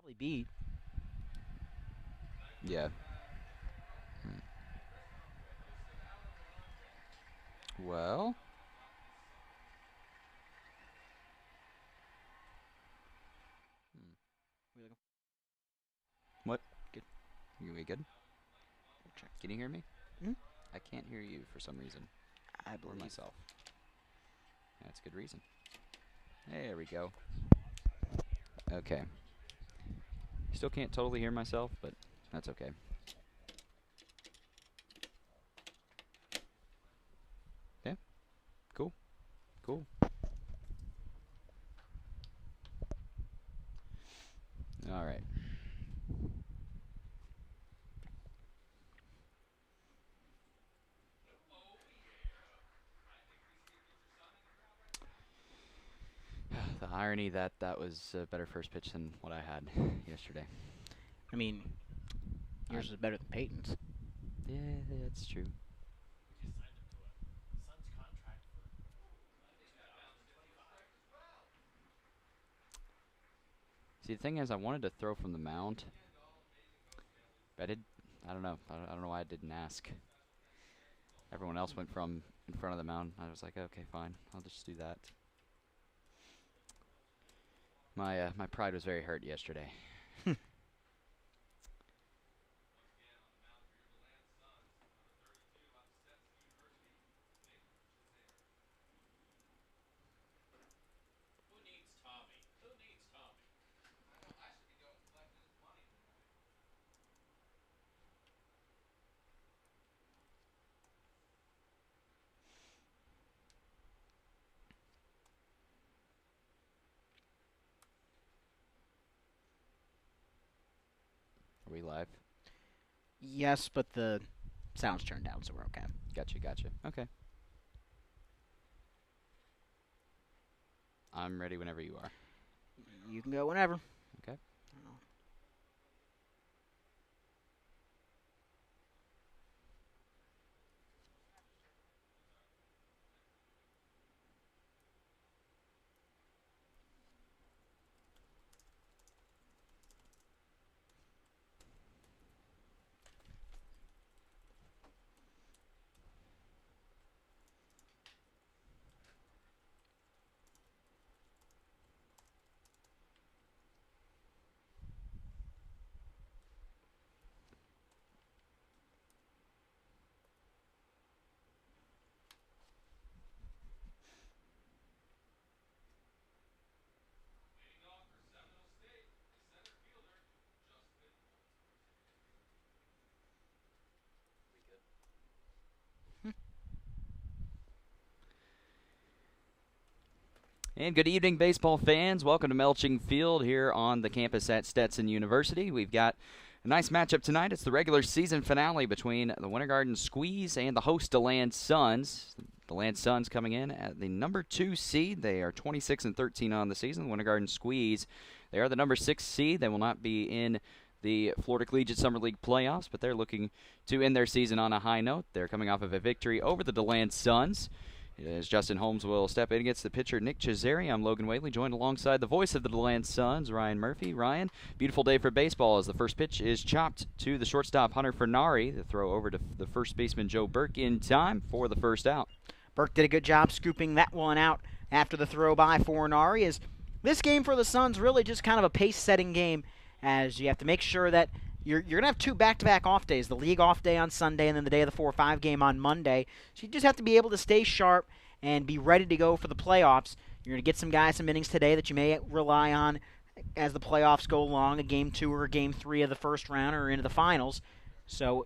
Probably beat. Yeah. Well, what? Good. You good? Check. Can you hear me? Hmm? I can't hear you for some reason, I or believe. myself. That's a good reason. There we go. Okay. Still can't totally hear myself, but that's okay. Yeah. Cool. Cool. All right. The irony that that was a better first pitch than what I had yesterday. I mean, I'm, yours is better than Peyton's. yeah, that's true. See, the thing is, I wanted to throw from the mound, but I did. I don't know. I don't know why I didn't ask. Everyone else went from in front of the mound. I was like, okay, fine. I'll just do that. My pride was very hurt yesterday. Are we live? Yes, but the sound's turned down, so we're okay. Gotcha, gotcha. Okay. I'm ready whenever you are. You can go whenever. Okay. And good evening, baseball fans. Welcome to Melching Field here on the campus at Stetson University. We've got a nice matchup tonight. It's the regular season finale between the Winter Garden Squeeze and the host DeLand Suns. The DeLand Suns coming in at the number 2 seed. They are 26 and 13 on the season. The Winter Garden Squeeze, they are the number 6 seed. They will not be in the Florida Collegiate Summer League playoffs, but they're looking to end their season on a high note. They're coming off of a victory over the DeLand Suns. As Justin Holmes will step in against the pitcher Nick Cesare, I'm Logan Whaley, joined alongside the voice of the DeLand Suns, Ryan Murphy. Ryan, beautiful day for baseball as the first pitch is chopped to the shortstop Hunter Fernari. The throw over to the first baseman Joe Burke in time for the first out. Burke did a good job scooping that one out after the throw by Fornari. As this game for the Suns really just kind of a pace-setting game, as you have to make sure that you're going to have two back-to-back off days, the league off day on Sunday and then the day of the 4-5 game on Monday. So you just have to be able to stay sharp and be ready to go for the playoffs. You're going to get some guys some innings today that you may rely on as the playoffs go along, a game 2 or a game 3 of the first round or into the finals. So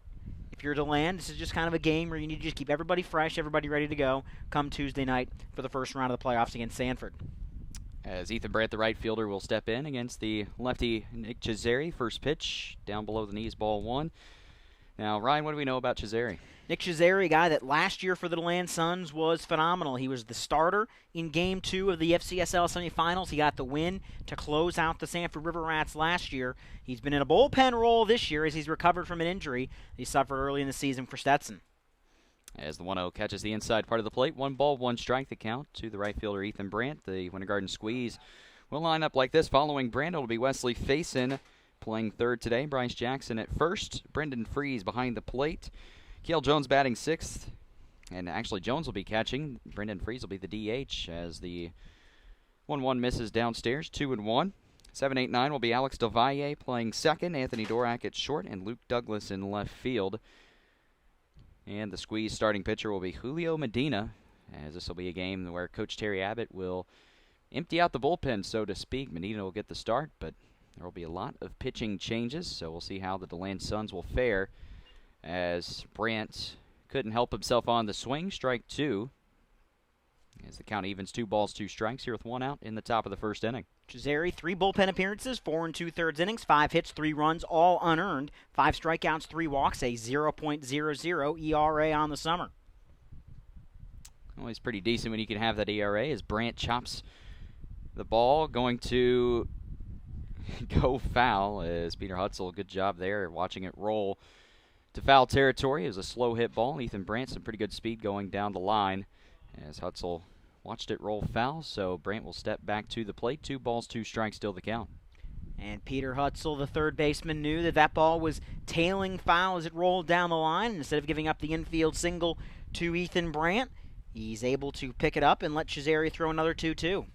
if you're DeLand, this is just kind of a game where you need to just keep everybody fresh, everybody ready to go come Tuesday night for the first round of the playoffs against Sanford. As Ethan Brandt, the right fielder, will step in against the lefty Nick Cesare. First pitch, down below the knees, ball one. Now, Ryan, what do we know about Cesare? Nick Cesare, a guy that last year for the DeLand Suns was phenomenal. He was the starter in Game 2 of the FCSL semifinals. He got the win to close out the Sanford River Rats last year. He's been in a bullpen role this year as he's recovered from an injury he suffered early in the season for Stetson. As the 1-0 catches the inside part of the plate, 1 ball, 1 strike, the count to the right fielder Ethan Brandt. The Winter Garden Squeeze We'll line up like this. Following Brandon will be Wesley Faison playing third today. Bryce Jackson at first. Brendan Freeze behind the plate. Kale Jones batting sixth. And actually, Jones will be catching. Brendan Freeze will be the DH as the 1-1 misses downstairs. 2-1. 7-8-9 will be Alex Del Valle playing second. Anthony Dorak at short. And Luke Douglas in left field. And the Squeeze starting pitcher will be Julio Medina, as this will be a game where Coach Terry Abbott will empty out the bullpen, so to speak. Medina will get the start, but there will be a lot of pitching changes, so we'll see how the DeLand Suns will fare as Brandt couldn't help himself on the swing. Strike two. As the count evens 2 balls, 2 strikes here with 1 out in the top of the first inning. Cesare, 3 bullpen appearances, 4 2/3 innings, 5 hits, 3 runs, all unearned, 5 strikeouts, 3 walks, a 0.00 ERA on the summer. Always pretty decent when you can have that ERA as Brandt chops the ball, going to go foul as Peter Hutzel, good job there watching it roll to foul territory. It was a slow hit ball. Ethan Brandt, some pretty good speed going down the line as Hutzel watched it roll foul, so Brandt will step back to the plate. 2 balls, 2 strikes, still the count. And Peter Hutzel, the third baseman, knew that that ball was tailing foul as it rolled down the line. And instead of giving up the infield single to Ethan Brandt, he's able to pick it up and let Cesare throw another 2-2.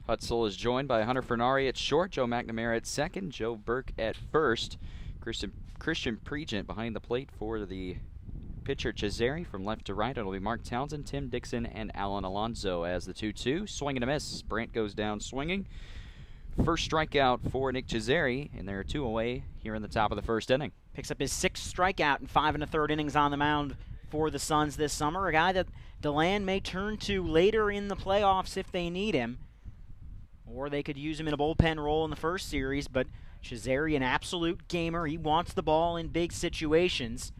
Hutzel is joined by Hunter Fernari at short, Joe McNamara at second, Joe Burke at first, Christian Pregent behind the plate for the pitcher Cesare. From left to right, it'll be Mark Townsend, Tim Dixon, and Alan Alonso as the 2-2. Swing and a miss. Brandt goes down swinging. First strikeout for Nick Cesare, and there are 2 away here in the top of the first inning. Picks up his 6th strikeout in 5 1/3 innings on the mound for the Suns this summer. A guy that DeLand may turn to later in the playoffs if they need him. Or they could use him in a bullpen role in the first series, but Cesare, an absolute gamer. He wants the ball in big situations.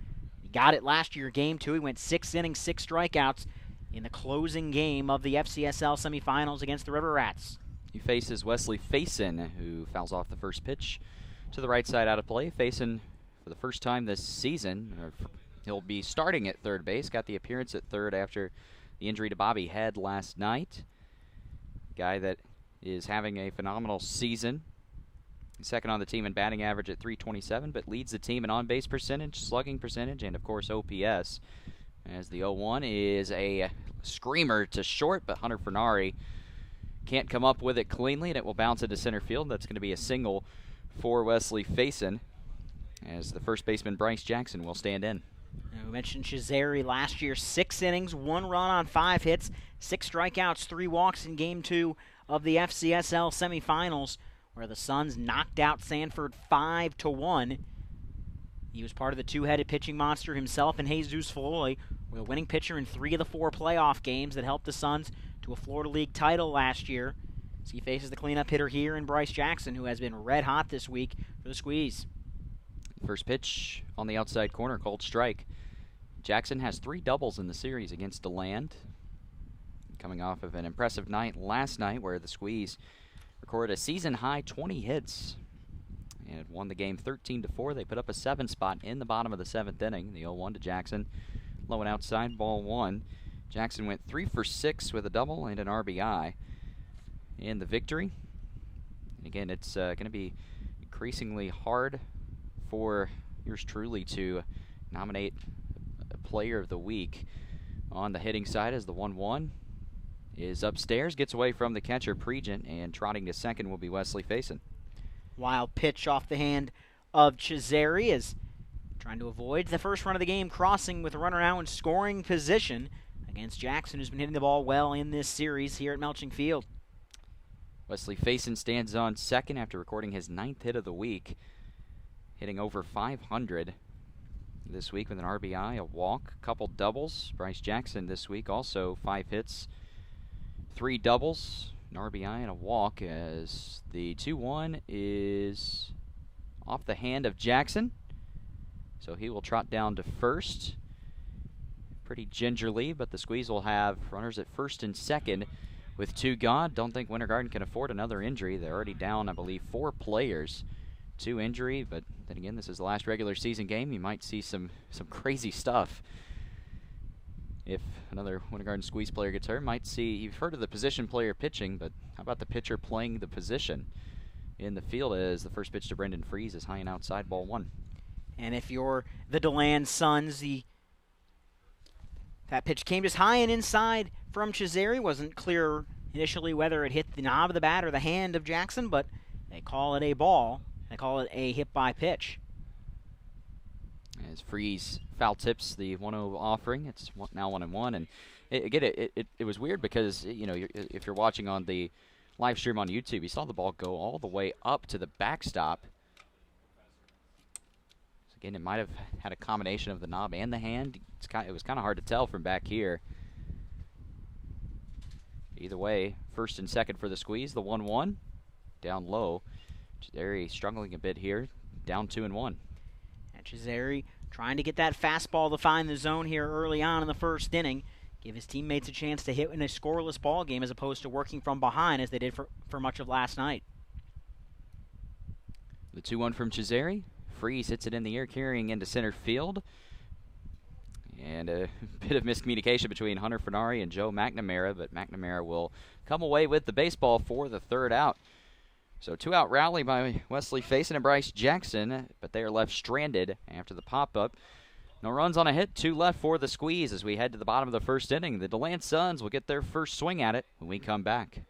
He got it last year, game 2. He went 6 innings, 6 strikeouts in the closing game of the FCSL semifinals against the River Rats. He faces Wesley Faison, who fouls off the first pitch to the right side out of play. Faison, for the first time this season, he'll be starting at third base. Got the appearance at third after the injury to Bobby Head last night. Guy that is having a phenomenal season. Second on the team in batting average at .327, but leads the team in on-base percentage, slugging percentage, and, of course, OPS. As the 0-1 is a screamer to short, but Hunter Fernari can't come up with it cleanly, and it will bounce into center field. That's going to be a single for Wesley Faison, as the first baseman Bryce Jackson will stand in. Now, we mentioned Cesare last year, 6 innings, 1 run on 5 hits, 6 strikeouts, 3 walks in Game 2 of the FCSL semifinals, where the Suns knocked out Sanford 5-1. He was part of the 2-headed pitching monster himself, and Jesus Floyd were the winning pitcher in 3 of the 4 playoff games that helped the Suns to a Florida League title last year. So he faces the cleanup hitter here in Bryce Jackson, who has been red hot this week for the Squeeze. First pitch on the outside corner, called strike. Jackson has 3 doubles in the series against DeLand, coming off of an impressive night last night where the Squeeze recorded a season-high 20 hits and won the game 13-4. They put up a 7 spot in the bottom of the 7th inning. The 0-1 to Jackson, low and outside, ball 1. Jackson went 3 for 6 with a double and an RBI in the victory. And again, it's going to be increasingly hard for yours truly to nominate a player of the week on the hitting side, as the 1-1 is upstairs, gets away from the catcher Pregent, and trotting to second will be Wesley Faison. Wild pitch off the hand of Cesare is trying to avoid the first run of the game, crossing with a runner out in scoring position against Jackson, who's been hitting the ball well in this series here at Melching Field. Wesley Faison stands on second after recording his 9th hit of the week, hitting over 500 this week with an RBI, a walk, a couple doubles. Bryce Jackson this week also 5 hits, 3 doubles, an RBI, and a walk, as the 2-1 is off the hand of Jackson. So he will trot down to first pretty gingerly, but the Squeeze will have runners at first and second with 2 gone. Don't think Winter Garden can afford another injury. They're already down, I believe, 4 players to injury, but then again, this is the last regular season game. You might see some crazy stuff if another Winter Garden Squeeze player gets hurt, might see, you've heard of the position player pitching, but how about the pitcher playing the position in the field as the first pitch to Brendan Freese is high and outside, ball one. And if you're the DeLand Suns, that pitch came just high and inside from Chisari. Wasn't clear initially whether it hit the knob of the bat or the hand of Jackson, but they call it a ball. They call it a hit by pitch. As Freese foul tips the 1-0 offering, it's now 1-1. And it was weird because, if you're watching on the live stream on YouTube, you saw the ball go all the way up to the backstop. So again, it might have had a combination of the knob and the hand. It was kind of hard to tell from back here. Either way, first and second for the Squeeze, the 1-1. Down low. Chisari struggling a bit here, down 2-1. And Chisari trying to get that fastball to find the zone here early on in the first inning. Give his teammates a chance to hit in a scoreless ball game as opposed to working from behind as they did for much of last night. The 2-1 from Chisari. Freese hits it in the air, carrying into center field. And a bit of miscommunication between Hunter Fernari and Joe McNamara, but McNamara will come away with the baseball for the third out. So 2-out rally by Wesley Faison and Bryce Jackson, but they are left stranded after the pop-up. No runs on a hit, 2 left for the Squeeze as we head to the bottom of the first inning. The DeLand Suns will get their first swing at it when we come back.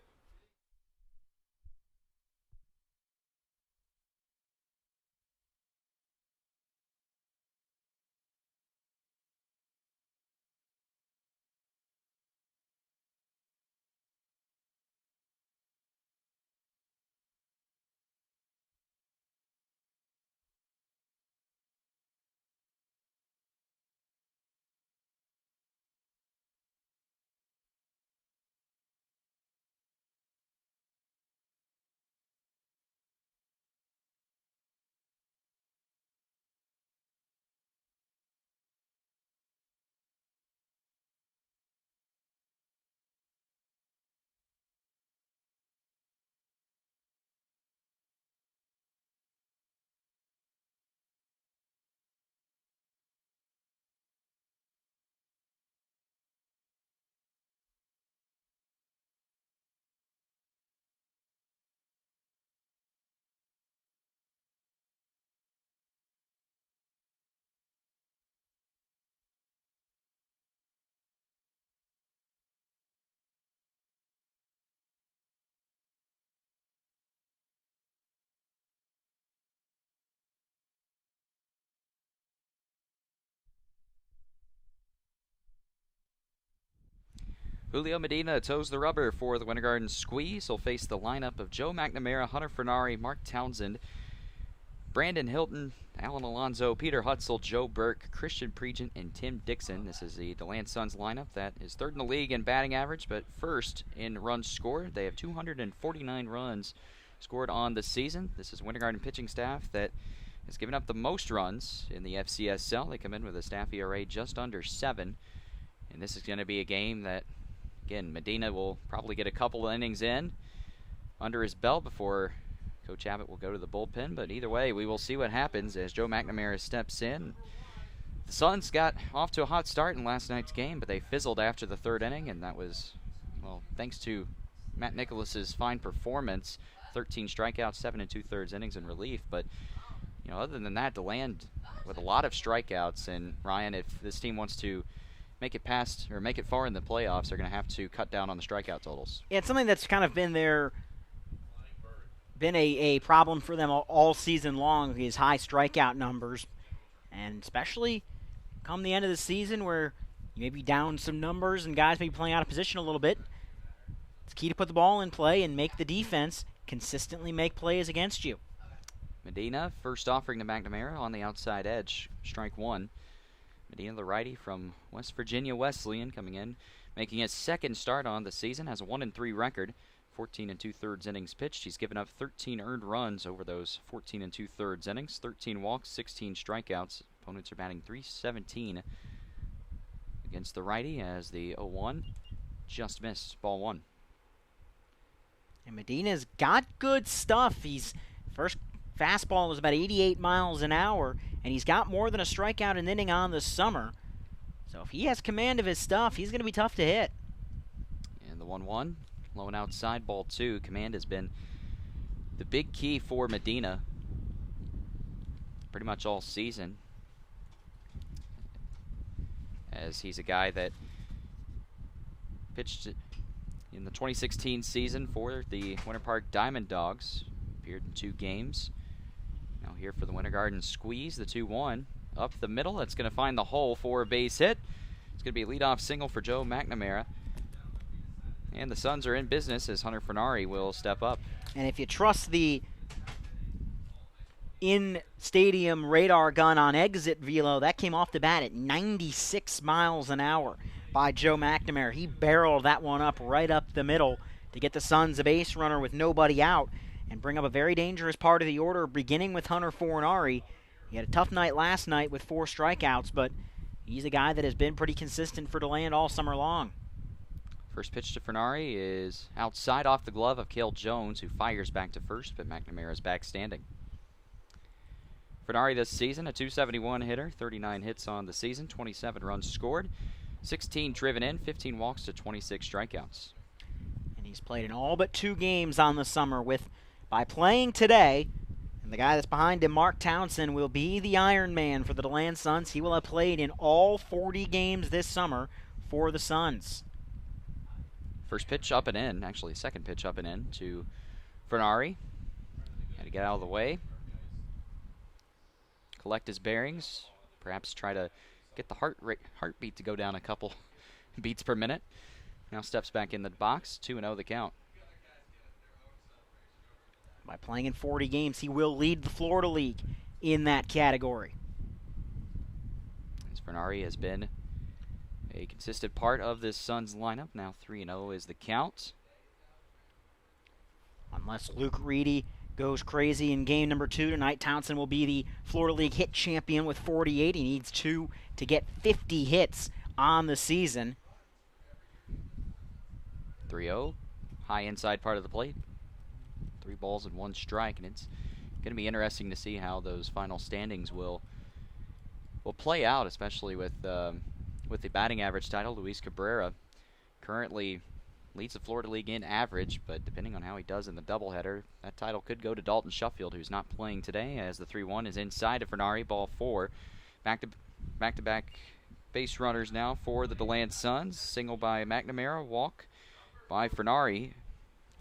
Julio Medina toes the rubber for the Winter Garden Squeeze. He'll face the lineup of Joe McNamara, Hunter Fernari, Mark Townsend, Brandon Hilton, Alan Alonso, Peter Hutzel, Joe Burke, Christian Pregent, and Tim Dixon. This is the DeLand Suns lineup that is third in the league in batting average, but first in runs scored. They have 249 runs scored on the season. This is Winter Garden pitching staff that has given up the most runs in the FCSL. They come in with a staff ERA just under 7. And this is going to be a game that, again, Medina will probably get a couple of innings in under his belt before Coach Abbott will go to the bullpen. But either way, we will see what happens as Joe McNamara steps in. The Suns got off to a hot start in last night's game, but they fizzled after the third inning, and that was, well, thanks to Matt Nicholas's fine performance. 13 strikeouts, 7 2/3 innings in relief. But, other than that, DeLand with a lot of strikeouts. And, Ryan, if this team wants to make it past or make it far in the playoffs, they're going to have to cut down on the strikeout totals. Yeah, it's something that's kind of been a problem for them all season long, these high strikeout numbers. And especially come the end of the season where you may be down some numbers and guys may be playing out of position a little bit. It's key to put the ball in play and make the defense consistently make plays against you. Medina, first offering to McNamara on the outside edge, strike 1. Medina, the righty from West Virginia Wesleyan, coming in, making his second start on the season, has a 1-3 record, 14 2/3 innings pitched. He's given up 13 earned runs over those 14 2/3 innings, 13 walks, 16 strikeouts. Opponents are batting .317 against the righty as the 0-1 just missed, ball 1. And Medina's got good stuff. He's first fastball was about 88 miles an hour, and he's got more than a strikeout an inning on this summer. So if he has command of his stuff, he's going to be tough to hit. And the 1-1, low and outside, ball 2. Command has been the big key for Medina pretty much all season, as he's a guy that pitched in the 2016 season for the Winter Park Diamond Dogs, appeared in 2 games. Now here for the Winter Garden Squeeze, the 2-1. Up the middle, that's going to find the hole for a base hit. It's going to be a leadoff single for Joe McNamara. And the Suns are in business as Hunter Fernari will step up. And if you trust the in-stadium radar gun on exit velo, that came off the bat at 96 miles an hour by Joe McNamara. He barreled that one up right up the middle to get the Suns a base runner with nobody out and bring up a very dangerous part of the order, beginning with Hunter Fernari. He had a tough night last night with 4 strikeouts, but he's a guy that has been pretty consistent for DeLand all summer long. First pitch to Fernari is outside off the glove of Cale Jones, who fires back to first, but McNamara is back standing. Fernari this season, a .271 hitter, 39 hits on the season, 27 runs scored, 16 driven in, 15 walks to 26 strikeouts. And he's played in all but 2 games on the summer by playing today. And the guy that's behind him, Mark Townsend, will be the Iron Man for the DeLand Suns. He will have played in all 40 games this summer for the Suns. First pitch up and in, actually second pitch up and in to Fernari. Had to get out of the way, collect his bearings, perhaps try to get the heartbeat to go down a couple beats per minute. Now steps back in the box, 2-0 the count. By playing in 40 games, he will lead the Florida League in that category. As Fernari has been a consistent part of this Suns lineup. Now 3-0 is the count. Unless Luke Reedy goes crazy in game number 2 tonight, Townsend will be the Florida League hit champion with 48. He needs 2 to get 50 hits on the season. 3-0, high inside part of the plate. 3 balls and 1 strike, and it's going to be interesting to see how those final standings will play out, especially with the batting average title. Luis Cabrera currently leads the Florida League in average, but depending on how he does in the doubleheader, that title could go to Dalton Shuffield, who's not playing today, as the 3-1 is inside of Fernari, ball 4. Back-to-back base runners now for the DeLand Suns. Single by McNamara, walk by Fernari.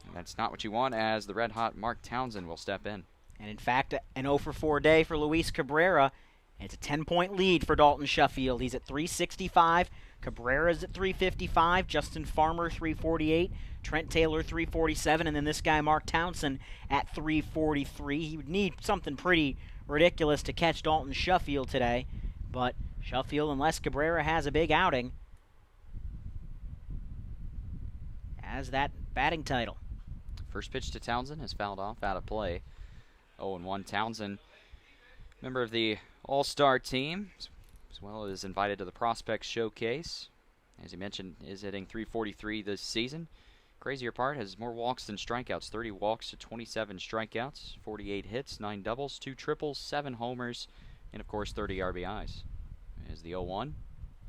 And that's not what you want, as the red-hot Mark Townsend will step in. And in fact, an 0-for-4 day for Luis Cabrera. It's a 10-point lead for Dalton Shuffield. He's at 365. Cabrera's at 355. Justin Farmer, 348. Trent Taylor, 347. And then this guy, Mark Townsend, at 343. He would need something pretty ridiculous to catch Dalton Shuffield today. But Shuffield, unless Cabrera has a big outing, has that batting title. First pitch to Townsend is fouled off, out of play. 0-1 Townsend, member of the All-Star team, as well as invited to the Prospect Showcase. As he mentioned, is hitting .343 this season. Crazier part, has more walks than strikeouts. 30 walks to 27 strikeouts, 48 hits, 9 doubles, 2 triples, 7 homers, and of course 30 RBIs. As the 0-1,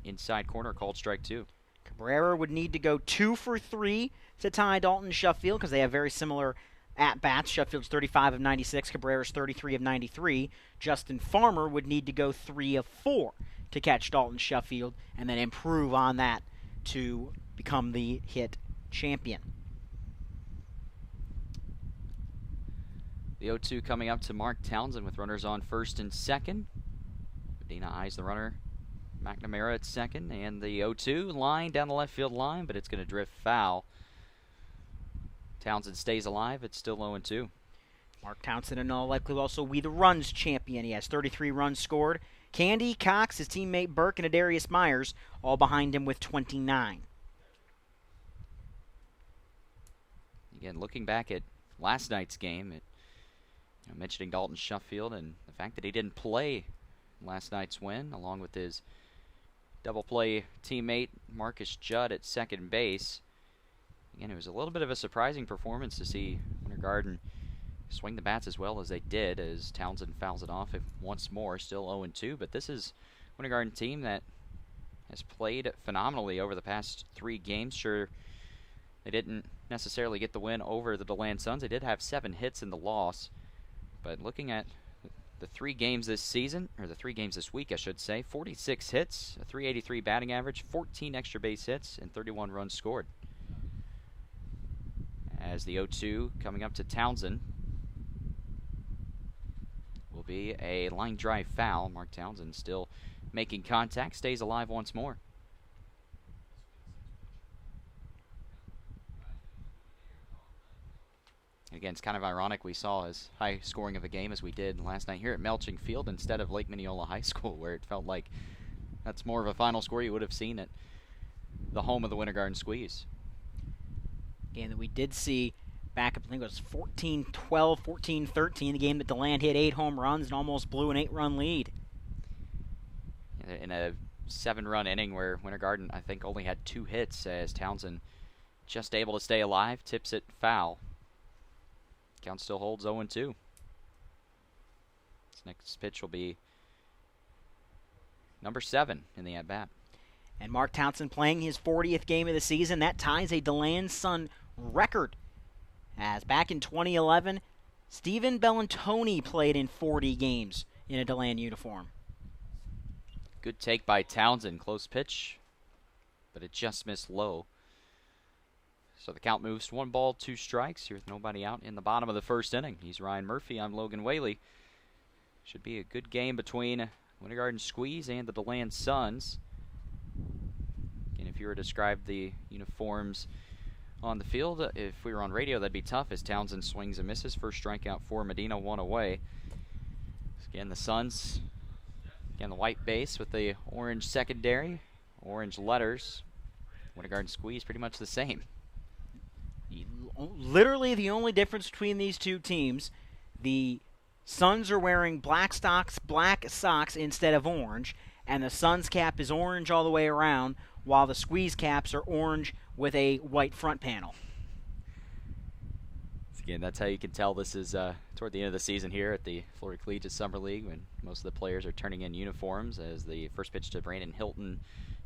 inside corner, called strike 2. Cabrera would need to go 2 for 3 to tie Dalton Shuffield, because they have very similar at-bats. Shuffield's 35 of 96, Cabrera's 33 of 93. Justin Farmer would need to go 3 of 4 to catch Dalton Shuffield and then improve on that to become the hit champion. The 0-2 coming up to Mark Townsend with runners on first and second. Medina eyes the runner, McNamara at second, and the 0-2 line down the left field line, but it's going to drift foul. Townsend stays alive. It's still 0-2. Mark Townsend in all likely will also be the runs champion. He has 33 runs scored. Candy, Cox, his teammate Burke, and Adarius Myers all behind him with 29. Again, looking back at last night's game, mentioning Dalton Shuffield and the fact that he didn't play last night's win, along with his double play teammate Marcus Judd at second base. Again, it was a little bit of a surprising performance to see Winter Garden swing the bats as well as they did, as Townsend fouls it off once more, still 0-2. But this is Winter Garden team that has played phenomenally over the past 3 games. Sure, they didn't necessarily get the win over the DeLand Suns. They did have 7 hits in the loss. But looking at the 3 games this season, or the 3 games this week, I should say, 46 hits, a .383 batting average, 14 extra base hits, and 31 runs scored. As the 0-2 coming up to Townsend will be a line drive foul. Mark Townsend still making contact, stays alive once more. Again, it's kind of ironic we saw as high scoring of a game as we did last night here at Melching Field instead of Lake Mineola High School, where it felt like that's more of a final score you would have seen at the home of the Winter Garden Squeeze. Game that we did see back up, I think it was 14-12, 14-13, the game that DeLand hit 8 home runs and almost blew an 8-run lead. In a 7-run inning where Winter Garden, I think, only had 2 hits, as Townsend just able to stay alive, tips it foul. Count still holds 0-2. This next pitch will be number 7 in the at-bat. And Mark Townsend playing his 40th game of the season. That ties a DeLand Sun record. As back in 2011, Stephen Bellantoni played in 40 games in a DeLand uniform. Good take by Townsend. Close pitch, but it just missed low. So the count moves to 1 ball, 2 strikes. Here with nobody out in the bottom of the first inning. He's Ryan Murphy. I'm Logan Whaley. Should be a good game between Winter Garden Squeeze and the DeLand Suns. And if you were to describe the uniforms on the field, if we were on radio, that'd be tough as Townsend swings and misses. First strikeout for Medina, 1 away. Again, the Suns, again, the white base with the orange secondary, orange letters. Winter Garden Squeeze pretty much the same. Literally the only difference between these two teams, the Suns are wearing black socks instead of orange, and the Suns cap is orange all the way around, while the Squeeze caps are orange with a white front panel. Again, that's how you can tell this is toward the end of the season here at the Florida Collegiate Summer League, when most of the players are turning in uniforms, as the first pitch to Brandon Hilton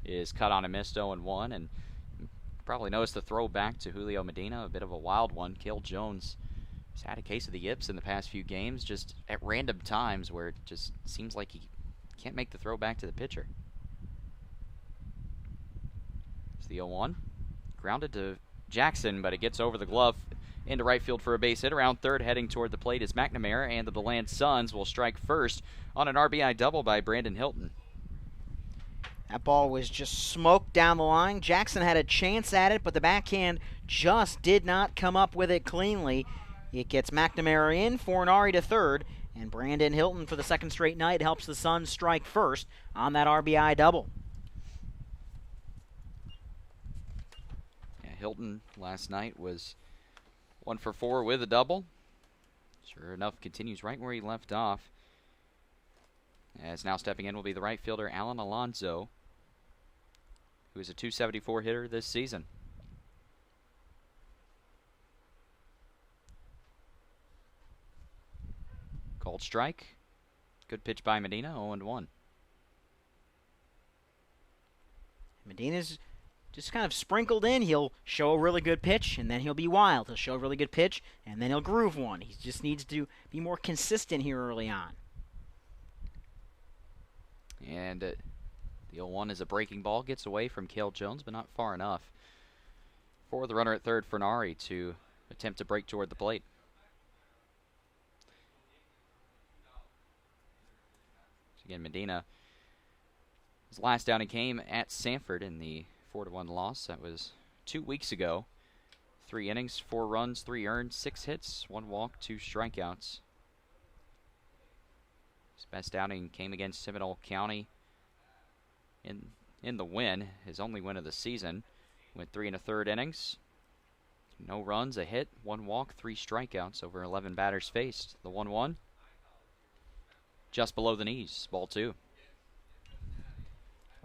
is cut on and missed, 0-1, and probably noticed the throw back to Julio Medina, a bit of a wild one. Cale Jones has had a case of the yips in the past few games, just at random times where it just seems like he can't make the throw back to the pitcher. It's the 0-1. Grounded to Jackson, but it gets over the glove into right field for a base hit. Around third, heading toward the plate is McNamara, and the DeLand Suns will strike first on an RBI double by Brandon Hilton. That ball was just smoked down the line. Jackson had a chance at it, but the backhand just did not come up with it cleanly. It gets McNamara in, Fornari to third, and Brandon Hilton for the second straight night helps the Suns strike first on that RBI double. Yeah, Hilton last night was 1 for 4 with a double. Sure enough, continues right where he left off. As now stepping in will be the right fielder, Alan Alonso, who is a .274 hitter this season. Called strike. Good pitch by Medina, 0-1. Medina's just kind of sprinkled in. He'll show a really good pitch, and then he'll be wild. He'll show a really good pitch, and then he'll groove one. He just needs to be more consistent here early on. And the 0-1 is a breaking ball. Gets away from Cale Jones, but not far enough for the runner at third, Fornari, to attempt to break toward the plate. So again, Medina, his last outing came at Sanford in the 4-1 loss. That was 2 weeks ago. 3 innings, 4 runs, 3 earned, 6 hits, 1 walk, 2 strikeouts. His best outing came against Seminole County in the win, his only win of the season. Went 3 1/3 innings. No runs, a hit, 1 walk, 3 strikeouts over 11 batters faced. The 1-1 just below the knees, ball 2.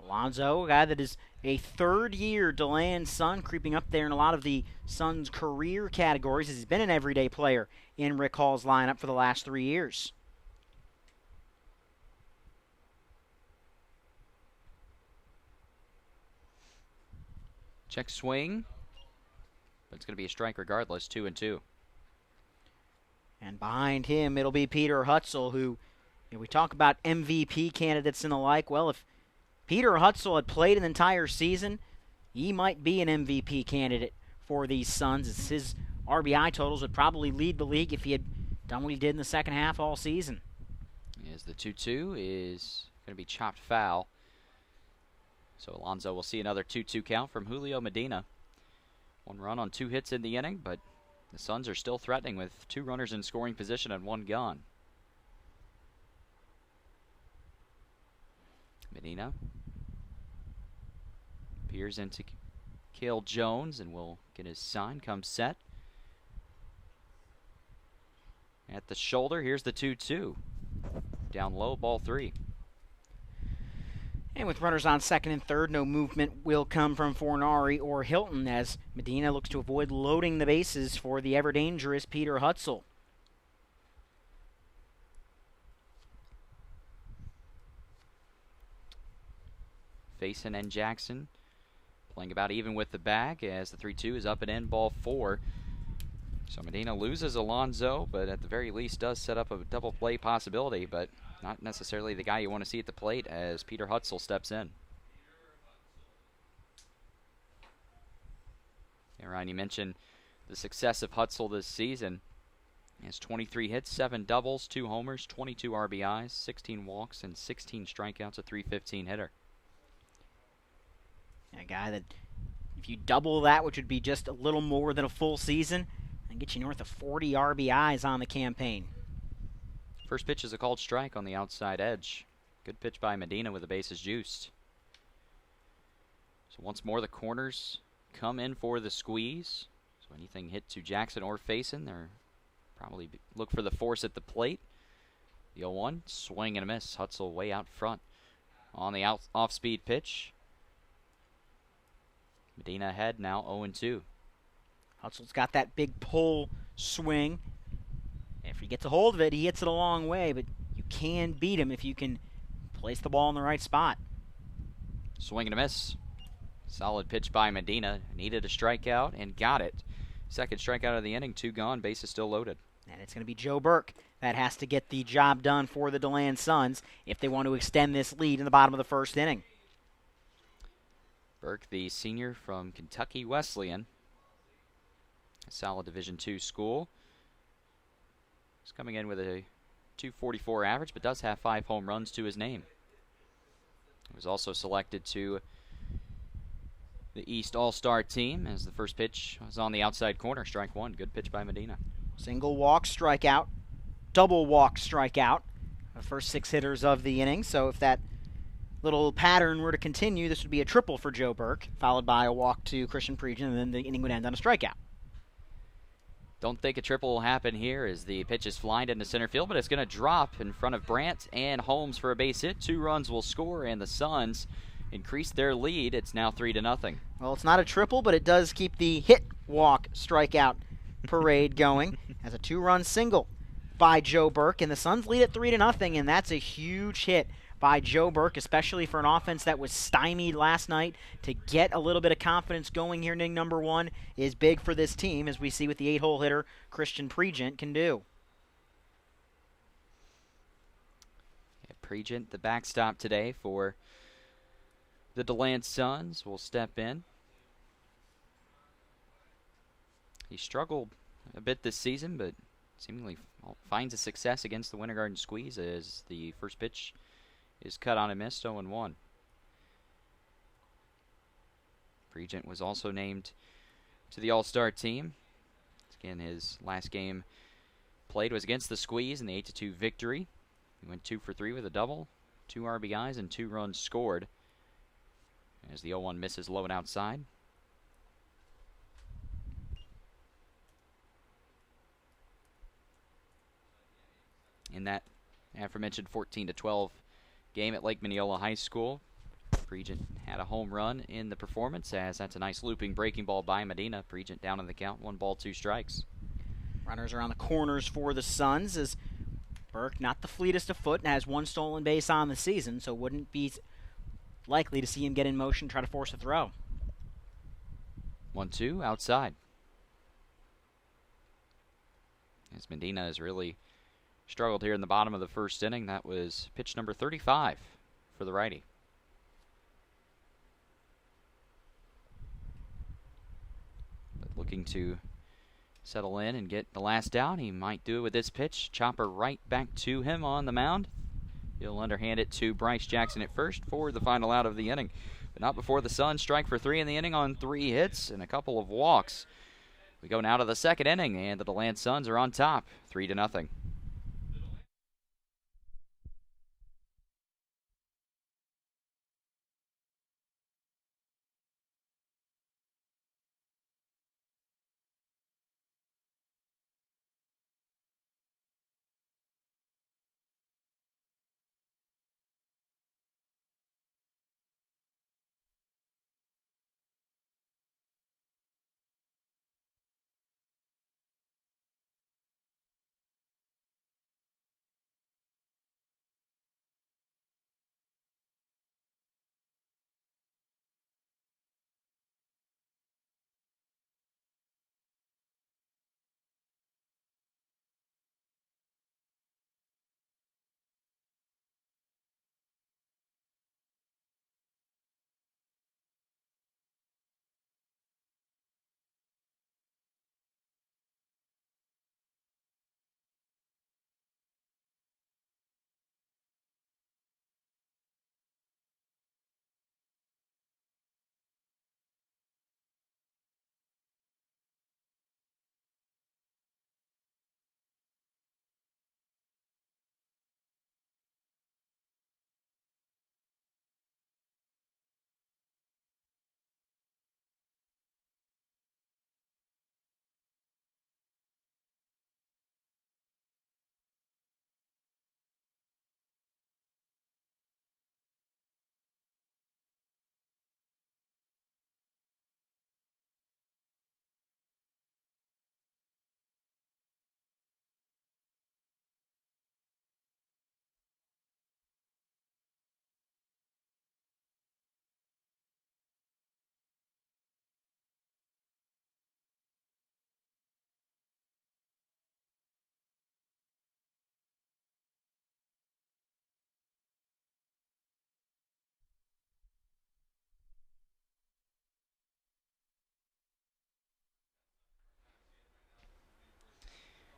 Alonso, a guy that is a third-year DeLand Sun, creeping up there in a lot of the Suns' career categories, as he's been an everyday player in Rick Hall's lineup for the last 3 years. Check swing. But it's going to be a strike regardless, 2-2. And behind him, it'll be Peter Hutzel, who, we talk about MVP candidates and the like. Well, if Peter Hutzel had played an entire season, he might be an MVP candidate for these Suns, as his RBI totals would probably lead the league if he had done what he did in the second half all season. As the 2-2 is going to be chopped foul. So Alonso will see another 2-2 count from Julio Medina. 1 run on 2 hits in the inning, but the Suns are still threatening with 2 runners in scoring position and 1 gone. Medina peers into Cale Jones and will get his sign come set. At the shoulder, here's the 2-2. Down low, ball 3. And with runners on second and third, no movement will come from Fornari or Hilton as Medina looks to avoid loading the bases for the ever-dangerous Peter Hutzel. Faison and Jackson playing about even with the bag as the 3-2 is up and in, ball 4. So Medina loses Alonso, but at the very least does set up a double play possibility, but not necessarily the guy you want to see at the plate as Peter Hutzel steps in. And Ryan, you mentioned the success of Hutzel this season. He has 23 hits, 7 doubles, 2 homers, 22 RBIs, 16 walks, and 16 strikeouts, a .315 hitter. A guy that, if you double that, which would be just a little more than a full season, and get you north of 40 RBIs on the campaign. First pitch is a called strike on the outside edge. Good pitch by Medina with the bases juiced. So once more the corners come in for the squeeze. So anything hit to Jackson or Faison, they're probably look for the force at the plate. The 0-1, swing and a miss. Hutzel way out front on the off-speed pitch. Medina ahead now 0-2. Hutzel's got that big pull swing. If he gets a hold of it, he hits it a long way, but you can beat him if you can place the ball in the right spot. Swing and a miss. Solid pitch by Medina. Needed a strikeout and got it. Second strikeout of the inning, 2 gone, bases still loaded. And it's going to be Joe Burke that has to get the job done for the DeLand Suns if they want to extend this lead in the bottom of the first inning. Burke, the senior from Kentucky Wesleyan. A solid Division II school. He's coming in with a .244 average, but does have 5 home runs to his name. He was also selected to the East All-Star team as the first pitch was on the outside corner. Strike 1. Good pitch by Medina. Single walk, strikeout, double walk, strikeout. The first 6 hitters of the inning. So if that little pattern were to continue, this would be a triple for Joe Burke, followed by a walk to Christian Pregent, and then the inning would end on a strikeout. Don't think a triple will happen here as the pitch is flying into center field, but it's going to drop in front of Brandt and Holmes for a base hit. 2 runs will score, and the Suns increase their lead. It's now 3-0. Well, it's not a triple, but it does keep the hit, walk, strikeout parade going as a 2-run single by Joe Burke, and the Suns lead at 3-0, and that's a huge hit by Joe Burke, especially for an offense that was stymied last night. To get a little bit of confidence going here in inning number 1 is big for this team, as we see what the 8-hole hitter Christian Pregent can do. Yeah, Pregent, the backstop today for the DeLand Suns, will step in. He struggled a bit this season, but seemingly finds a success against the Winter Garden Squeeze as the first pitch is cut on and missed, 0-1. Pregent was also named to the All-Star team. Again, his last game played was against the Squeeze in the 8-2 victory. He went 2 for 3 with a double, 2 RBIs, and 2 runs scored. As the 0-1 misses low and outside. In that aforementioned 14-12 game at Lake Mineola High School, Pregent had a home run in the performance, as that's a nice looping breaking ball by Medina. Pregent down in the count, 1 ball, 2 strikes. Runners around the corners for the Suns, as Burke not the fleetest of foot and has 1 stolen base on the season, so wouldn't be likely to see him get in motion, try to force a throw. 1-2 outside. As Medina has really struggled here in the bottom of the first inning. That was pitch number 35 for the righty. But looking to settle in and get the last out. He might do it with this pitch. Chopper right back to him on the mound. He'll underhand it to Bryce Jackson at first for the final out of the inning. But not before the Suns strike for 3 in the inning on 3 hits and a couple of walks. We go now to the second inning, and the DeLand Suns are on top, 3-0.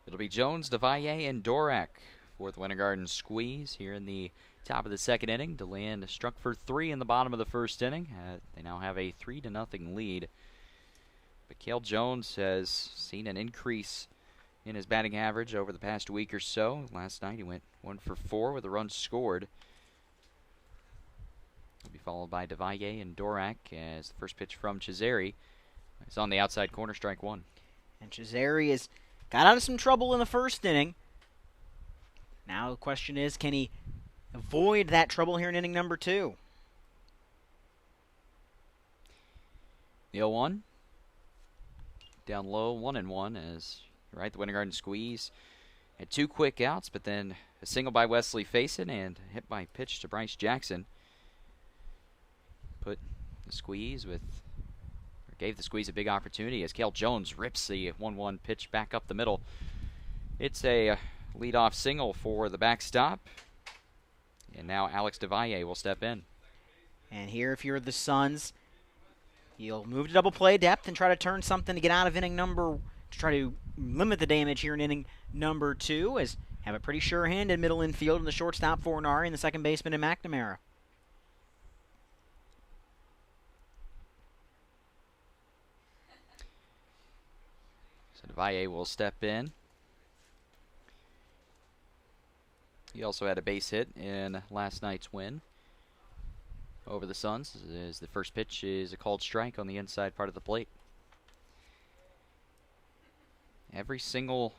It'll be Jones, DeValle, and Dorak for the Winter Garden Squeeze here in the top of the second inning. DeLand struck for 3 in the bottom of the first inning. They now have a 3-0 lead. But Cale Jones has seen an increase in his batting average over the past week or so. Last night he went 1 for 4 with a run scored. He'll be followed by DeValle and Dorak as the first pitch from Cesare is on the outside corner, strike 1. And Cesare has got out of some trouble in the first inning. Now the question is, can he avoid that trouble here in inning number 2? The 0-1. Down low, 1-1 as the Winter Garden Squeeze had 2 quick outs, but then a single by Wesley Faison and a hit by pitch to Bryce Jackson gave the Squeeze a big opportunity as Cale Jones rips the 1-1 pitch back up the middle. It's a leadoff single for the backstop, and now Alex DeValle will step in. And here, if you're the Suns, you'll move to double play depth and try to turn something to get out of inning number, to try to limit the damage here in inning number 2, as have a pretty sure hand in middle infield and the shortstop Fornari and the second baseman in McNamara. So DeValle will step in. He also had a base hit in last night's win over the Suns, as the first pitch is a called strike on the inside part of the plate. Every single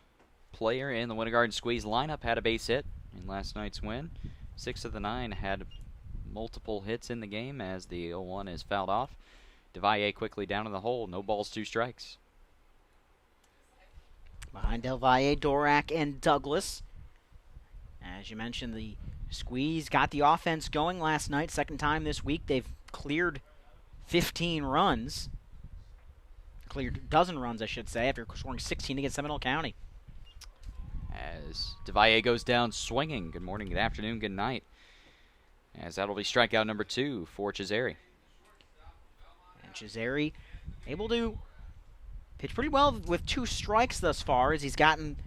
player in the Winter Garden Squeeze lineup had a base hit in last night's win. 6 of the 9 had multiple hits in the game as the 0-1 is fouled off. DeValle quickly down in the hole, no balls, 2 strikes. Behind DeValle, Dorak, and Douglas. As you mentioned, the Squeeze got the offense going last night. Second time this week they've cleared 15 runs. cleared a dozen runs, I should say, after scoring 16 against Seminole County. As DeValle goes down swinging. Good morning, good afternoon, good night. As that'll be strikeout number 2 for Cesare. And Cesare able to pitch pretty well with 2 strikes thus far, as he's gotten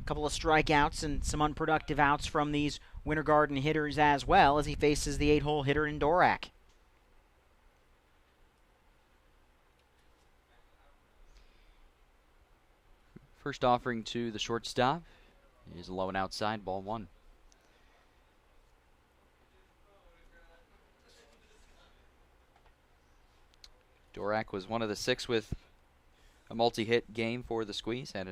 a couple of strikeouts and some unproductive outs from these Winter Garden hitters as well, as he faces the 8-hole hitter in Dorak. First offering to the shortstop is low and outside, ball 1. Dorak was one of the 6 with a multi-hit game for the Squeeze. Had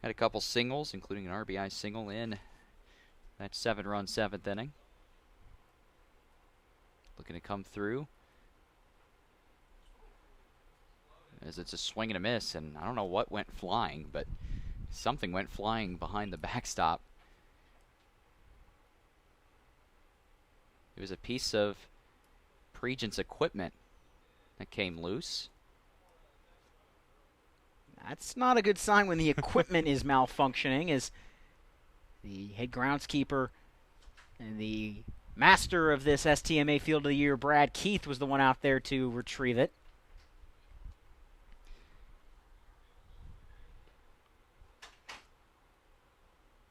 a couple singles, including an RBI single in that 7-run 7th inning. Looking to come through, as it's a swing and a miss, and I don't know what went flying, but something went flying behind the backstop. It was a piece of Pregent's equipment that came loose. That's not a good sign when the equipment is malfunctioning, as the head groundskeeper and the master of this STMA Field of the Year, Brad Keith, was the one out there to retrieve it.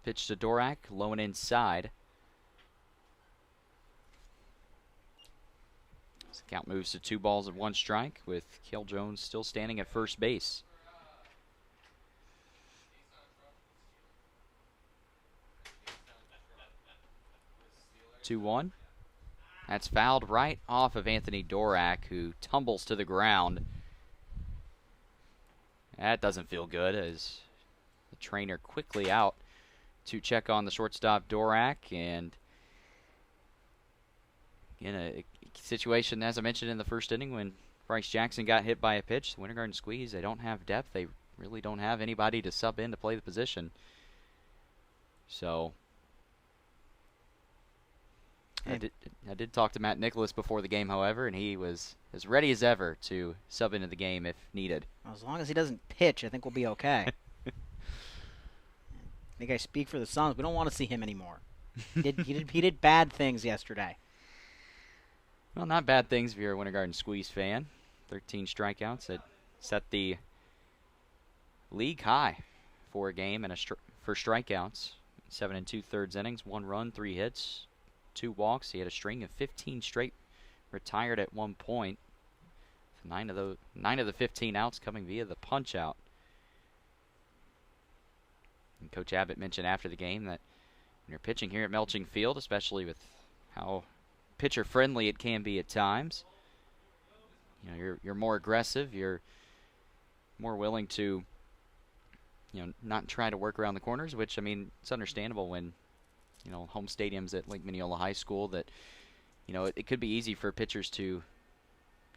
Pitch to Dorak, low and inside. As the count moves to 2 balls and 1 strike, with Cale Jones still standing at first base. Two one. That's fouled right off of Anthony Dorak, who tumbles to the ground. That doesn't feel good, as the trainer quickly out to check on the shortstop Dorak. And in a situation, as I mentioned in the first inning, when Bryce Jackson got hit by a pitch, the Winter Garden Squeeze, they don't have depth. They really don't have anybody to sub in to play the position. So I did talk to Matt Nicholas before the game, however, and he was as ready as ever to sub into the game if needed. As long as he doesn't pitch, I think we'll be okay. I think I speak for the Suns. We don't want to see him anymore. He did bad things yesterday. Well, not bad things if you're a Winter Garden Squeeze fan. 13 strikeouts that set the league high for a game and for strikeouts. 7 2/3 innings, 1 run, 3 hits, 2 walks. He had a string of 15 straight, retired at one point. 9 of the 15 outs coming via the punch out. And Coach Abbott mentioned after the game that when you're pitching here at Melching Field, especially with how pitcher friendly it can be at times, you know, you're more aggressive, you're more willing to, you know, not try to work around the corners, which, I mean, it's understandable when, you know, home stadiums at Lake Mineola High School, that, you know, it could be easy for pitchers to, you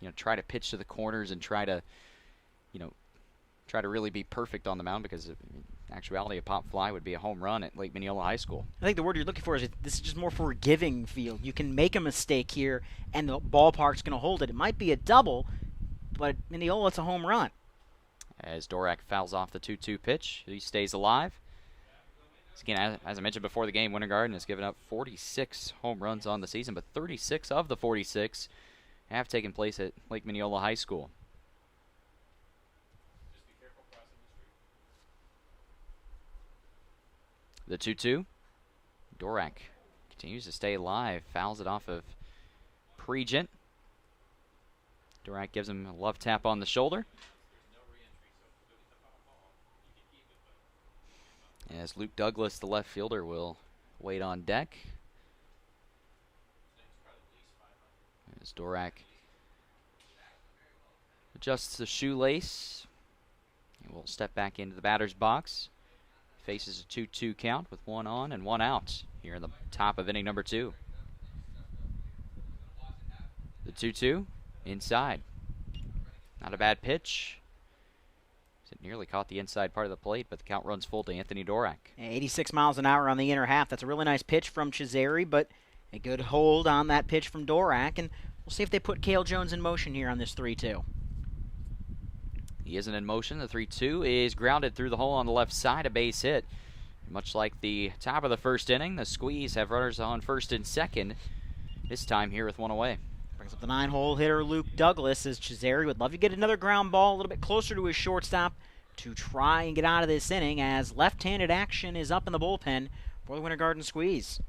know, try to pitch to the corners and try to, you know, try to really be perfect on the mound, because in actuality a pop fly would be a home run at Lake Mineola High School. I think the word you're looking for is this is just more forgiving field. You can make a mistake here and the ballpark's going to hold it. It might be a double, but Mineola, it's a home run. As Dorak fouls off the 2-2 pitch, he stays alive. Again, as I mentioned before the game, Winter Garden has given up 46 home runs on the season, but 36 of the 46 have taken place at Lake Mineola High School. The 2-2. Dorak continues to stay alive, fouls it off of Pregent. Dorak gives him a love tap on the shoulder. As Luke Douglas, the left fielder, will wait on deck. As Dorak adjusts the shoelace, he will step back into the batter's box. Faces a 2-2 count with 1 on and 1 out here in the top of inning number 2. The 2-2 inside. Not a bad pitch. It nearly caught the inside part of the plate, but the count runs full to Anthony Dorak. 86 miles an hour on the inner half. That's a really nice pitch from Cesare, but a good hold on that pitch from Dorak, and we'll see if they put Cale Jones in motion here on this 3-2. He isn't in motion. The 3-2 is grounded through the hole on the left side, a base hit. Much like the top of the first inning, the Squeeze have runners on first and second, this time here with one away. Brings up the 9-hole hitter Luke Douglas as Cesare would love to get another ground ball a little bit closer to his shortstop to try and get out of this inning, as left-handed action is up in the bullpen for the Winter Garden Squeeze.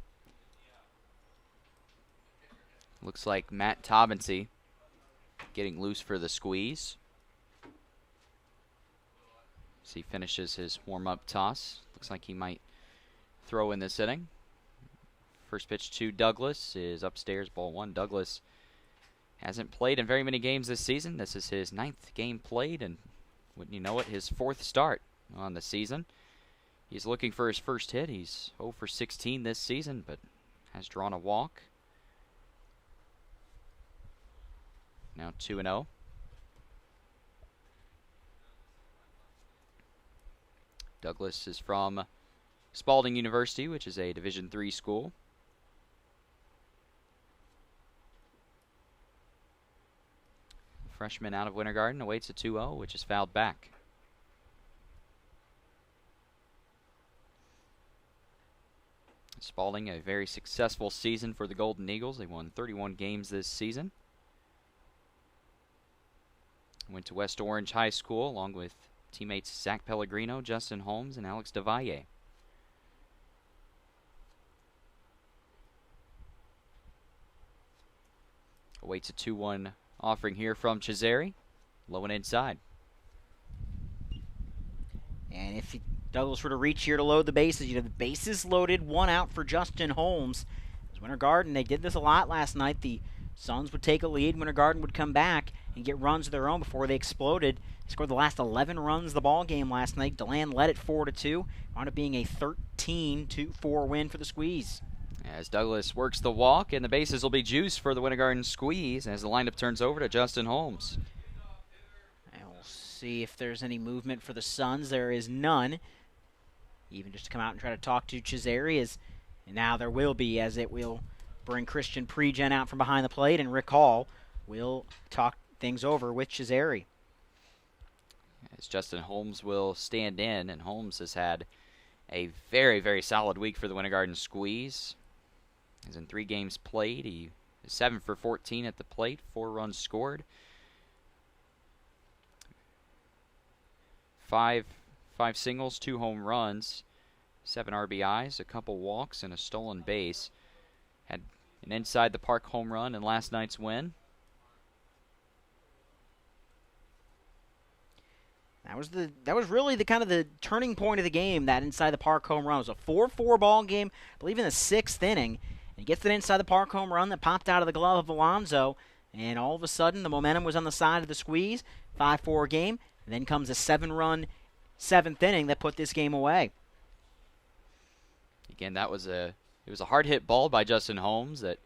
Looks like Matt Taubensee getting loose for the Squeeze. As he finishes his warm-up toss. Looks like he might throw in this inning. First pitch to Douglas is upstairs, ball one. Douglas hasn't played in very many games this season. This is his 9th game played, and wouldn't you know it, his 4th start on the season. He's looking for his first hit. He's 0 for 16 this season, but has drawn a walk. Now 2-0. Douglas is from Spalding University, which is a Division III school. Freshman out of Winter Garden awaits a 2-0, which is fouled back. Spalding, a very successful season for the Golden Eagles. They won 31 games this season. Went to West Orange High School along with teammates Zach Pellegrino, Justin Holmes, and Alex DeValle. Awaits a 2-1 offering here from Cesare. Low and inside. And if Douglas were to reach here to load the bases, the bases loaded, 1 out for Justin Holmes. As Winter Garden, they did this a lot last night. The Suns would take a lead, Winter Garden would come back and get runs of their own before they exploded. They scored the last 11 runs of the ball game last night. DeLand led it 4-2. Wound up being a 13-4 win for the Squeeze. As Douglas works the walk, and the bases will be juiced for the Winter Garden Squeeze as the lineup turns over to Justin Holmes. And we'll see if there's any movement for the Suns. There is none. Even just to come out and try to talk to Cesare, and now there will be, as it will bring Christian Pregen out from behind the plate, and Rick Hall will talk things over with Cesare. As Justin Holmes will stand in, and Holmes has had a very, very solid week for the Winter Garden Squeeze. He's in 3 games played. He is 7 for 14 at the plate, 4 runs scored. 5 singles, 2 home runs, 7 RBIs, a couple walks, and a stolen base. Had an inside the park home run in last night's win. That was really the kind of the turning point of the game, that inside the park home run. It was a 4-4 ball game, I believe in the 6th inning. And he gets that inside the park home run that popped out of the glove of Alonso, and all of a sudden the momentum was on the side of the Squeeze. 5-4 game, and then comes a 7-run 7th inning that put this game away. Again, it was a hard hit ball by Justin Holmes that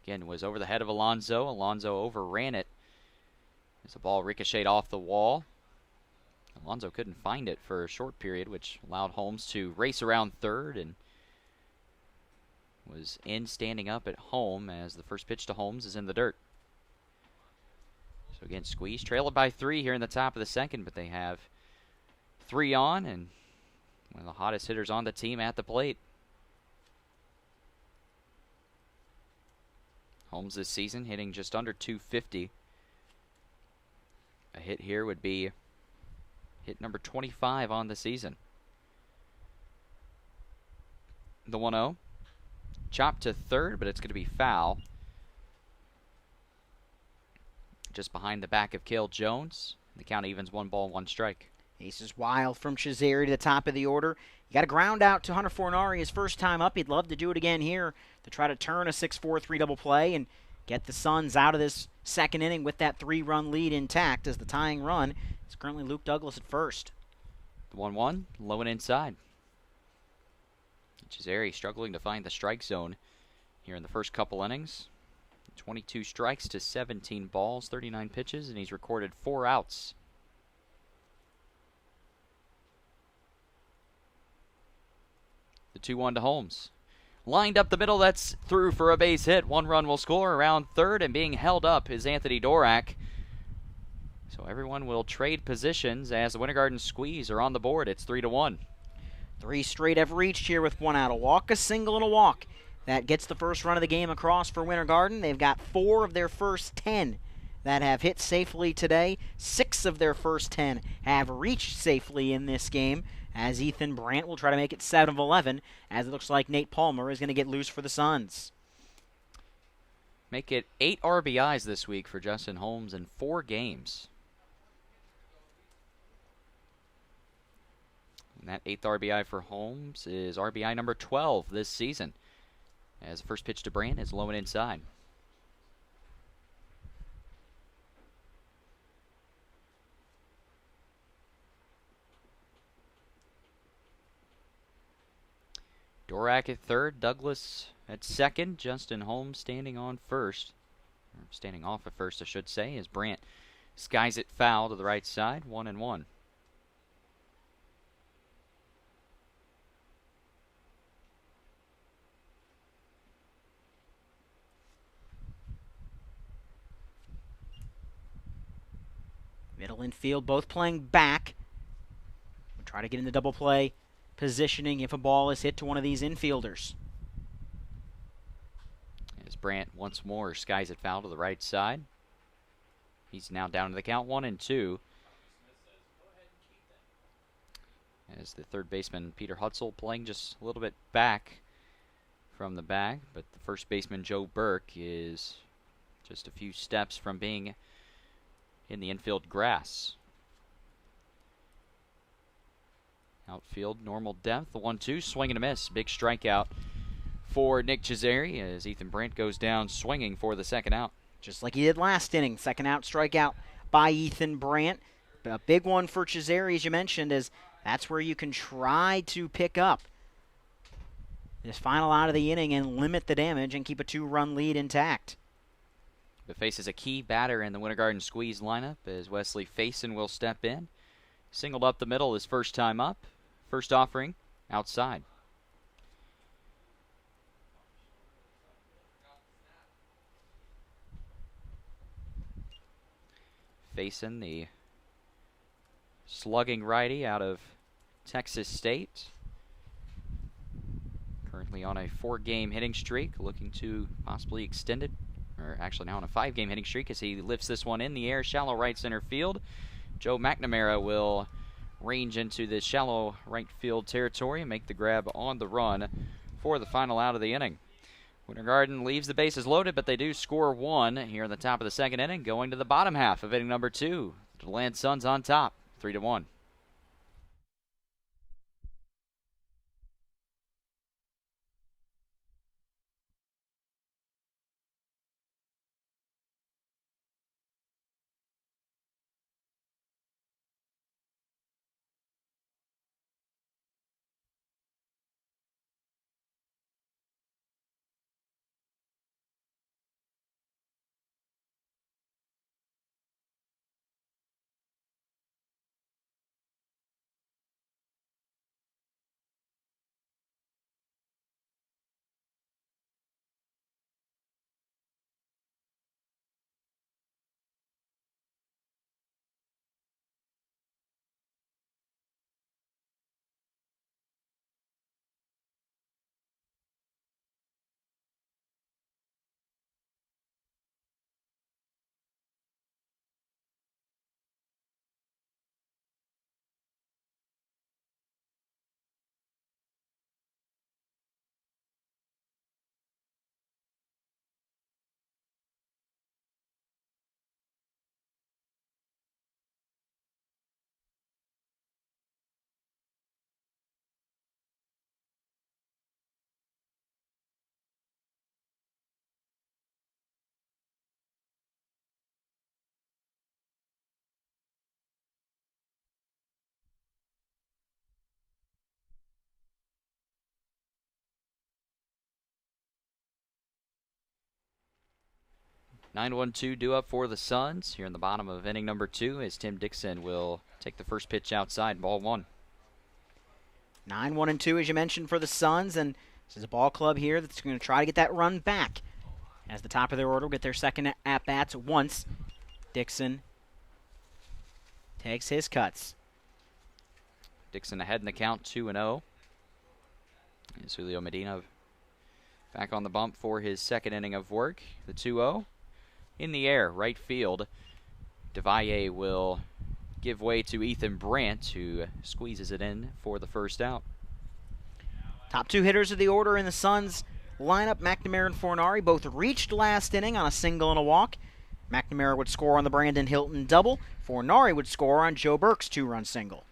again was over the head of Alonso. Alonso overran it as the ball ricocheted off the wall. Alonso couldn't find it for a short period, which allowed Holmes to race around third and was standing up at home as the first pitch to Holmes is in the dirt. So again, Squeeze trail it by 3 here in the top of the second, but they have 3 on and one of the hottest hitters on the team at the plate. Holmes this season hitting just under 250. A hit here would be hit number 25 on the season. The 1-0. Chopped to third, but it's going to be foul. Just behind the back of Cale Jones. The count evens 1 ball, 1 strike. Aces wild from Cesare to the top of the order. He got a ground out to Hunter Fornari his first time up. He'd love to do it again here to try to turn a 6-4 3-double play and get the Suns out of this second inning with that 3-run lead intact, as the tying run is currently Luke Douglas at first. The 1-1, low and inside. Cesare struggling to find the strike zone here in the first couple innings. 22 strikes to 17 balls, 39 pitches, and he's recorded 4 outs. The 2-1 to Holmes. Lined up the middle, that's through for a base hit. 1 run will score around third, and being held up is Anthony Dorak. So everyone will trade positions as the Winter Garden Squeeze are on the board. It's 3-1. 3 straight have reached here with 1 out. A walk, a single, and a walk. That gets the first run of the game across for Winter Garden. They've got 4 of their first 10 that have hit safely today. 6 of their first 10 have reached safely in this game, as Ethan Brandt will try to make it 7 of 11, as it looks like Nate Palmer is going to get loose for the Suns. Make it 8 RBIs this week for Justin Holmes in 4 games. And that 8th RBI for Holmes is RBI number 12 this season. As the first pitch to Brandt is low and inside. Dorak at third, Douglas at second, Justin Holmes standing on first. Or standing off at first, I should say, as Brandt skies it foul to the right side, 1-1. Middle infield, both playing back. We'll try to get in the double play positioning if a ball is hit to one of these infielders. As Brandt once more skies it foul to the right side. He's now down to the count, 1-2. As the third baseman, Peter Hutzel, playing just a little bit back from the bag, but the first baseman, Joe Burke, is just a few steps from being in the infield grass. Outfield, normal depth, the 1-2, swing and a miss. Big strikeout for Nick Cesare as Ethan Brandt goes down swinging for the second out. Just like he did last inning, second out strikeout by Ethan Brandt. A big one for Cesare, as you mentioned, as that's where you can try to pick up this final out of the inning and limit the damage and keep a 2-run lead intact. But faces a key batter in the Winter Garden Squeeze lineup as Wesley Faison will step in. Singled up the middle his first time up. First offering outside. Faison, the slugging righty out of Texas State. Currently on a 4-game hitting streak, looking to possibly extend it. Or actually now on a 5-game hitting streak as he lifts this one in the air, shallow right center field. Joe McNamara will range into the shallow right field territory and make the grab on the run for the final out of the inning. Winter Garden leaves the bases loaded, but they do score 1 here in the top of the second inning, going to the bottom half of inning number 2. The DeLand Suns on top, 3-1. Nine 1-2 due up for the Suns here in the bottom of inning number 2 as Tim Dixon will take the first pitch outside, ball 1. 9-1-2, as you mentioned, for the Suns, and this is a ball club here that's going to try to get that run back. As the top of their order will get their second at-bats once Dixon takes his cuts. Dixon ahead in the count, 2-0. Is Julio Medina back on the bump for his second inning of work. The 2-0 in the air, right field. DeValle will give way to Ethan Brandt, who squeezes it in for the first out. Top two hitters of the order in the Suns lineup, McNamara and Fornari, both reached last inning on a single and a walk. McNamara would score on the Brandon Hilton double. Fornari would score on Joe Burke's two-run single.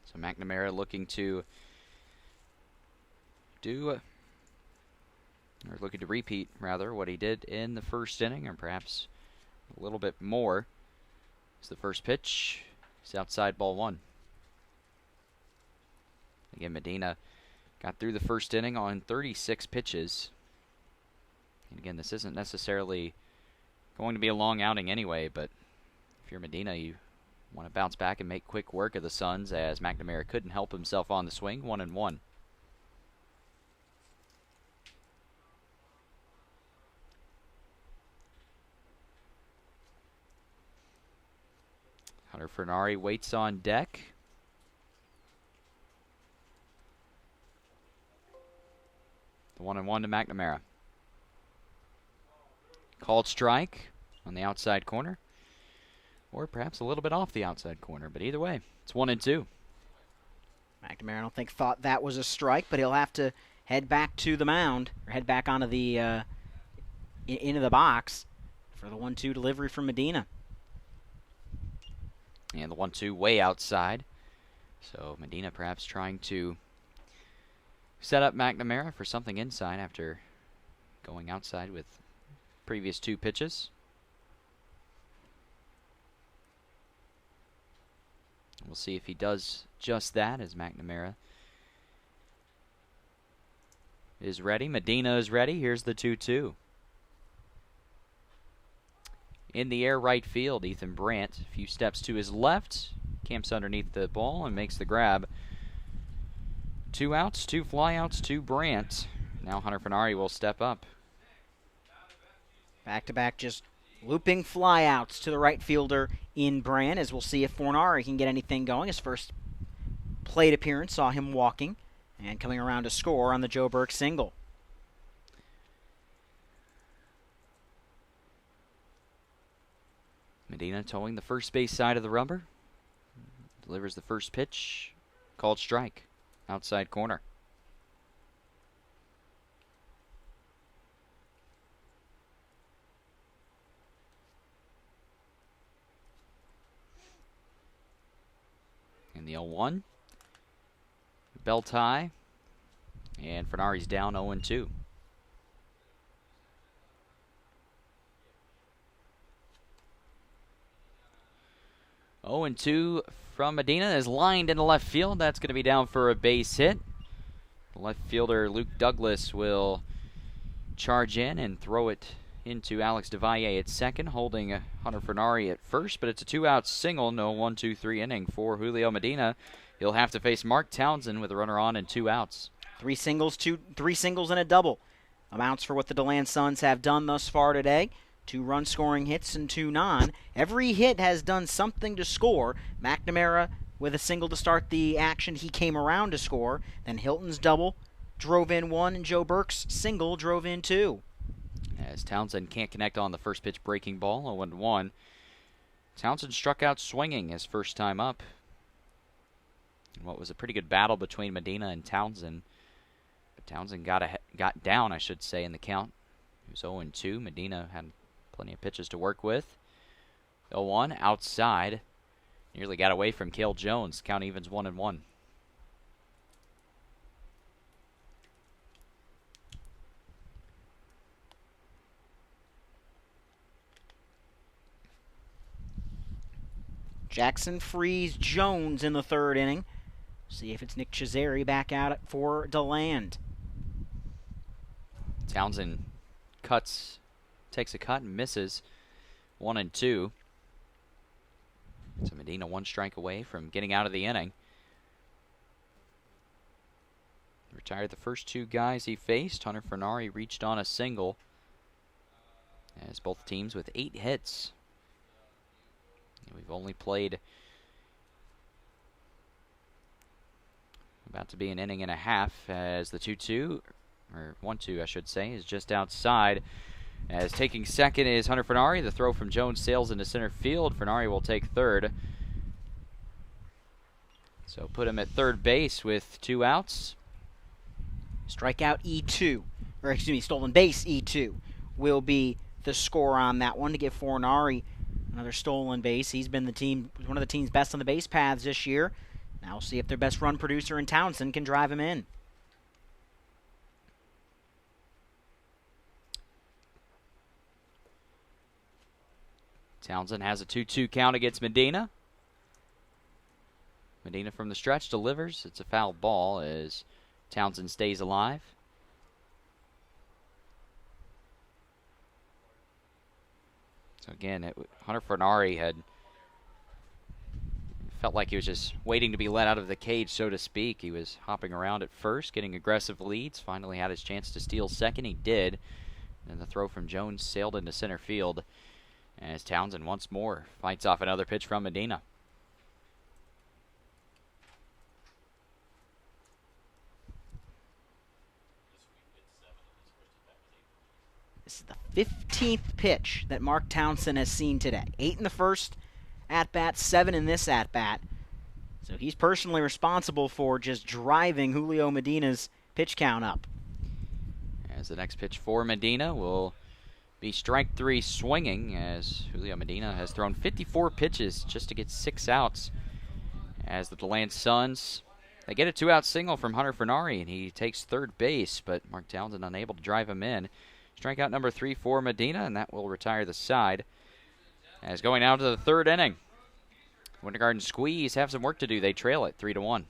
So McNamara looking to repeat, rather, what he did in the first inning, or perhaps a little bit more. It's the first pitch. It's outside, ball one. Again, Medina got through the first inning on 36 pitches. And again, this isn't necessarily going to be a long outing anyway, but if you're Medina, you want to bounce back and make quick work of the Suns, as McNamara couldn't help himself on the swing. 1-1. Hunter Fornari waits on deck. The 1-1 to McNamara. Called strike on the outside corner, or perhaps a little bit off the outside corner, but either way, it's 1-2. McNamara, I don't think, thought that was a strike, but he'll have to head back to the mound, or head back onto the into the box for the 1-2 delivery from Medina. And the 1-2 way outside. So Medina perhaps trying to set up McNamara for something inside after going outside with previous two pitches. We'll see if he does just that, as McNamara is ready. Medina is ready. Here's the 2-2. In the air, right field, Ethan Brandt, a few steps to his left, camps underneath the ball and makes the grab. 2 outs, 2 flyouts to Brandt. Now Hunter Fornari will step up. Back-to-back, just looping flyouts to the right fielder in Brandt, as we'll see if Fornari can get anything going. His first plate appearance saw him walking and coming around to score on the Joe Burke single. Medina towing the first base side of the rubber. Delivers the first pitch. Called strike. Outside corner. In the 0-1. Bell tie. And Fornari's down 0-2. Oh, and 2 from Medina is lined into left field. That's going to be down for a base hit. The left fielder Luke Douglas will charge in and throw it into Alex DeValle at second, holding Hunter Fornari at first. But it's a 2-out single, no 1-2-3 inning for Julio Medina. He'll have to face Mark Townsend with a runner on and 2 outs. 3 singles and a double. Amounts for what the DeLand Suns have done thus far today. 2 run-scoring hits and 2 non. Every hit has done something to score. McNamara with a single to start the action. He came around to score. Then Hilton's double drove in 1, and Joe Burke's single drove in 2. As Townsend can't connect on the first pitch breaking ball, 0-1. Townsend struck out swinging his first time up. In what was a pretty good battle between Medina and Townsend. But Townsend got down, I should say, in the count. It was 0-2. Medina had plenty of pitches to work with. 0-1 outside. Nearly got away from Cale Jones. Count evens 1-1. Jackson frees Jones in the third inning. See if it's Nick Cesare back out for DeLand. Townsend takes a cut and misses. 1-2. So Medina 1 strike away from getting out of the inning. Retired the first 2 guys he faced. Hunter Fornari reached on a single. as both teams with 8 hits. And we've only played about to be an inning and a half as the 2-2, or 1-2 I should say, is just outside. As taking second is Hunter Fernari. The throw from Jones sails into center field. Fernari will take third. So put him at third base with 2 outs. Strikeout E2, or excuse me, stolen base E2 will be the score on that one to give Fornari another stolen base. He's been one of the team's best on the base paths this year. Now we'll see if their best run producer in Townsend can drive him in. Townsend has a 2-2 count against Medina. Medina from the stretch delivers. It's a foul ball as Townsend stays alive. So again, Hunter Fernari had felt like he was just waiting to be let out of the cage, so to speak. He was hopping around at first, getting aggressive leads. Finally had his chance to steal second. He did. And the throw from Jones sailed into center field as Townsend once more fights off another pitch from Medina. This is the 15th pitch that Mark Townsend has seen today. 8 in the first at-bat, 7 in this at-bat. So he's personally responsible for just driving Julio Medina's pitch count up. As the next pitch for Medina will be strike 3 swinging, as Julio Medina has thrown 54 pitches just to get 6 outs. As the DeLand Suns, they get a 2-out single from Hunter Fernari, and he takes third base, but Mark Townsend unable to drive him in. Strikeout number 3 for Medina, and that will retire the side. As going out to the third inning, Winter Garden Squeeze have some work to do. They trail it 3-1.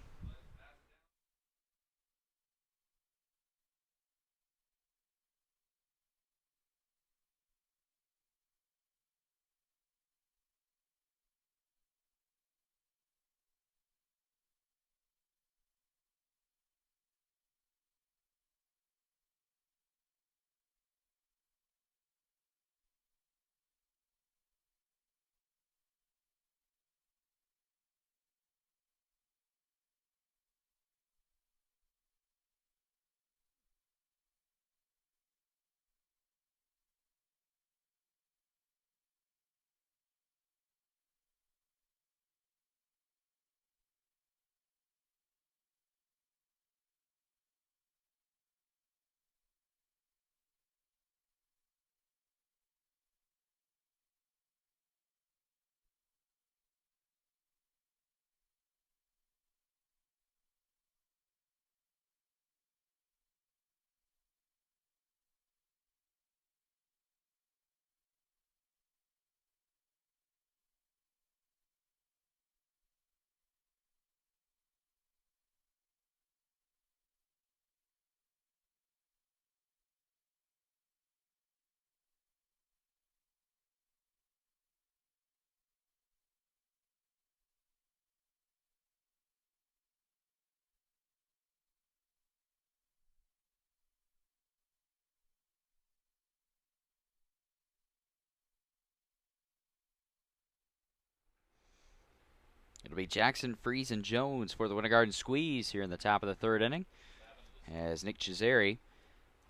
It'll be Jackson, Freeze, and Jones for the Winter Garden Squeeze here in the top of the third inning, as Nick Cesare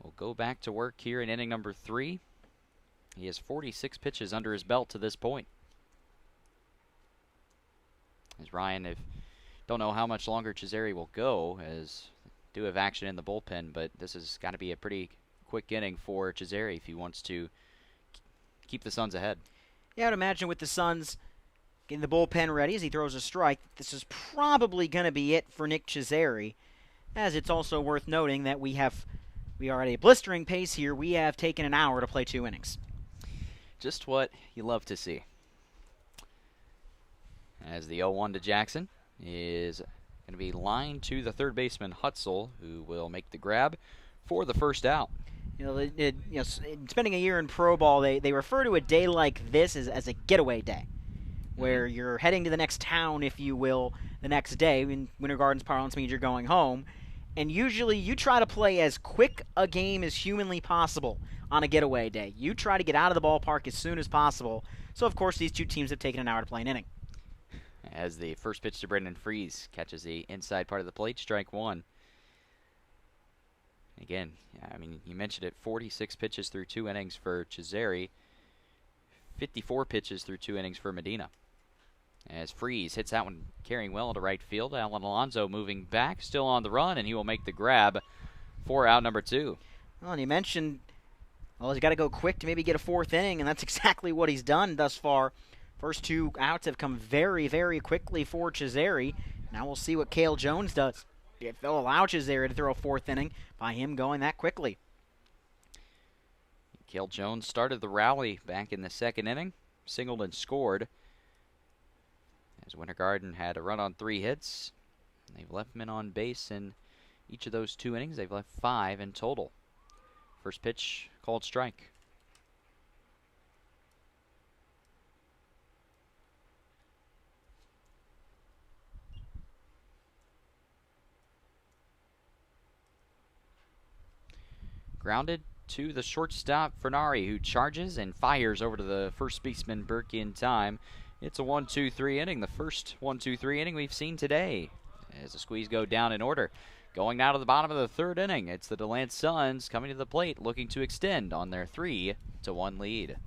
will go back to work here in inning number 3. He has 46 pitches under his belt to this point. As Ryan, don't know how much longer Cesare will go, as do have action in the bullpen, but this has got to be a pretty quick inning for Cesare if he wants to keep the Suns ahead. Yeah, I'd imagine with the Suns getting the bullpen ready as he throws a strike, this is probably going to be it for Nick Cesare, as it's also worth noting that we are at a blistering pace here. We have taken an hour to play 2 innings. Just what you love to see. As the 0-1 to Jackson is going to be lined to the third baseman Hutzel, who will make the grab for the first out. Spending a year in pro ball, they refer to a day like this as a getaway day, where you're heading to the next town, if you will, the next day. In Winter Garden's parlance means you're going home, And usually you try to play as quick a game as humanly possible on a getaway day. You try to get out of the ballpark as soon as possible. So, of course, these two teams have taken an hour to play an inning. As the first pitch to Brendan Freese catches the inside part of the plate, strike one. Again, I mean, you mentioned it, 46 pitches through 2 innings for Cesare, 54 pitches through 2 innings for Medina. As Freese hits that one carrying well to right field, Alan Alonso moving back, still on the run, and he will make the grab for out number 2. Well, and you mentioned, well, he's got to go quick to maybe get a 4th inning, and that's exactly what he's done thus far. First 2 outs have come very, very quickly for Cesare. Now we'll see what Cale Jones does. If they'll allow Cesare to throw a 4th inning by him going that quickly. Cale Jones started the rally back in the 2nd inning, singled and scored. As Winter Garden had a run on 3 hits. They've left men on base in each of those 2 innings. They've left 5 in total. First pitch called strike. Grounded to the shortstop, Fernari, who charges and fires over to the first baseman, Burke, in time. It's a 1-2-3 inning, the first 1-2-3 inning we've seen today. As the Squeeze go down in order. Going now to the bottom of the 3rd inning, it's the DeLand Suns coming to the plate, looking to extend on their 3-1 lead.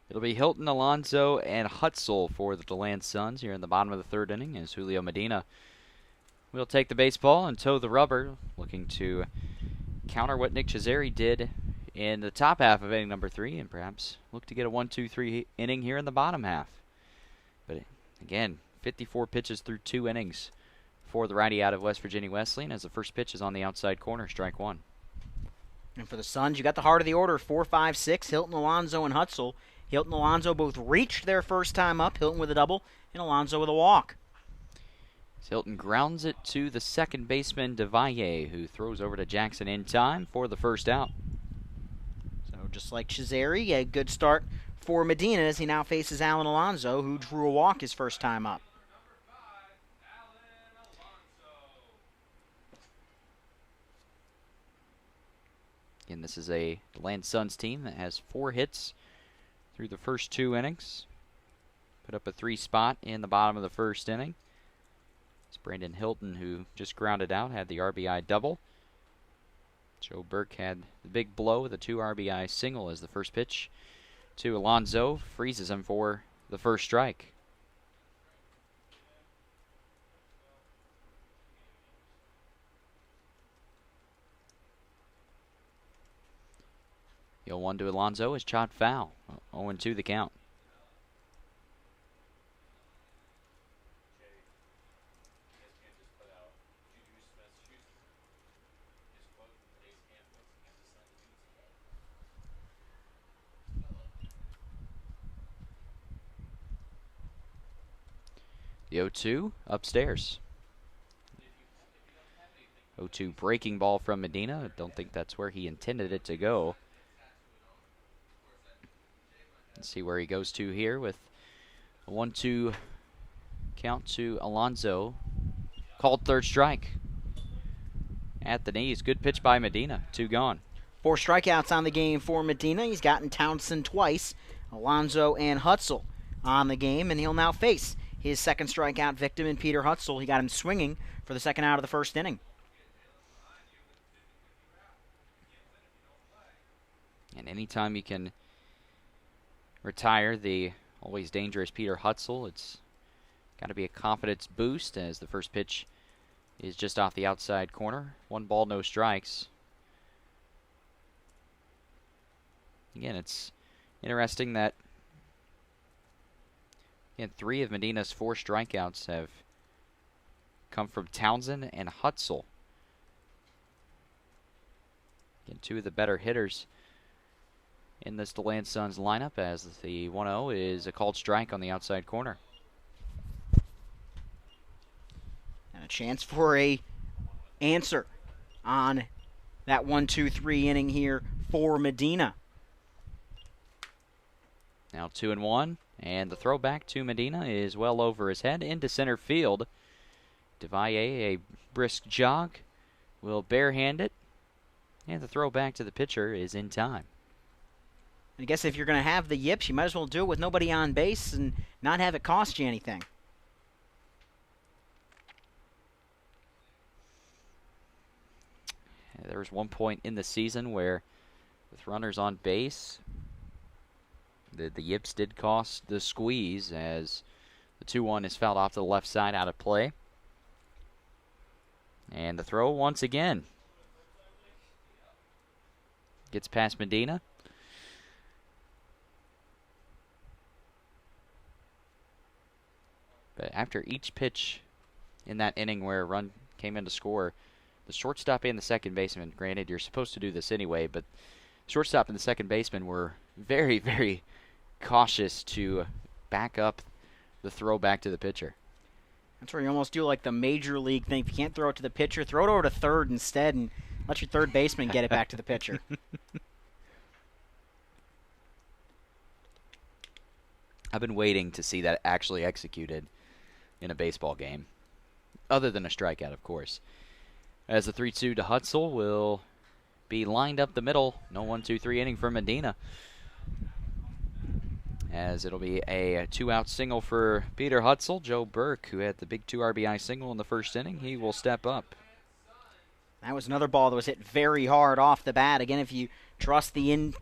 It'll be Hilton, Alonso, and Hutzel for the DeLand Suns here in the bottom of the 3rd inning as Julio Medina will take the baseball and toe the rubber, looking to counter what Nick Cesare did in the top half of inning number 3 and perhaps look to get a 1-2-3 inning here in the bottom half. But again, 54 pitches through 2 innings for the righty out of West Virginia Wesleyan as the first pitch is on the outside corner, strike 1. And for the Suns, you got the heart of the order, 4, 5, 6, Hilton, Alonso, and Hutzel. Hilton and Alonso both reached their first time up, Hilton with a double and Alonso with a walk. Hilton grounds it to the second baseman, DeValle, who throws over to Jackson in time for the first out. So just like Cesare, a good start for Medina as he now faces Alan Alonso, who drew a walk his first time up. In this is a DeLand Suns team that has 4 hits through the first 2 innings. Put up a 3 spot in the bottom of the first inning. It's Brandon Hilton, who just grounded out, had the RBI double. Joe Burke had the big blow with a 2 RBI single as the first pitch to Alonso freezes him for the first strike. The 0-1 to Alonso is shot foul. 0-2 the count. The 0-2 upstairs. 0-2 breaking ball from Medina. I don't think that's where he intended it to go. Let's see where he goes to here with a 1-2 count to Alonso. Called third strike. At the knees. Good pitch by Medina. 2 gone. 4 strikeouts on the game for Medina. He's gotten Townsend twice, Alonso and Hutzel on the game, and he'll now face his second strikeout victim in Peter Hutzel. He got him swinging for the second out of the first inning. And anytime you can retire the always dangerous Peter Hutzel, it's got to be a confidence boost as the first pitch is just off the outside corner. 1 ball, no strikes. Again, it's interesting that 3 of Medina's 4 strikeouts have come from Townsend and Hutzel. Again, 2 of the better hitters in this DeLand Suns lineup, as the 1-0 is a called strike on the outside corner. And a chance for a answer on that 1-2-3 inning here for Medina. Now 2-1, and the throw back to Medina is well over his head into center field. DeValle, a brisk jog, will barehand it, and the throw back to the pitcher is in time. I guess if you're going to have the yips, you might as well do it with nobody on base and not have it cost you anything. There was one point in the season where, with runners on base, the yips did cost the Squeeze, as the 2-1 is fouled off to the left side out of play. And the throw once again gets past Medina. But after each pitch in that inning where a run came in to score, the shortstop and the second baseman, granted you're supposed to do this anyway, but shortstop and the second baseman were very, very cautious to back up the throw back to the pitcher. That's where you almost do like the major league thing. If you can't throw it to the pitcher, throw it over to third instead and let your third baseman get it back to the pitcher. I've been waiting to see that actually executed in a baseball game, other than a strikeout, of course. As the 3-2 to Hutzel will be lined up the middle. No 1-2-3 inning for Medina, as it'll be a 2-out single for Peter Hutzel. Joe Burke, who had the big 2 RBI single in the first inning, he will step up. That was another ball that was hit very hard off the bat. Again, if you trust the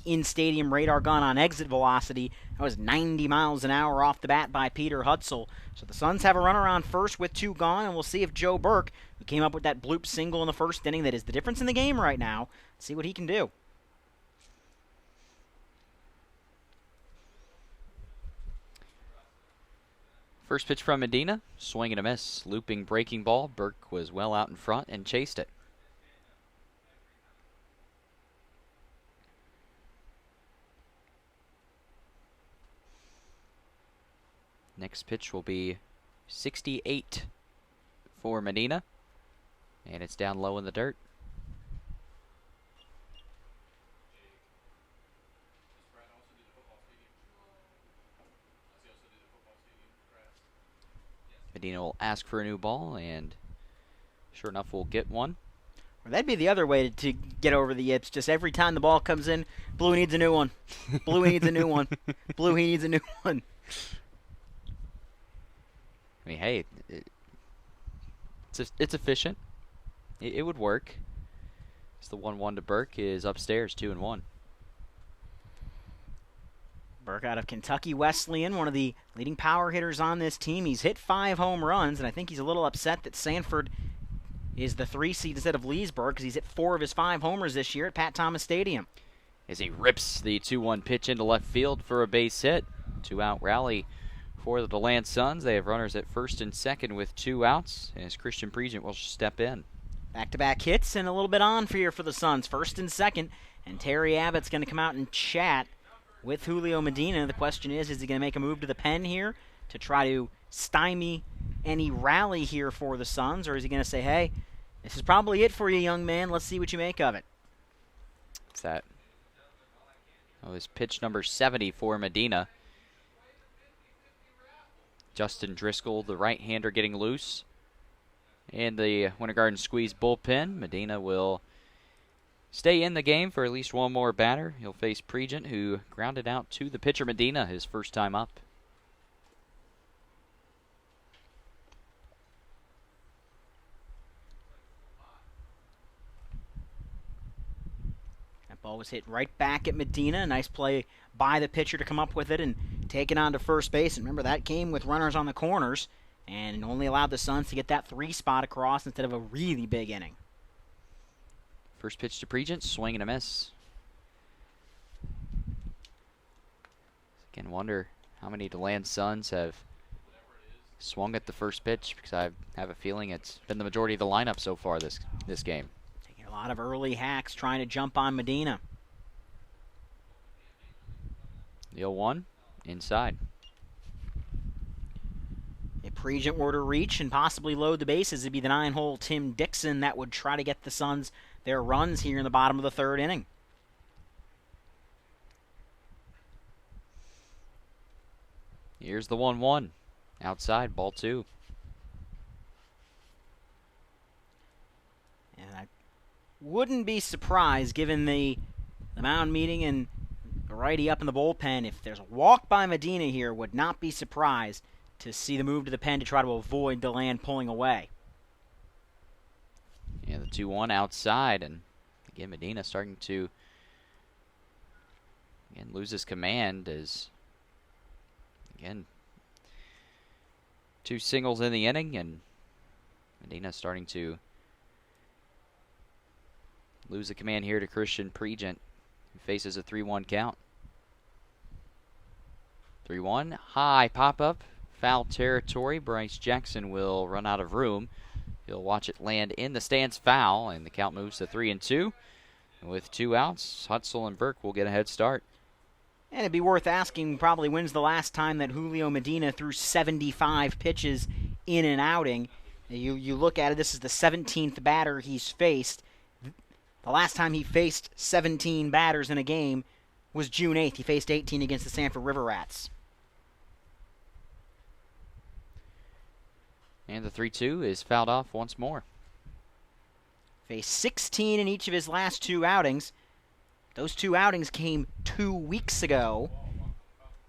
in-stadium radar gun on exit velocity, that was 90 miles an hour off the bat by Peter Hutzel. So the Suns have a runner on first with 2 gone, and we'll see if Joe Burke, who came up with that bloop single in the first inning that is the difference in the game right now, see what he can do. First pitch from Medina, swing and a miss, looping breaking ball. Burke was well out in front and chased it. Next pitch will be 68 for Medina, and it's down low in the dirt. Medina will ask for a new ball, and sure enough, we'll get one. Or that'd be the other way to get over the yips. Just every time the ball comes in, Blue needs a new one. Blue needs a new one. Blue, he needs a new one. I mean, hey, it's efficient. It would work. It's the 1-1 to Burke is upstairs, 2-1. Burke out of Kentucky Wesleyan, one of the leading power hitters on this team. He's hit 5 home runs, and I think he's a little upset that Sanford is the 3 seed instead of Leesburg because he's hit 4 of his 5 homers this year at Pat Thomas Stadium. As he rips the 2-1 pitch into left field for a base hit. 2-out rally for the DeLand Suns. They have runners at first and second with 2 outs, as Christian Pregent will step in. Back-to-back hits and a little bit on for the Suns, first and second, and Terry Abbott's going to come out and chat with Julio Medina. The question is he going to make a move to the pen here to try to stymie any rally here for the Suns, or is he going to say, hey, this is probably it for you, young man. Let's see what you make of it. What's that? Oh, it's pitch number 70 for Medina. Justin Driscoll, the right-hander, getting loose. And the Winter Garden Squeeze bullpen. Medina will stay in the game for at least one more batter. He'll face Pregent, who grounded out to the pitcher Medina his first time up. That ball was hit right back at Medina. Nice play by the pitcher to come up with it and take it on to first base. And remember, that came with runners on the corners and only allowed the Suns to get that 3 spot across instead of a really big inning. First pitch to Pregent, swing and a miss. Again, wonder how many DeLand Suns have swung at the first pitch, because I have a feeling it's been the majority of the lineup so far this game. Taking a lot of early hacks, trying to jump on Medina. The 0-1, inside. If Pregent were to reach and possibly load the bases, it'd be the 9-hole Tim Dixon that would try to get the Suns their runs here in the bottom of the 3rd inning. Here's the 1-1. Outside, ball 2. And I wouldn't be surprised, given the mound meeting and the righty up in the bullpen, if there's a walk by Medina here, would not be surprised to see the move to the pen to try to avoid DeLand pulling away. Yeah, the 2-1 outside, and again, Medina starting to lose his command as, again, 2 singles in the inning, and Medina starting to lose the command here to Christian Pregent, who faces a 3-1 count. 3-1, high pop-up, foul territory. Bryce Jackson will run out of room. He'll watch it land in the stands, foul, and the count moves to 3-2. And with 2 outs, Hutzel and Burke will get a head start. And it'd be worth asking, probably when's the last time that Julio Medina threw 75 pitches in an outing. You look at it, this is the 17th batter he's faced. The last time he faced 17 batters in a game was June 8th. He faced 18 against the Sanford River Rats. And the 3-2 is fouled off once more. Faced 16 in each of his last 2 outings. Those 2 outings came 2 weeks ago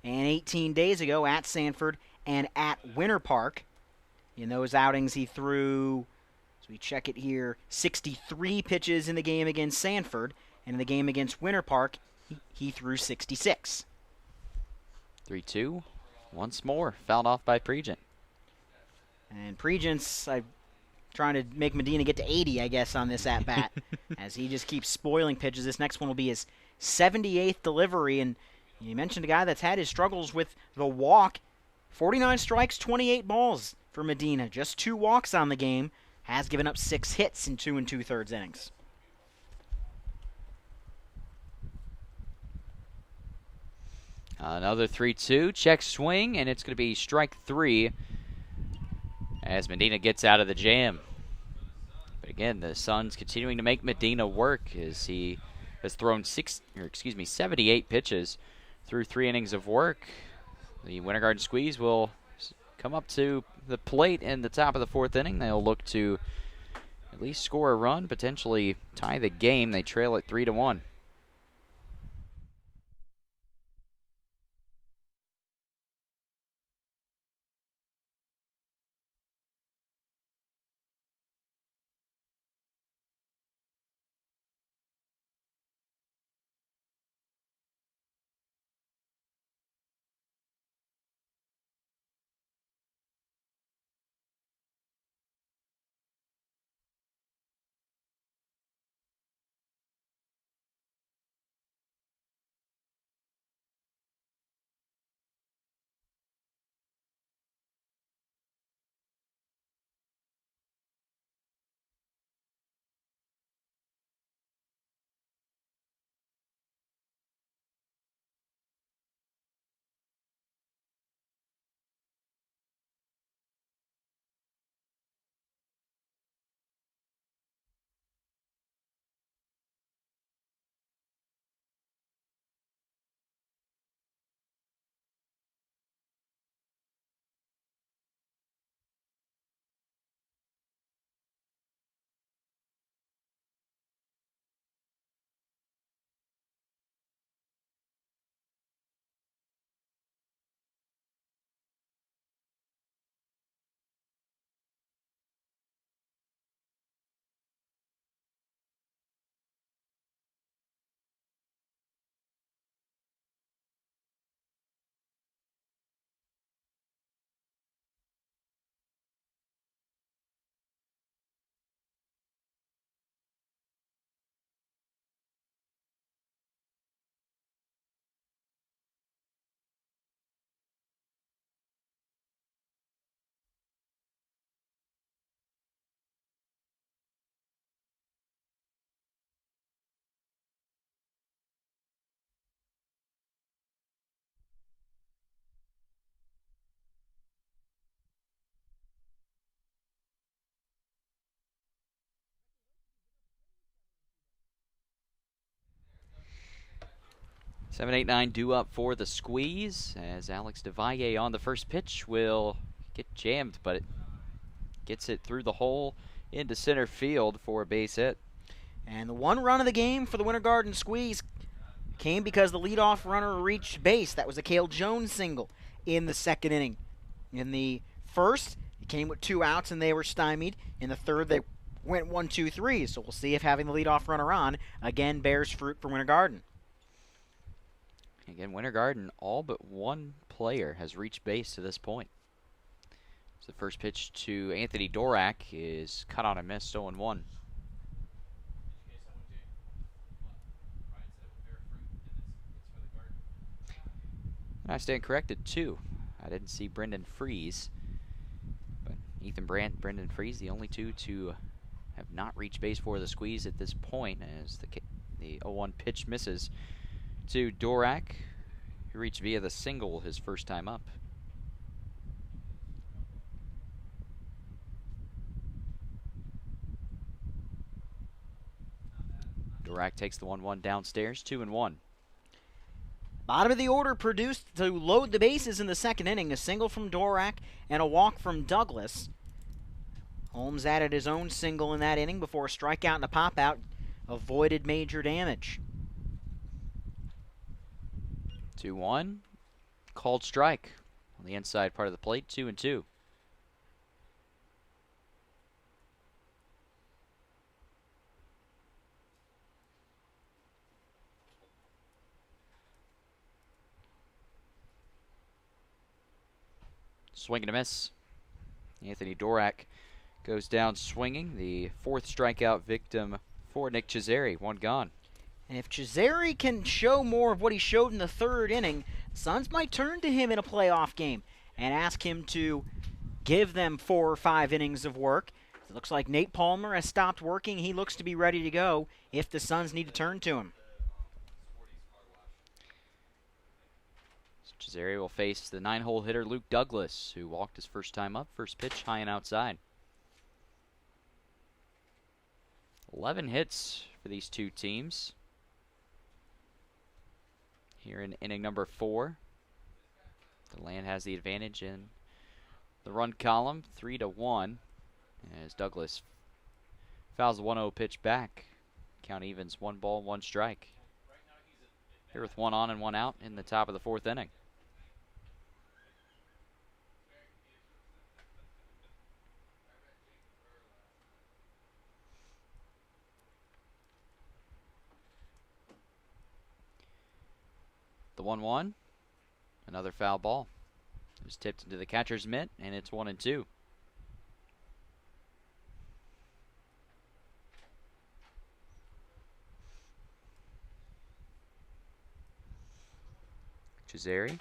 and 18 days ago at Sanford and at Winter Park. In those outings, he threw, as we check it here, 63 pitches in the game against Sanford, and in the game against Winter Park, he threw 66. 3-2, once more, fouled off by Pregent. And Pregent's trying to make Medina get to 80, I guess, on this at-bat, as he just keeps spoiling pitches. This next one will be his 78th delivery, and you mentioned a guy that's had his struggles with the walk. 49 strikes, 28 balls for Medina. Just 2 walks on the game. Has given up 6 hits in 2 2/3 innings. Another 3-2, check swing, and it's going to be strike 3 as Medina gets out of the jam. But again, the Suns continuing to make Medina work as he has thrown 78 pitches through 3 innings of work. The Winter Garden Squeeze will come up to the plate in the top of the 4th inning. They'll look to at least score a run, potentially tie the game. They trail at 3-1. Seven, 8, 9 due up for the squeeze as Alex DeValle on the first pitch will get jammed, but it gets it through the hole into center field for a base hit. And the one run of the game for the Winter Garden Squeeze came because the leadoff runner reached base. That was a Cale Jones single in the second inning. In the first, it came with 2 outs and they were stymied. In the third, they went 1, 2, 3. So we'll see if having the leadoff runner on again bears fruit for Winter Garden. Again, Winter Garden, all but one player has reached base to this point. So the first pitch to Anthony Dorak is cut on a miss, 0-1. I stand corrected, 2. I didn't see Brendan Freeze. But Ethan Brandt, Brendan Freeze, the only 2 to have not reached base for the squeeze at this point as the 0-1 pitch misses to Dorak, who reached via the single his first time up. Dorak takes the 1-1 downstairs, 2-1. Bottom of the order produced to load the bases in the second inning. A single from Dorak and a walk from Douglas. Holmes added his own single in that inning before a strikeout and a pop-out avoided major damage. 2-1. Called strike on the inside part of the plate, 2-2. Swing and a miss. Anthony Dorak goes down swinging. The 4th strikeout victim for Nick Cesare. 1 gone. And if Cesare can show more of what he showed in the third inning, Suns might turn to him in a playoff game and ask him to give them 4 or 5 innings of work. It looks like Nate Palmer has stopped working. He looks to be ready to go if the Suns need to turn to him. Cesare will face the 9-hole hitter Luke Douglas, who walked his first time up. First pitch high and outside. 11 hits for these 2 teams here in inning number 4. DeLand has the advantage in the run column, 3-1, as Douglas Fouls the 1-0 pitch back. Count evens 1 ball, 1 strike. Here with 1 on and 1 out in the top of the 4th inning. The 1-1, another foul ball. It was tipped into the catcher's mitt, and it's 1-2. Chisari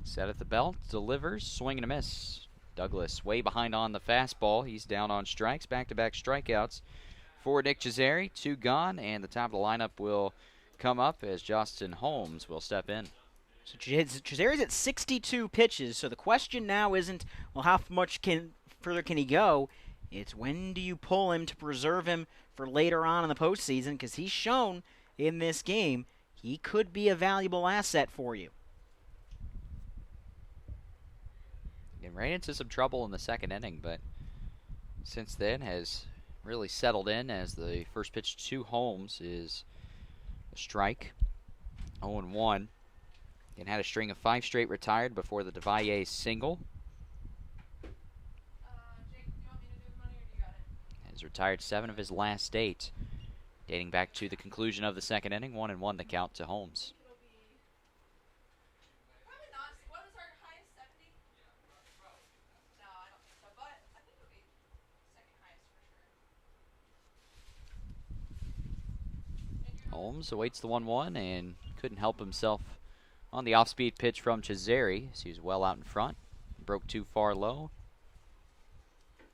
set at the belt, delivers, swing and a miss. Douglas way behind on the fastball. He's down on strikes, back-to-back strikeouts for Nick Chisari. 2 gone, and the top of the lineup will come up as Justin Holmes will step in. So Chisari's at 62 pitches, so the question now isn't, well, how much further can he go? It's when do you pull him to preserve him for later on in the postseason, because he's shown in this game he could be a valuable asset for you. He ran into some trouble in the 2nd inning, but since then has really settled in as the first pitch to Holmes is a strike. 0-1. And had a string of 5 straight retired before the DeValle single. Jake, do you want me to do the money or do you got it? Has retired 7 of his last 8, dating back to the conclusion of the 2nd inning. 1-1 the count to Holmes. It'll be probably not. What was our highest? 70? No, I don't think so. But I think it'll be 2nd highest for sure. Holmes awaits the 1-1 and couldn't help himself on the off-speed pitch from Chisari. So he was well out in front. Broke too far low.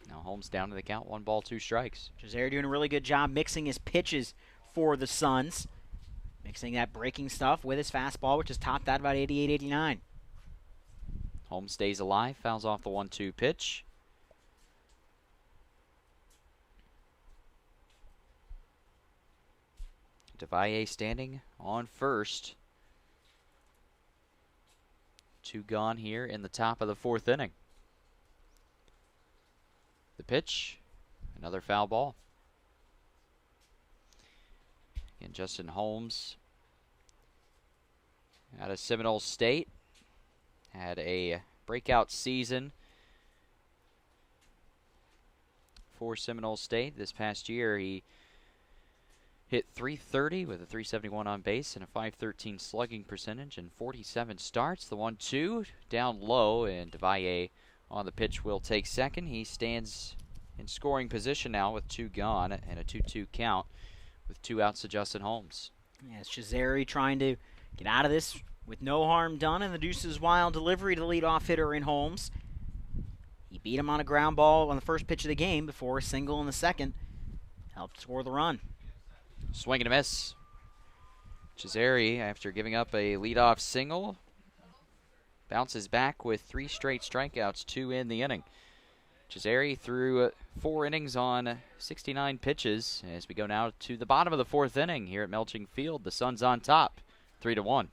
Now Holmes down to the count. 1 ball, 2 strikes. Chisari doing a really good job mixing his pitches for the Suns. Mixing that breaking stuff with his fastball, which is topped out about 88, 89. Holmes stays alive. Fouls off the 1-2 pitch. DeValle standing on first. 2 gone here in the top of the 4th inning. The pitch, another foul ball. And Justin Holmes out of Seminole State had a breakout season for Seminole State this past year. He hit .330 with a .371 on base and a .513 slugging percentage and 47 starts. The 1-2 down low, and DeValle on the pitch will take second. He stands in scoring position now with 2 gone and a 2-2 count with 2 outs to Justin Holmes. Yes, Chisari trying to get out of this with no harm done, and the Deuces Wild delivery to leadoff hitter in Holmes. He beat him on a ground ball on the first pitch of the game before a single in the 2nd. Helped score the run. Swing and a miss. Chisari, after giving up a leadoff single, bounces back with 3 straight strikeouts, 2 in the inning. Chisari threw 4 innings on 69 pitches as we go now to the bottom of the 4th inning here at Melching Field. The Suns on top, 3-1.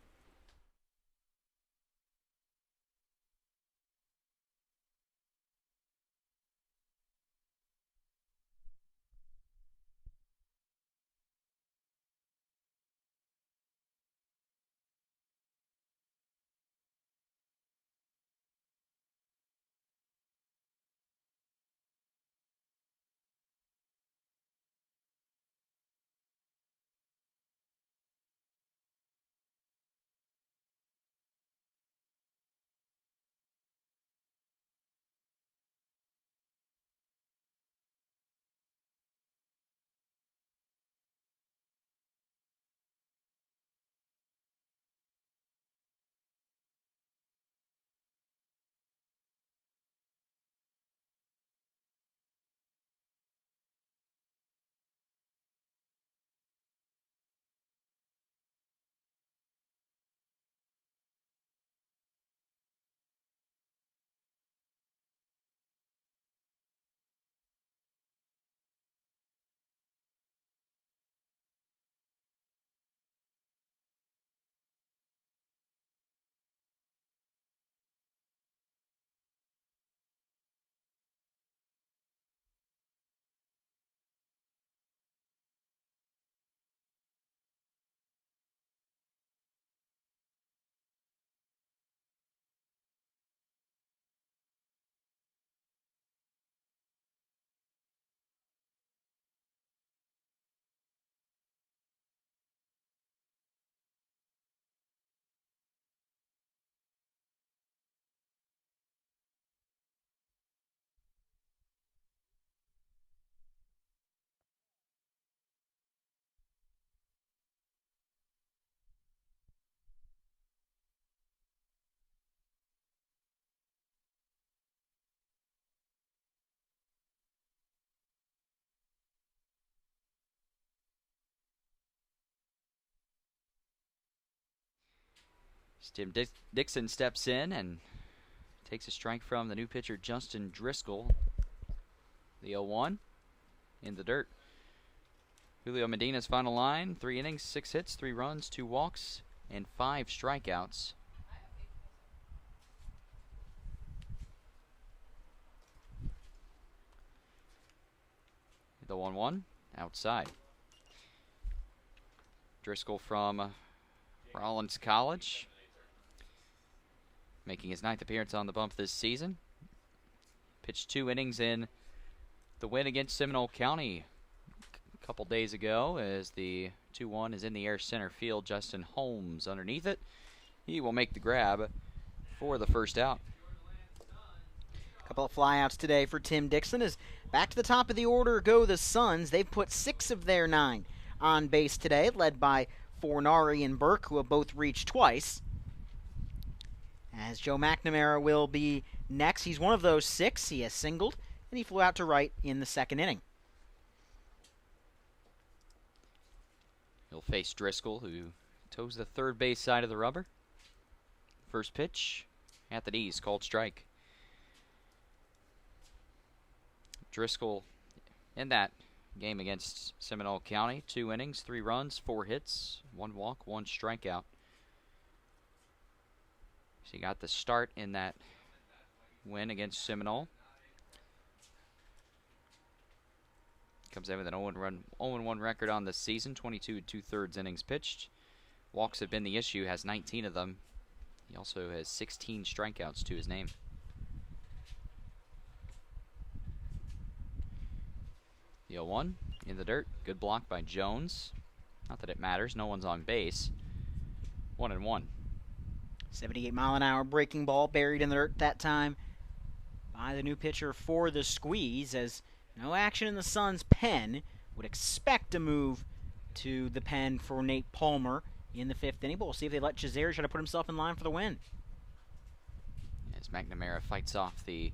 As Dixon steps in and takes a strike from the new pitcher Justin Driscoll. The 0-1 in the dirt. Julio Medina's final line: 3 innings, 6 hits, 3 runs, 2 walks, and 5 strikeouts. The 1-1 outside. Driscoll from Rollins College, making his 9th appearance on the bump this season. Pitched 2 innings in the win against Seminole County a couple days ago, as the 2-1 is in the air center field. Justin Holmes underneath it. He will make the grab for the first out. Couple of flyouts today for Tim Dixon. As back to the top of the order go the Suns. They've put 6 of their 9 on base today, led by Fornari and Burke, who have both reached twice. As Joe McNamara will be next. He's one of those 6. He has singled, and he flew out to right in the 2nd inning. He'll face Driscoll, who toes the third base side of the rubber. First pitch at the knees, called strike. Driscoll in that game against Seminole County: 2 innings, 3 runs, 4 hits, 1 walk, 1 strikeout. So he got the start in that win against Seminole. Comes in with an 0-1 record on the season, 22 2/3 innings pitched. Walks have been the issue, has 19 of them. He also has 16 strikeouts to his name. The 0-1 in the dirt. Good block by Jones. Not that it matters. No one's on base. 1-1. 78-mile-an-hour breaking ball buried in the dirt that time by the new pitcher for the Squeeze, as no action in the Suns' pen. Would expect a move to the pen for Nate Palmer in the 5th inning, but we'll see if they let Chazere try to put himself in line for the win. As McNamara fights off the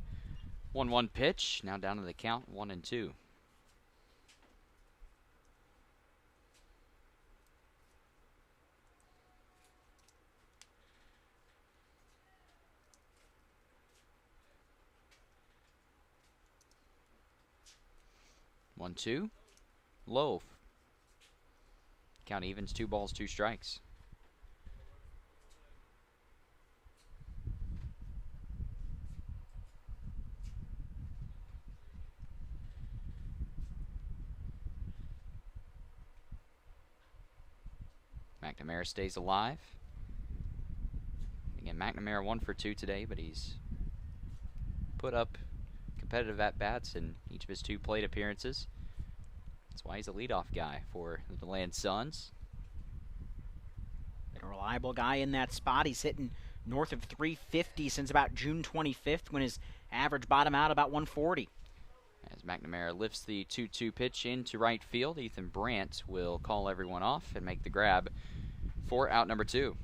1-1 pitch. Now down to the count, 1-2. One, 2, low. Count evens, 2 balls, 2 strikes. McNamara stays alive. Again, McNamara 1 for 2 today, but he's put up competitive at-bats in each of his 2 plate appearances. That's why he's a leadoff guy for the DeLand Suns. Been a reliable guy in that spot. He's hitting north of 350 since about June 25th, when his average bottomed out about 140. As McNamara lifts the 2-2 pitch into right field, Ethan Brandt will call everyone off and make the grab for out number 2.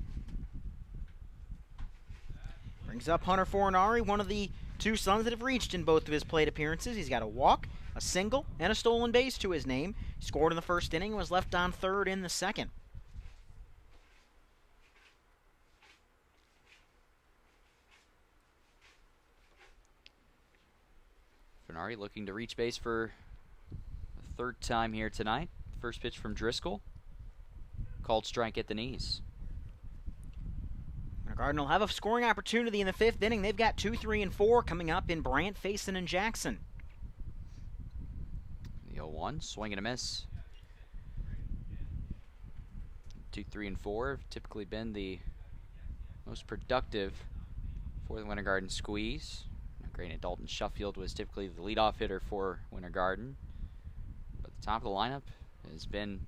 Brings up Hunter Fornari, one of the 2 Suns that have reached in both of his plate appearances. He's got a walk, a single, and a stolen base to his name. He scored in the 1st inning, was left on 3rd in the 2nd. Fornari looking to reach base for the 3rd time here tonight. First pitch from Driscoll, called strike at the knees. Garden will have a scoring opportunity in the 5th inning. They've got 2, 3, and 4 coming up in Brandt, Faison, and Jackson. The 0-1, swing and a miss. 2, 3, and 4 have typically been the most productive for the Winter Garden Squeeze. Now, granted, Dalton Shuffield was typically the leadoff hitter for Winter Garden, but the top of the lineup has been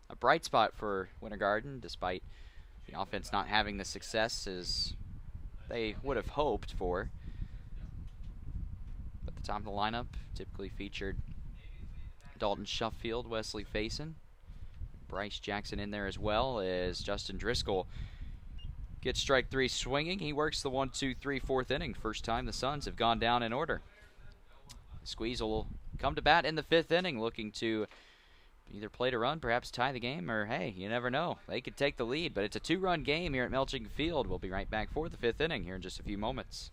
a bright spot for Winter Garden, despite the offense not having the success as they would have hoped for. But the top of the lineup typically featured Dalton Shuffield, Wesley Faison, Bryce Jackson in there as well, as Justin Driscoll gets strike 3 swinging. He works the 1, 2, 3, 4th inning. First time the Suns have gone down in order. The Squeeze will come to bat in the 5th inning, looking to either play to run, perhaps tie the game, or hey, you never know. They could take the lead, but it's a 2-run game here at Melching Field. We'll be right back for the 5th inning here in just a few moments.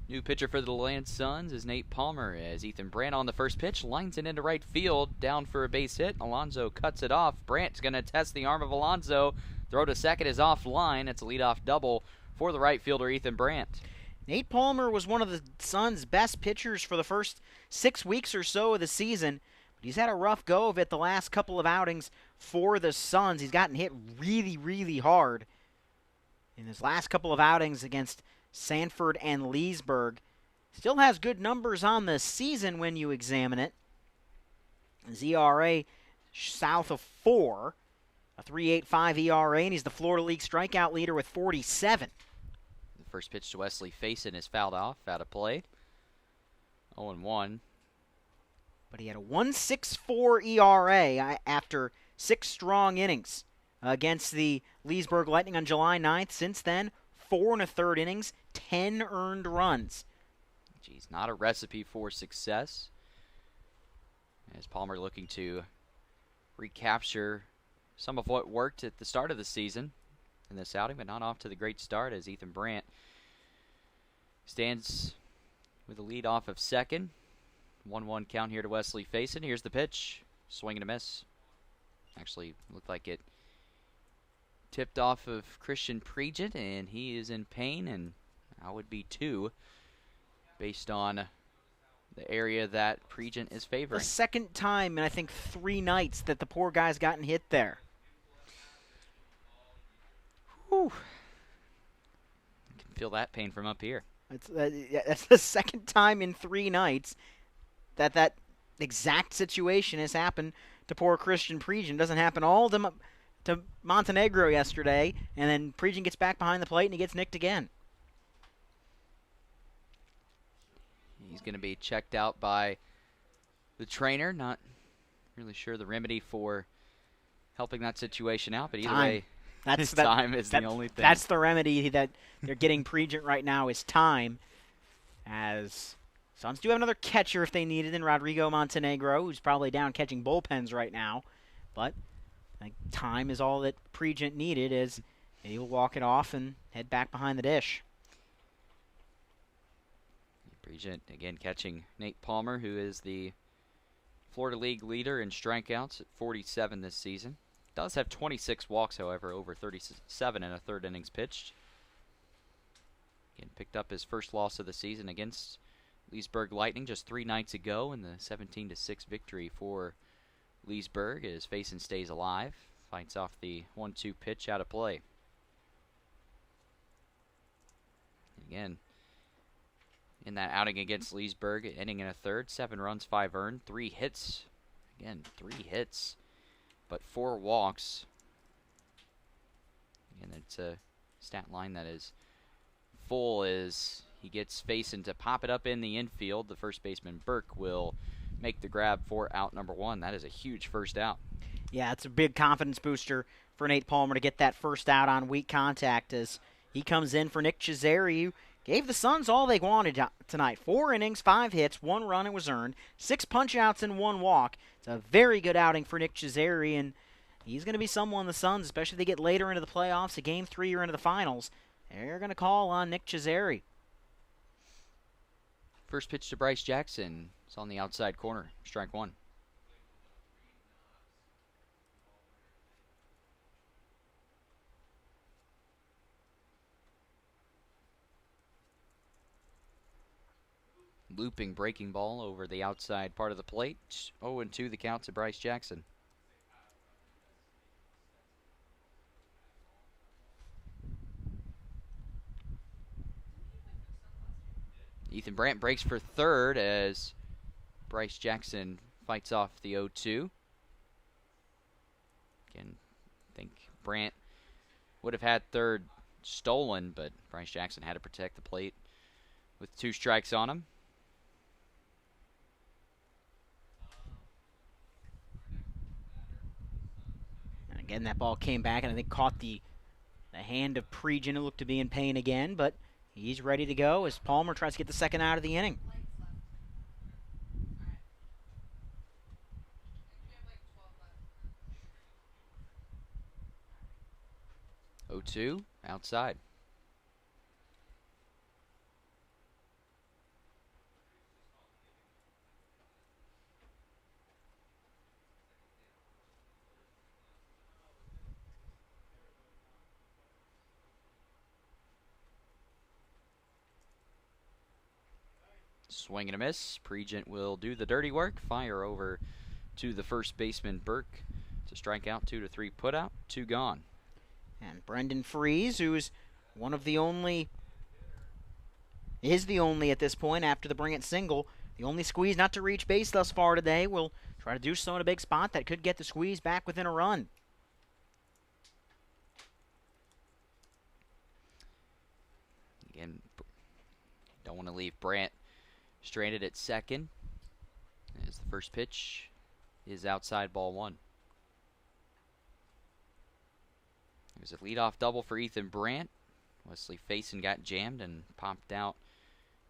New pitcher for the DeLand Suns is Nate Palmer, as Ethan Brandt on the first pitch lines it into right field, down for a base hit. Alonso cuts it off. Brandt's going to test the arm of Alonso. Throw to second is offline. It's a leadoff double for the right fielder, Ethan Brandt. Nate Palmer was one of the Suns' best pitchers for the first 6 weeks or so of the season. But he's had a rough go of it the last couple of outings for the Suns. He's gotten hit really, really hard in his last couple of outings against Sanford and Leesburg. Still has good numbers on the season when you examine it. His ERA south of 4, a 3.85 ERA, and he's the Florida League strikeout leader with 47. The first pitch to Wesley Faison is fouled off, out of play. 0-1. But he had a 1.64 ERA after 6 strong innings against the Leesburg Lightning on July 9th. Since then, 4 1/3 innings, 10 earned runs. Geez, not a recipe for success. As Palmer looking to recapture some of what worked at the start of the season in this outing, but not off to the great start as Ethan Brandt stands with a lead off of second. 1-1 count here to Wesley Faison. Here's the pitch. Swing and a miss. Actually looked like it tipped off of Christian Pregent, and he is in pain, and I would be too, based on the area that Pregent is favoring. The second time in, I think, 3 nights that the poor guy's gotten hit there. Whew. I can feel that pain from up here. That's the second time in 3 nights that exact situation has happened to poor Christian Pregent. It doesn't happen all to Montenegro yesterday, and then Pregent gets back behind the plate and he gets nicked again. He's going to be checked out by the trainer. Not really sure the remedy for helping that situation out, but either way, time is the only thing. That's the remedy that they're getting Pregent right now is time, as Suns do have another catcher if they need it in Rodrigo Montenegro, who's probably down catching bullpens right now, but I think time is all that Pregent needed, as he'll walk it off and head back behind the dish. Pregent again catching Nate Palmer, who is the Florida League leader in strikeouts at 47 this season. Does have 26 walks, however, over 37 in a 3rd innings pitched. Again, picked up his first loss of the season against Leesburg Lightning just 3 nights ago in the 17-6 victory for Leesburg, as Faison stays alive. Fights off the 1-2 pitch out of play. Again, in that outing against Leesburg, inning and a third, 7 runs, 5 earned, 3 hits. Again, 3 hits, but 4 walks. And it's a stat line that is full as he gets facing to pop it up in the infield. The first baseman, Burke, will make the grab for out number 1. That is a huge first out. Yeah, it's a big confidence booster for Nate Palmer to get that first out on weak contact as he comes in for Nick Cesare, who gave the Suns all they wanted tonight. 4 innings, 5 hits, 1 run it was earned, 6 punch-outs and 1 walk. It's a very good outing for Nick Cesare, and he's going to be someone the Suns, especially if they get later into the playoffs, a Game 3 or into the finals, they're going to call on Nick Cesare. First pitch to Bryce Jackson. It's on the outside corner. Strike 1. Looping breaking ball over the outside part of the plate. 0-2 the count to Bryce Jackson. Ethan Brandt breaks for third as Bryce Jackson fights off the 0-2. Again, I think Brandt would have had third stolen, but Bryce Jackson had to protect the plate with 2 strikes on him. And again, that ball came back and I think caught the hand of Pregin, who looked to be in pain again, but he's ready to go as Palmer tries to get the second out of the inning. 0-2 outside. Swing and a miss. Pregent will do the dirty work. Fire over to the first baseman, Burke, to strike out. 2-3 put out. 2 gone. And Brendan Freese, who's one of the only, is the only at this point after the bring it single, the only squeeze not to reach base thus far today, will try to do so in a big spot that could get the squeeze back within a run. Again, don't want to leave Brandt stranded at second as the first pitch is outside, ball 1. It was a leadoff double for Ethan Brandt. Wesley Faison got jammed and popped out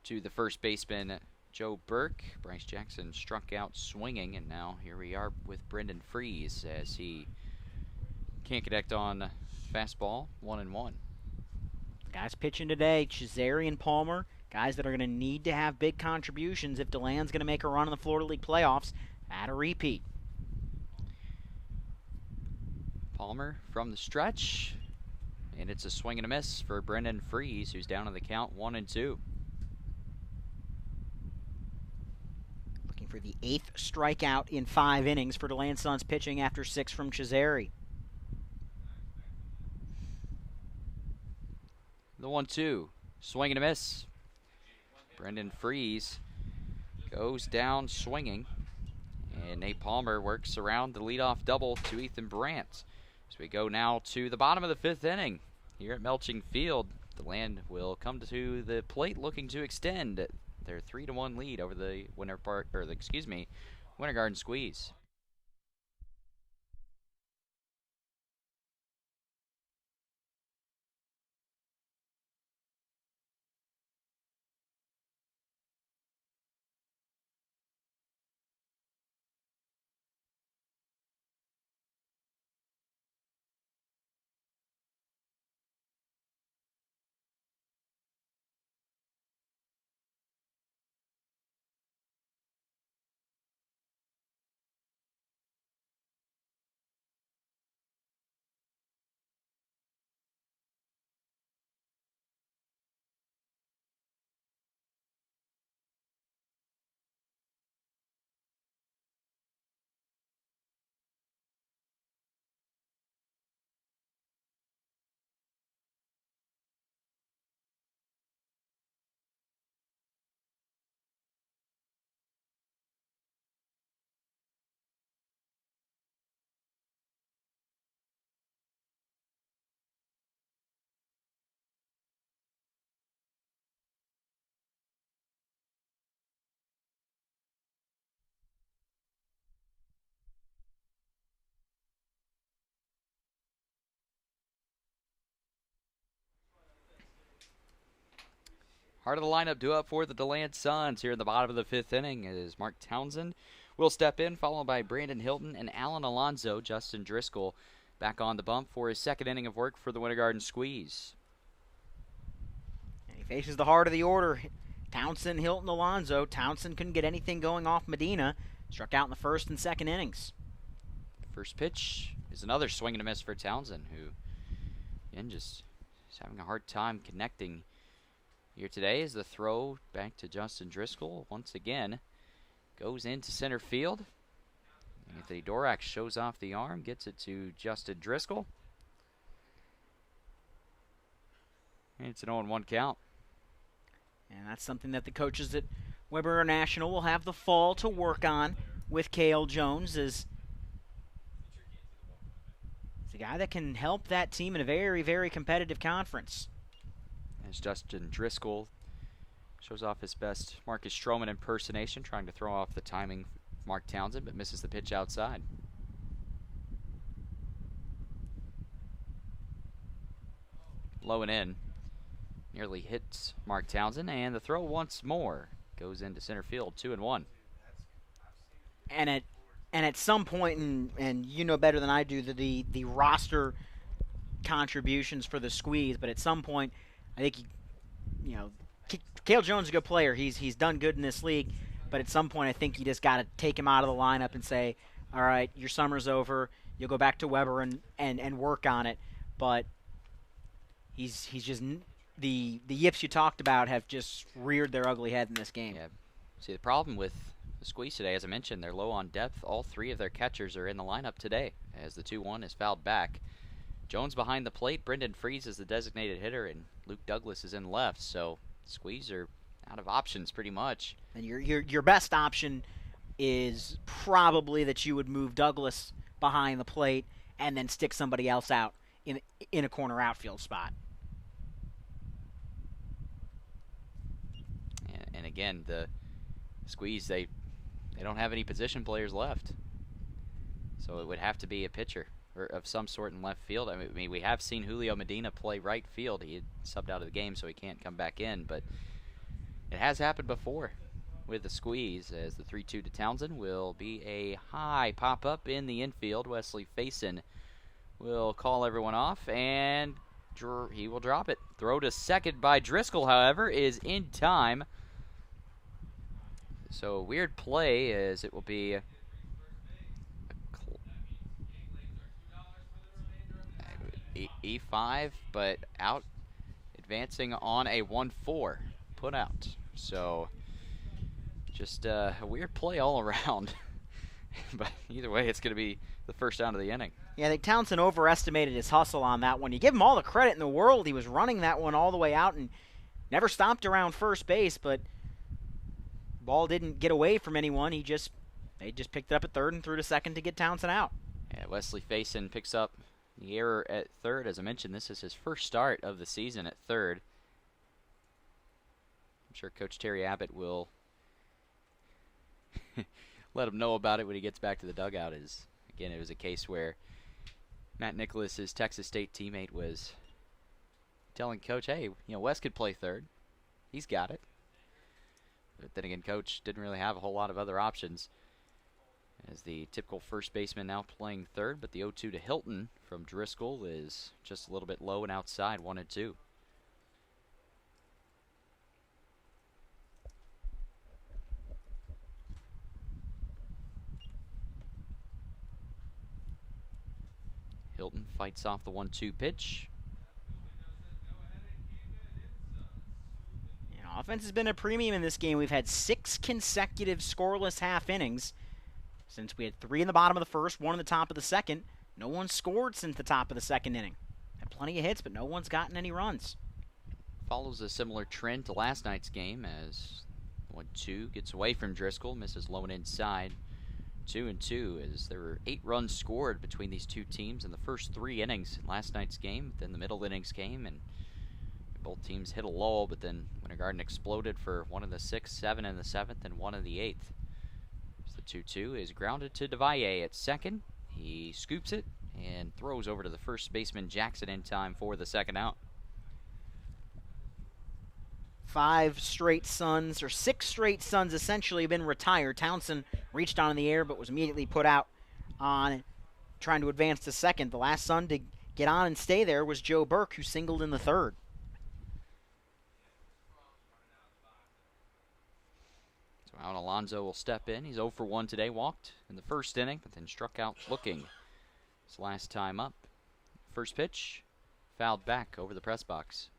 to the first baseman, Joe Burke. Bryce Jackson struck out swinging, and now here we are with Brendan Freese as he can't connect on fastball. 1-1. Guys pitching today, Cesare and Palmer, guys that are going to need to have big contributions if DeLand's going to make a run in the Florida League playoffs at a repeat. Palmer from the stretch, and it's a swing and a miss for Brendan Freese, who's down on the count 1-2. Looking for the 8th strikeout in 5 innings for DeLand Suns pitching after 6 from Cesare. The 1-2, swing and a miss. Brendan Freese goes down swinging, and Nate Palmer works around the leadoff double to Ethan Brandt. As we go now to the bottom of the 5th inning here at Melching Field, DeLand will come to the plate looking to extend their 3-1 lead over the Winter Garden Squeeze. Heart of the lineup due up for the DeLand Suns here in the bottom of the 5th inning is Mark Townsend will step in, followed by Brandon Hilton and Alan Alonzo. Justin Driscoll back on the bump for his 2nd inning of work for the Winter Garden Squeeze. And he faces the heart of the order. Townsend, Hilton, Alonzo. Townsend couldn't get anything going off Medina. Struck out in the 1st and 2nd innings. First pitch is another swing and a miss for Townsend, who, again, just is having a hard time connecting here today. As the throw back to Justin Driscoll once again goes into center field. Anthony Dorak shows off the arm, gets it to Justin Driscoll. And it's an 0-1 count. And that's something that the coaches at Weber International will have the fall to work on with Cale Jones, as it's a guy that can help that team in a very, very competitive conference. As Justin Driscoll shows off his best Marcus Stroman impersonation, trying to throw off the timing of Mark Townsend, but misses the pitch outside. Low and in. Nearly hits Mark Townsend, and the throw once more goes into center field, 2-1. And at some point, and you know better than I do the roster contributions for the Squeeze, but at some point, I think Cale Jones is a good player. He's done good in this league, but at some point, I think you just got to take him out of the lineup and say, all right, your summer's over. You'll go back to Weber and work on it. But he's just the yips you talked about have just reared their ugly head in this game. Yeah. See, the problem with the Squeeze today, as I mentioned, they're low on depth. All 3 of their catchers are in the lineup today, as the 2-1 is fouled back. Jones behind the plate, Brendan Freese is the designated hitter, and Luke Douglas is in left. So Squeeze are out of options pretty much. And your best option is probably that you would move Douglas behind the plate and then stick somebody else out in a corner outfield spot. And again, the Squeeze, they don't have any position players left. So it would have to be a pitcher or of some sort in left field. I mean, we have seen Julio Medina play right field. He had subbed out of the game, so he can't come back in. But it has happened before with the Squeeze, as the 3-2 to Townsend will be a high pop-up in the infield. Wesley Faison will call everyone off, and he will drop it. Throw to second by Driscoll, however, is in time. So a weird play, as it will be E5, but out, advancing on a 1-4 put out. So just a weird play all around. But either way, it's going to be the first out of the inning. Yeah, I think Townsend overestimated his hustle on that one. You give him all the credit in the world. He was running that one all the way out and never stopped around first base, but ball didn't get away from anyone. They just picked it up at third and threw to second to get Townsend out. Yeah, Wesley Faison picks up the error at third. As I mentioned, this is his first start of the season at third. I'm sure Coach Terry Abbott will let him know about it when he gets back to the dugout. Again, it was a case where Matt Nicholas, his Texas State teammate, was telling Coach, hey, Wes could play third. He's got it. But then again, Coach didn't really have a whole lot of other options, as the typical first baseman now playing third. But the 0-2 to Hilton from Driscoll is just a little bit low and outside, 1-2. Hilton fights off the 1-2 pitch. Offense has been a premium in this game. We've had 6 consecutive scoreless half innings since we had 3 in the bottom of the first, 1 in the top of the second. No one scored since the top of the second inning. Had plenty of hits, but no one's gotten any runs. Follows a similar trend to last night's game, as 1-2 gets away from Driscoll, misses low and inside. 2-2, as there were 8 runs scored between these two teams in the first 3 innings in last night's game. Then the middle innings came, and both teams hit a lull, but then Winter Garden exploded for 1 in the 6th, 7 in the 7th, and 1 in the 8th. So the 2-2 is grounded to DeValle at second. He scoops it and throws over to the first baseman Jackson in time for the second out. 5 straight Suns, or 6 straight Suns essentially have been retired. Townsend reached on in the air but was immediately put out on trying to advance to second. The last Sun to get on and stay there was Joe Burke, who singled in the third. So Alan Alonso will step in. He's 0 for 1 today. Walked in the first inning, but then struck out looking his last time up. First pitch, fouled back over the press box.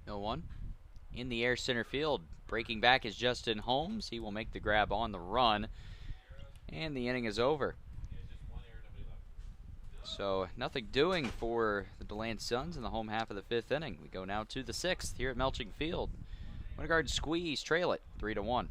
No one. In the air center field. Breaking back is Justin Holmes. He will make the grab on the run. And the inning is over. So nothing doing for the DeLand Suns in the home half of the 5th inning. We go now to the 6th here at Melching Field. Winter Garden Squeeze trail it 3-1.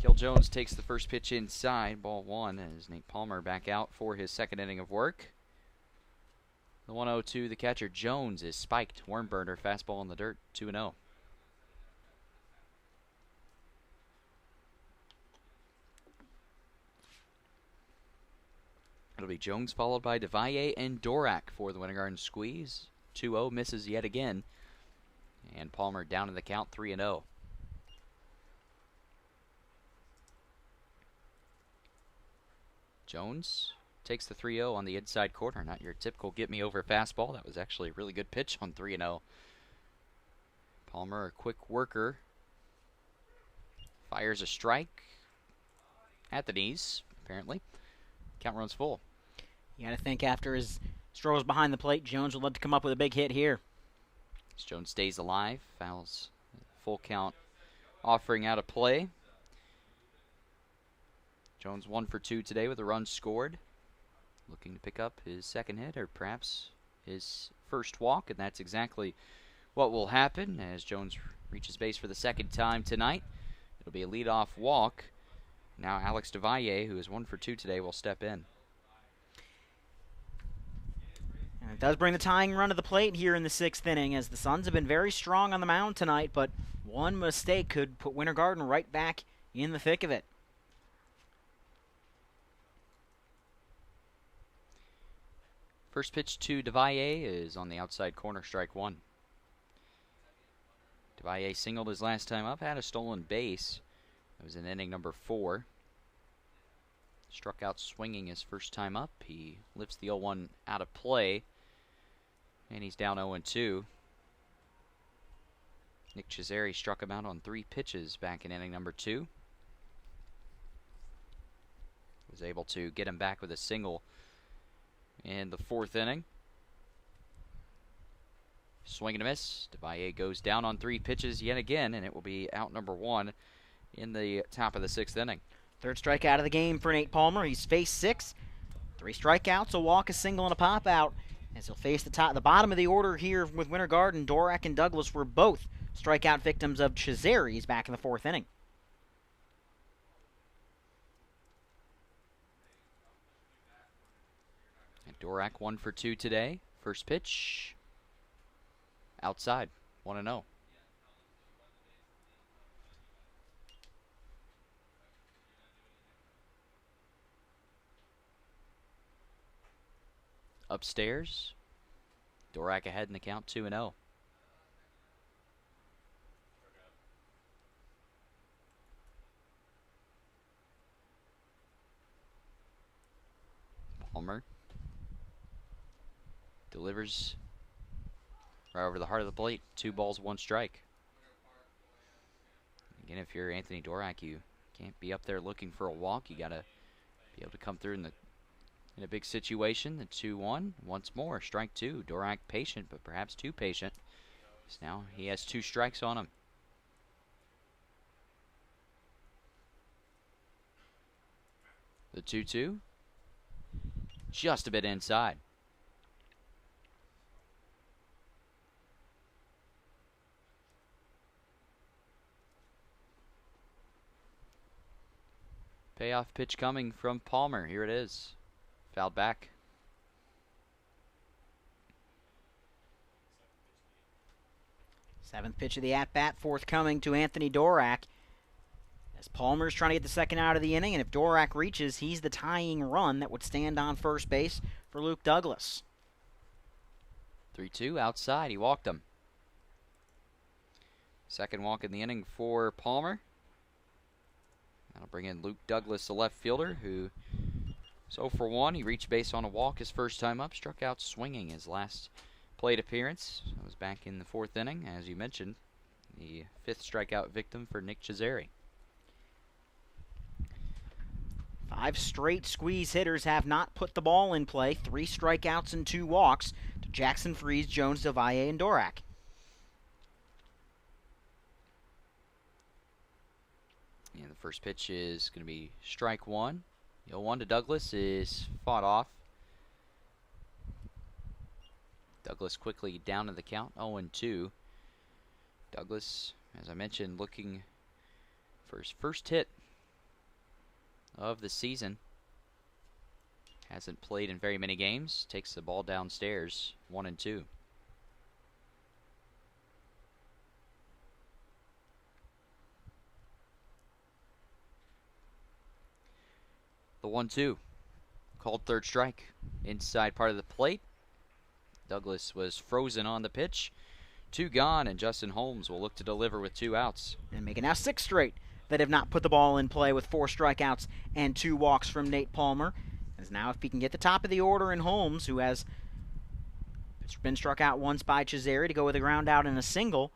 Kill Jones takes the first pitch inside, ball 1, as Nate Palmer back out for his second inning of work. The 1-0 the catcher Jones is spiked. Worm burner, fastball in the dirt, 2-0. It'll be Jones followed by DeValle and Dorak for the Winter Garden Squeeze. 2-0 misses yet again. And Palmer down in the count, 3-0. Jones takes the 3-0 on the inside corner. Not your typical get-me-over fastball. That was actually a really good pitch on 3-0. Palmer, a quick worker, fires a strike at the knees, apparently. Count runs full. You got to think after his strolls behind the plate, Jones would love to come up with a big hit here. As Jones stays alive, fouls full count, offering out of play. Jones 1 for 2 today with a run scored. Looking to pick up his second hit, or perhaps his first walk, and that's exactly what will happen as Jones reaches base for the second time tonight. It'll be a leadoff walk. Now Alex DeValle, who is 1 for 2 today, will step in. And it does bring the tying run to the plate here in the 6th inning, as the Suns have been very strong on the mound tonight, but one mistake could put Winter Garden right back in the thick of it. First pitch to DeValle is on the outside corner, strike 1. DeValle singled his last time up, had a stolen base. That was in inning number 4. Struck out swinging his first time up. He lifts the 0-1 out of play, and he's down 0-2. Nick Cesare struck him out on 3 pitches back in inning number 2. Was able to get him back with a single in the 4th inning. Swing and a miss. DeValle goes down on 3 pitches yet again, and it will be out number 1 in the top of the 6th inning. Third strikeout of the game for Nate Palmer. He's faced 6, 3 strikeouts, a walk, a single, and a pop out. As he'll face the bottom of the order here with Winter Garden. Dorak and Douglas were both strikeout victims of Chazaries back in the 4th inning. And Dorak 1 for 2 today. First pitch. Outside. 1-0. Upstairs. Dorak ahead in the count, 2-0. Palmer delivers right over the heart of the plate. 2 balls, 1 strike. Again, if you're Anthony Dorak, you can't be up there looking for a walk. You got to be able to come through in a big situation. The 2-1 once more. Strike 2. Dorak patient, but perhaps too patient. So now he has 2 strikes on him. The 2-2. Just a bit inside. Payoff pitch coming from Palmer. Here it is. Fouled back. Seventh pitch of the at-bat forthcoming to Anthony Dorak. As Palmer's trying to get the second out of the inning, and if Dorak reaches, he's the tying run that would stand on first base for Luke Douglas. 3-2 outside. He walked him. Second walk in the inning for Palmer. That'll bring in Luke Douglas, the left fielder, who so for 1. He reached base on a walk his first time up, struck out swinging his last plate appearance. That was back in the 4th inning, as you mentioned, the 5th strikeout victim for Nick Cesare. 5 straight squeeze hitters have not put the ball in play. 3 strikeouts and 2 walks to Jackson, Freeze, Jones, DeValle, and Dorak. And the first pitch is going to be strike 1. The 0-1 to Douglas is fought off. Douglas quickly down to the count, 0-2. Douglas, as I mentioned, looking for his first hit of the season. Hasn't played in very many games. Takes the ball downstairs, 1-2. The 1-2. Called third strike. Inside part of the plate. Douglas was frozen on the pitch. 2 gone, and Justin Holmes will look to deliver with 2 outs. And making now 6 straight that have not put the ball in play with 4 strikeouts and 2 walks from Nate Palmer. As now if he can get the top of the order in Holmes, who has been struck out once by Cesare to go with a ground out and a single,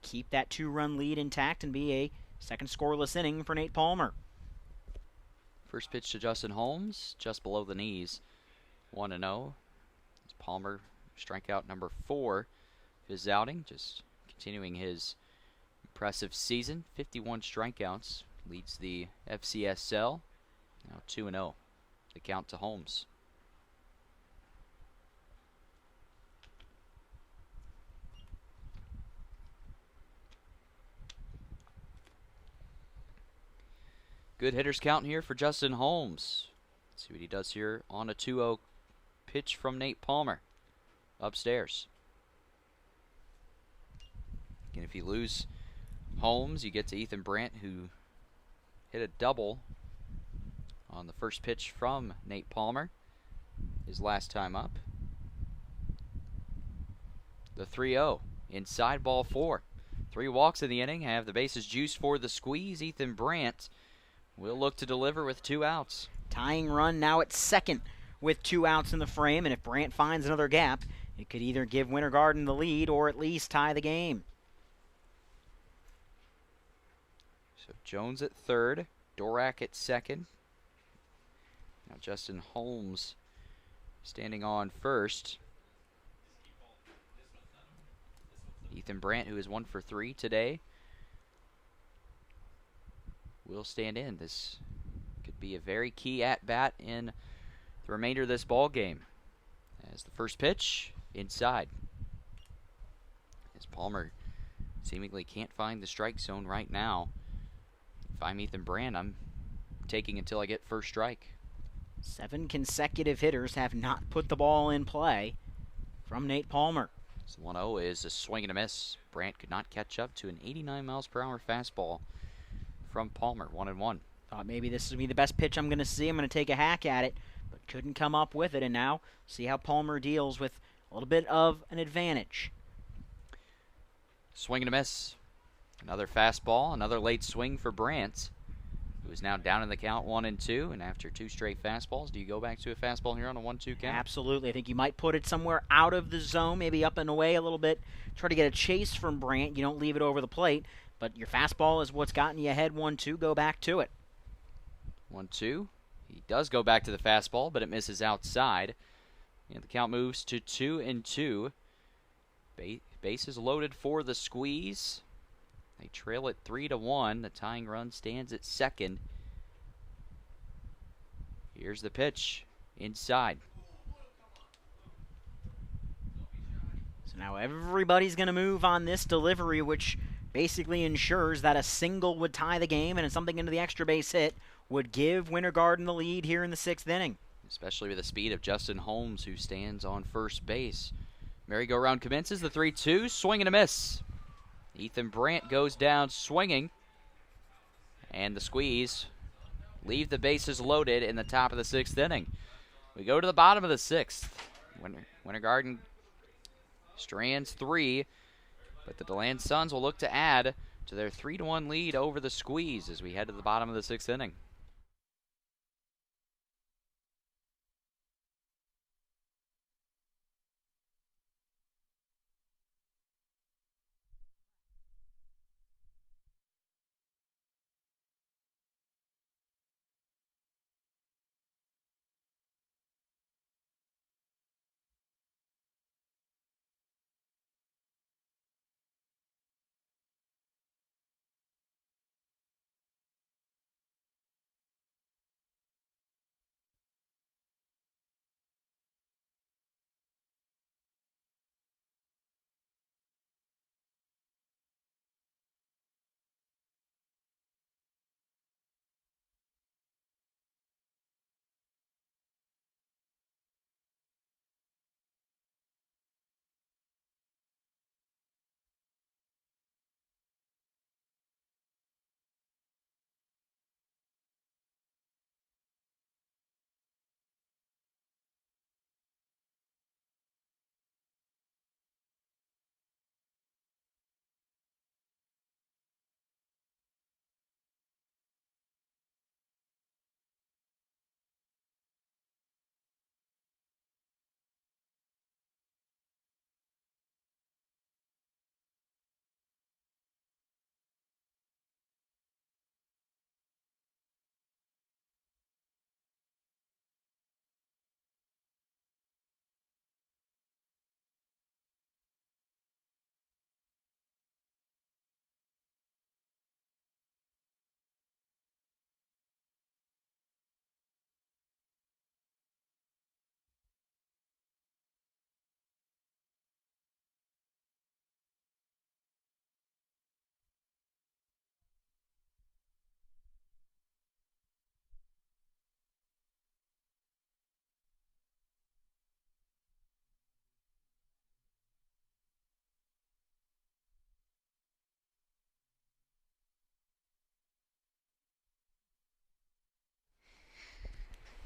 keep that 2-run lead intact and be a second scoreless inning for Nate Palmer. First pitch to Justin Holmes, just below the knees, 1-0. Palmer, strikeout number 4 of his outing, just continuing his impressive season. 51 strikeouts, leads the FCSL. Now 2-0, the count to Holmes. Good hitters count here for Justin Holmes. Let's see what he does here on a 2-0 pitch from Nate Palmer. Upstairs. Again, if you lose Holmes, you get to Ethan Brandt, who hit a double on the first pitch from Nate Palmer, his last time up. The 3-0, inside ball 4. 3 walks in the inning, have the bases juiced for the squeeze. Ethan Brandt will look to deliver with 2 outs. Tying run now at second with 2 outs in the frame, and if Brandt finds another gap, it could either give Winter Garden the lead or at least tie the game. So Jones at third, Dorak at second. Now Justin Holmes standing on first. Ethan Brandt, who is 1 for 3 today, will stand in. This could be a very key at-bat in the remainder of this ball game. As the first pitch, inside. As Palmer seemingly can't find the strike zone right now. If I'm Ethan Brandt, I'm taking until I get first strike. 7 consecutive hitters have not put the ball in play from Nate Palmer. So 1-0 is a swing and a miss. Brandt could not catch up to an 89 miles per hour fastball from Palmer. 1-1. Thought maybe this would be the best pitch I'm going to see. I'm going to take a hack at it, but couldn't come up with it. And now see how Palmer deals with a little bit of an advantage. Swing and a miss. Another fastball, another late swing for Brandt, who is now down in the count 1-2. And after 2 straight fastballs, do you go back to a fastball here on a 1-2 count? Absolutely. I think you might put it somewhere out of the zone, maybe up and away a little bit. Try to get a chase from Brandt. You don't leave it over the plate, but your fastball is what's gotten you ahead 1-2. Go back to it. 1-2. He does go back to the fastball, but it misses outside. And the count moves to 2-2. Bases loaded for the Squeeze. They trail it 3-1. The tying run stands at second. Here's the pitch. Inside. So now everybody's going to move on this delivery, which basically ensures that a single would tie the game and something into the extra base hit would give Winter Garden the lead here in the 6th inning. Especially with the speed of Justin Holmes, who stands on first base. Merry-go-round commences. The 3-2. Swing and a miss. Ethan Brandt goes down swinging. And the Squeeze leave the bases loaded in the top of the 6th inning. We go to the bottom of the 6th. Winter Garden strands 3. But the DeLand Suns will look to add to their 3-1 lead over the Squeeze as we head to the bottom of the 6th inning.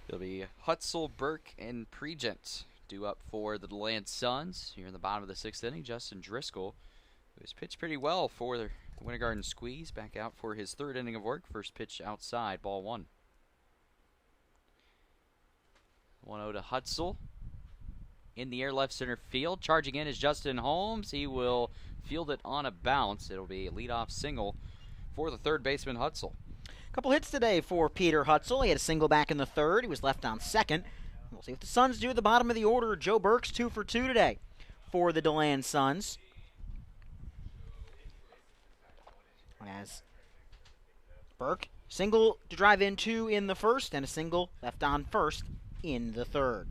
It'll be Hutzel, Burke, and Pregent due up for the DeLand Suns here in the bottom of the 6th inning. Justin Driscoll, who has pitched pretty well for the Winter Garden Squeeze, back out for his 3rd inning of work. First pitch outside, ball 1. 1-0 to Hutzel. In the air, left center field. Charging in is Justin Holmes. He will field it on a bounce. It'll be a leadoff single for the 3rd baseman, Hutzel. Couple hits today for Peter Hutzel. He had a single back in the 3rd. He was left on 2nd. We'll see what the Suns do at the bottom of the order. Joe Burke's 2 for 2 today for the DeLand Suns. As Burke, single to drive in 2 in the first, and a single left on first in the third.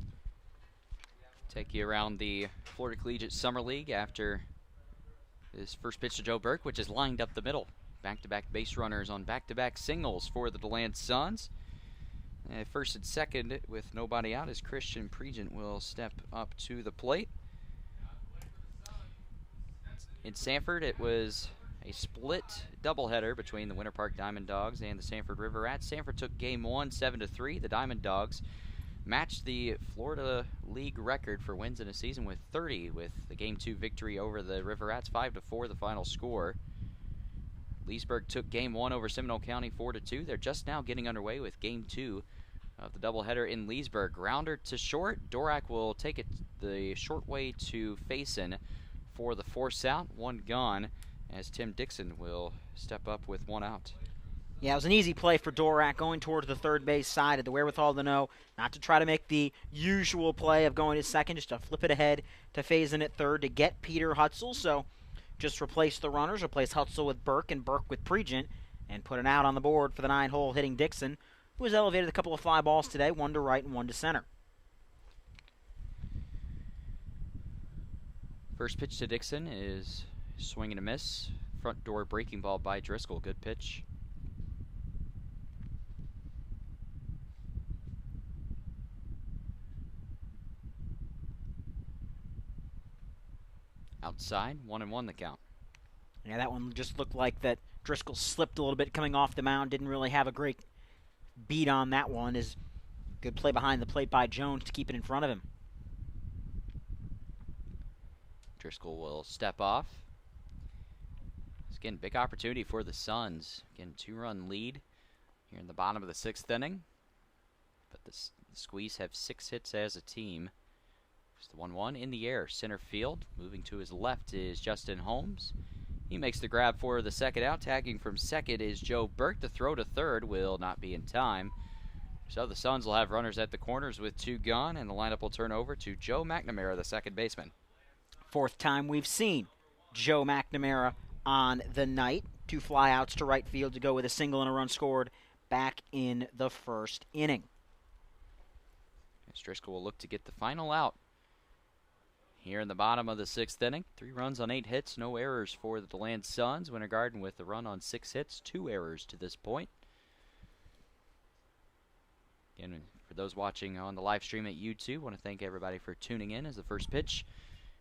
Take you around the Florida Collegiate Summer League after this first pitch to Joe Burke, which is lined up the middle. Back-to-back base runners on back-to-back singles for the DeLand Suns. First and second with nobody out as Christian Pregent will step up to the plate. In Sanford, it was a split doubleheader between the Winter Park Diamond Dogs and the Sanford River Rats. Sanford took game 1, 7-3. The Diamond Dogs matched the Florida League record for wins in a season with 30, with the game 2 victory over the River Rats, 5-4 the final score. Leesburg took game 1 over Seminole County 4-2. They're just now getting underway with game 2 of the doubleheader in Leesburg. Grounder to short. Dorak will take it the short way to Faison for the force out. 1 gone as Tim Dixon will step up with 1 out. Yeah, it was an easy play for Dorak going towards the third base side. Had the wherewithal to know not to try to make the usual play of going to second, just to flip it ahead to Faison at third to get Peter Hutzel. So just replace the runners, replace Hutzel with Burke and Burke with Pregent, and put an out on the board for the 9-hole hitting Dixon, who was elevated a couple of fly balls today, 1 to right and 1 to center. First pitch to Dixon is swing and a miss. Front door breaking ball by Driscoll. Good pitch. Outside, 1-1 the count. Yeah, that one just looked like that Driscoll slipped a little bit coming off the mound. Didn't really have a great beat on that one. Is good play behind the plate by Jones to keep it in front of him. Driscoll will step off. Again, big opportunity for the Suns. Again, 2-run lead here in the bottom of the 6th inning. But the Squeeze have 6 hits as a team. It's the 1-1 in the air, center field. Moving to his left is Justin Holmes. He makes the grab for the second out. Tagging from second is Joe Burke. The throw to third will not be in time. So the Suns will have runners at the corners with 2 gone, and the lineup will turn over to Joe McNamara, the second baseman. 4th time we've seen Joe McNamara on the night. 2 flyouts to right field to go with a single and a run scored back in the first inning. As Driscoll will look to get the final out here in the bottom of the 6th inning. 3 runs on 8 hits, no errors for the DeLand Suns. Winter Garden with the run on 6 hits, 2 errors to this point. Again, for those watching on the live stream at YouTube, I want to thank everybody for tuning in as the first pitch.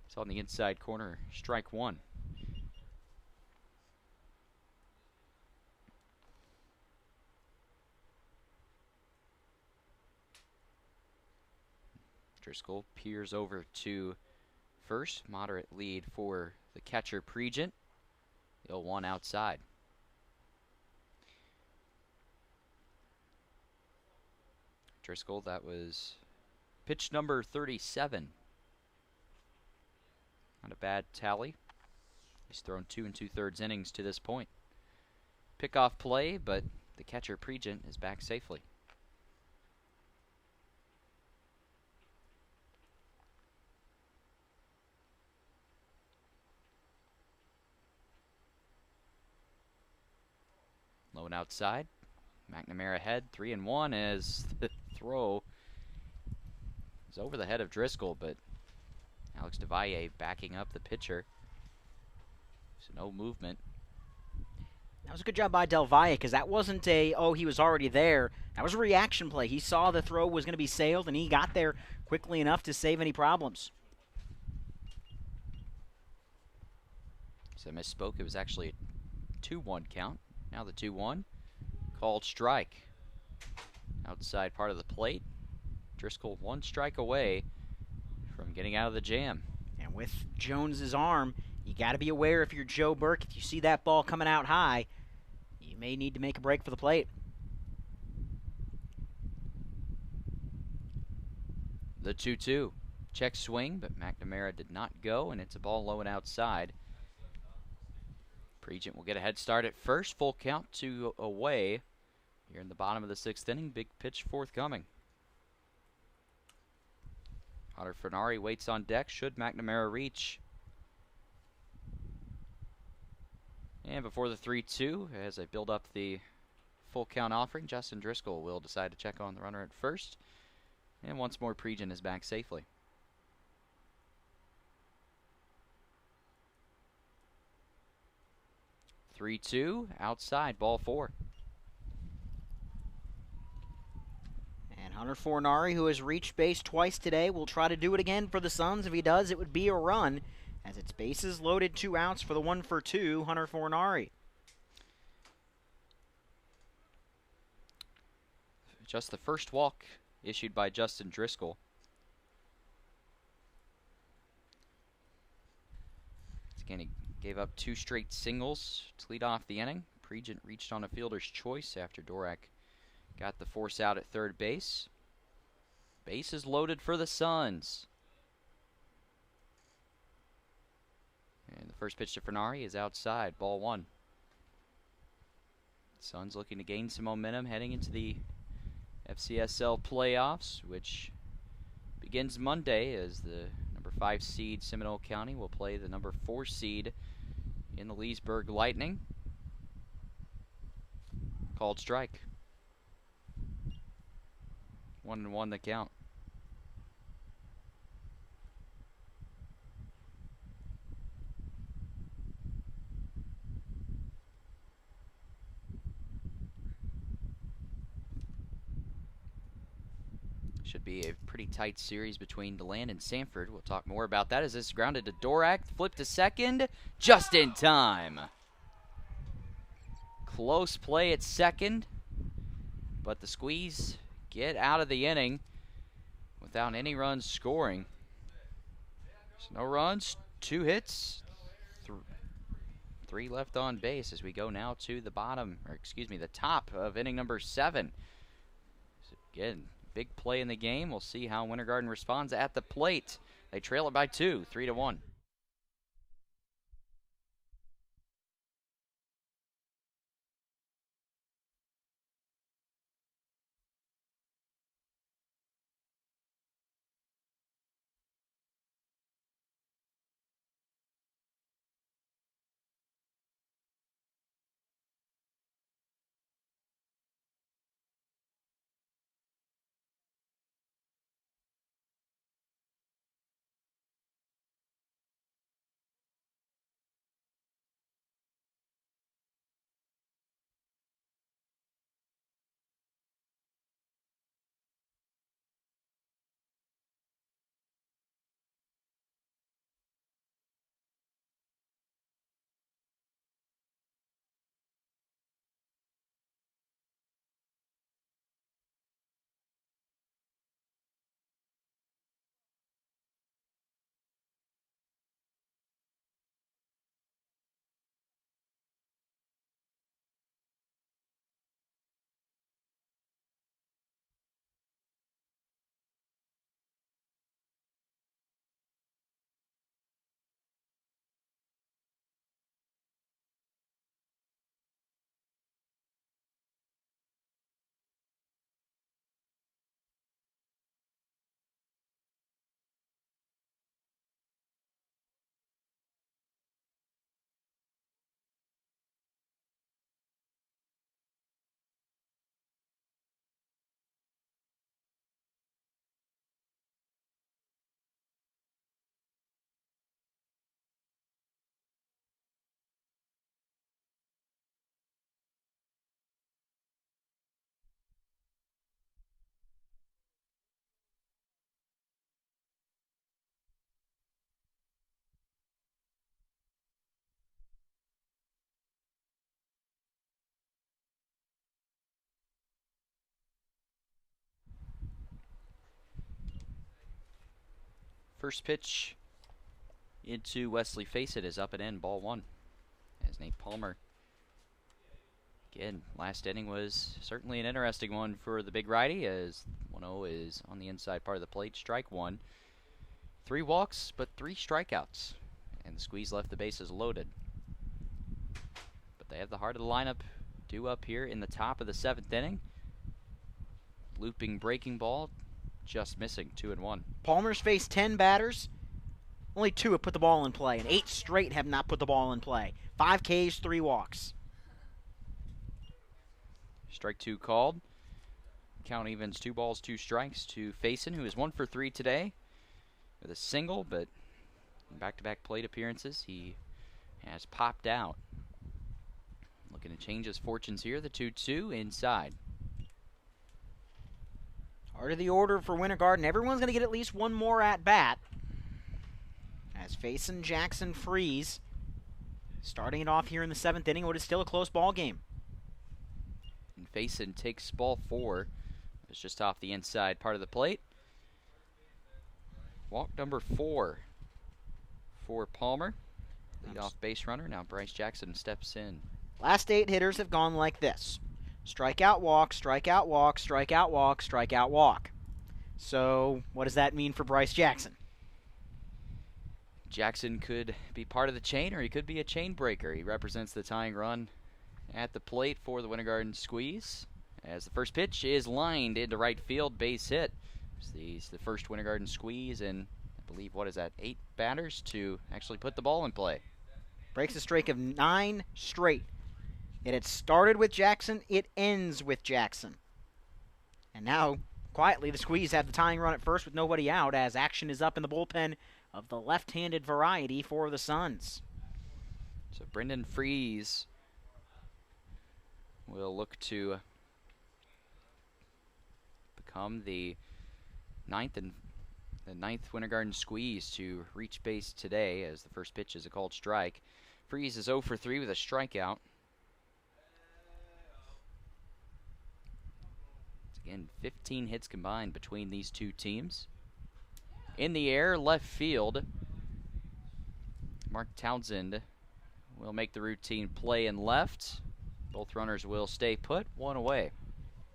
It's on the inside corner, strike 1. Driscoll peers over to first. Moderate lead for the catcher, Pregent. The 0-1 outside. Driscoll, that was pitch number 37. Not a bad tally. He's thrown 2 2/3 innings to this point. Pickoff play, but the catcher, Pregent, is back safely. Low and outside. McNamara ahead, 3-1 as the throw is over the head of Driscoll, but Alex DeValle backing up the pitcher. So no movement. That was a good job by Del Valle, because that wasn't a, oh, he was already there. That was a reaction play. He saw the throw was going to be sailed, and he got there quickly enough to save any problems. So I misspoke. It was actually a 2-1 count. Now the 2-1. Called strike. Outside part of the plate. Driscoll 1 strike away from getting out of the jam. And with Jones's arm, you got to be aware if you're Joe Burke, if you see that ball coming out high, you may need to make a break for the plate. The 2-2. Check swing, but McNamara did not go, and it's a ball low and outside. Pregent will get a head start at first. Full count, 2 away. Here in the bottom of the 6th inning, big pitch forthcoming. Connor Fernari waits on deck. Should McNamara reach? And before the 3-2, as I build up the full count offering, Justin Driscoll will decide to check on the runner at first. And once more, Pregin is back safely. Three-two, outside, ball 4. And Hunter Fornari, who has reached base twice today, will try to do it again for the Suns. If he does, it would be a run, as it's bases loaded, 2 outs for the 1-for-2, Hunter Fornari. Just the first walk issued by Justin Driscoll. Again, he gave up 2 straight singles to lead off the inning. Pregent reached on a fielder's choice after Dorak got the force out at third base. Bases loaded for the Suns. And the first pitch to Fernari is outside, ball 1. Suns looking to gain some momentum heading into the FCSL playoffs, which begins Monday as the number 5 seed Seminole County will play the number 4 seed in the Leesburg Lightning. Called strike. 1-1 the count. Should be a pretty tight series between DeLand and Sanford. We'll talk more about that as this is grounded to Dorak. Flip to second, just in time. Close play at second, but the Squeeze get out of the inning without any runs scoring. So no runs, 2 hits, 3 left on base as we go now to the the top of inning number 7. So again, big play in the game. We'll see how Winter Garden responds at the plate. They trail it by 2, 3-1. First pitch into Wesley Facet is up and in, ball 1. As Nate Palmer, again, last inning was certainly an interesting one for the big righty, as 1-0 is on the inside part of the plate, strike 1. 3 walks, but 3 strikeouts, and the Squeeze left the bases loaded. But they have the heart of the lineup due up here in the top of the 7th inning. Looping breaking ball just missing 2 and 1. Palmer's faced 10 batters. Only 2 have put the ball in play, and 8 straight have not put the ball in play. 5 Ks, 3 walks. Strike 2 called. Count evens 2 balls, 2 strikes to Faison, who is 1 for 3 today with a single, but in back-to-back plate appearances, he has popped out. Looking to change his fortunes here. The 2-2 inside. Heart of the order for Winter Garden. Everyone's going to get at least one more at bat. As Faison, Jackson, Freeze starting it off here in the 7th inning, what is still a close ball game. And Faison takes ball 4. It's just off the inside part of the plate. Walk number 4 for Palmer. Lead off base runner. Now Bryce Jackson steps in. Last 8 hitters have gone like this. Strikeout, walk, strikeout, walk, strikeout, walk, strikeout, walk. So what does that mean for Bryce Jackson? Jackson could be part of the chain, or he could be a chain breaker. He represents the tying run at the plate for the Winter Garden Squeeze. As the first pitch is lined into right field, base hit. He's the first Winter Garden Squeeze, and I believe, what is that, 8 batters to actually put the ball in play. Breaks a streak of 9 straight. It had started with Jackson, it ends with Jackson. And now, quietly, the Squeeze have the tying run at first with nobody out, as action is up in the bullpen of the left-handed variety for the Suns. So Brendan Freeze will look to become the ninth Winter Garden Squeeze to reach base today, as the first pitch is a called strike. Freeze is 0 for 3 with a strikeout. Again, 15 hits combined between these two teams. In the air, left field. Mark Townsend will make the routine play in left. Both runners will stay put. 1 away.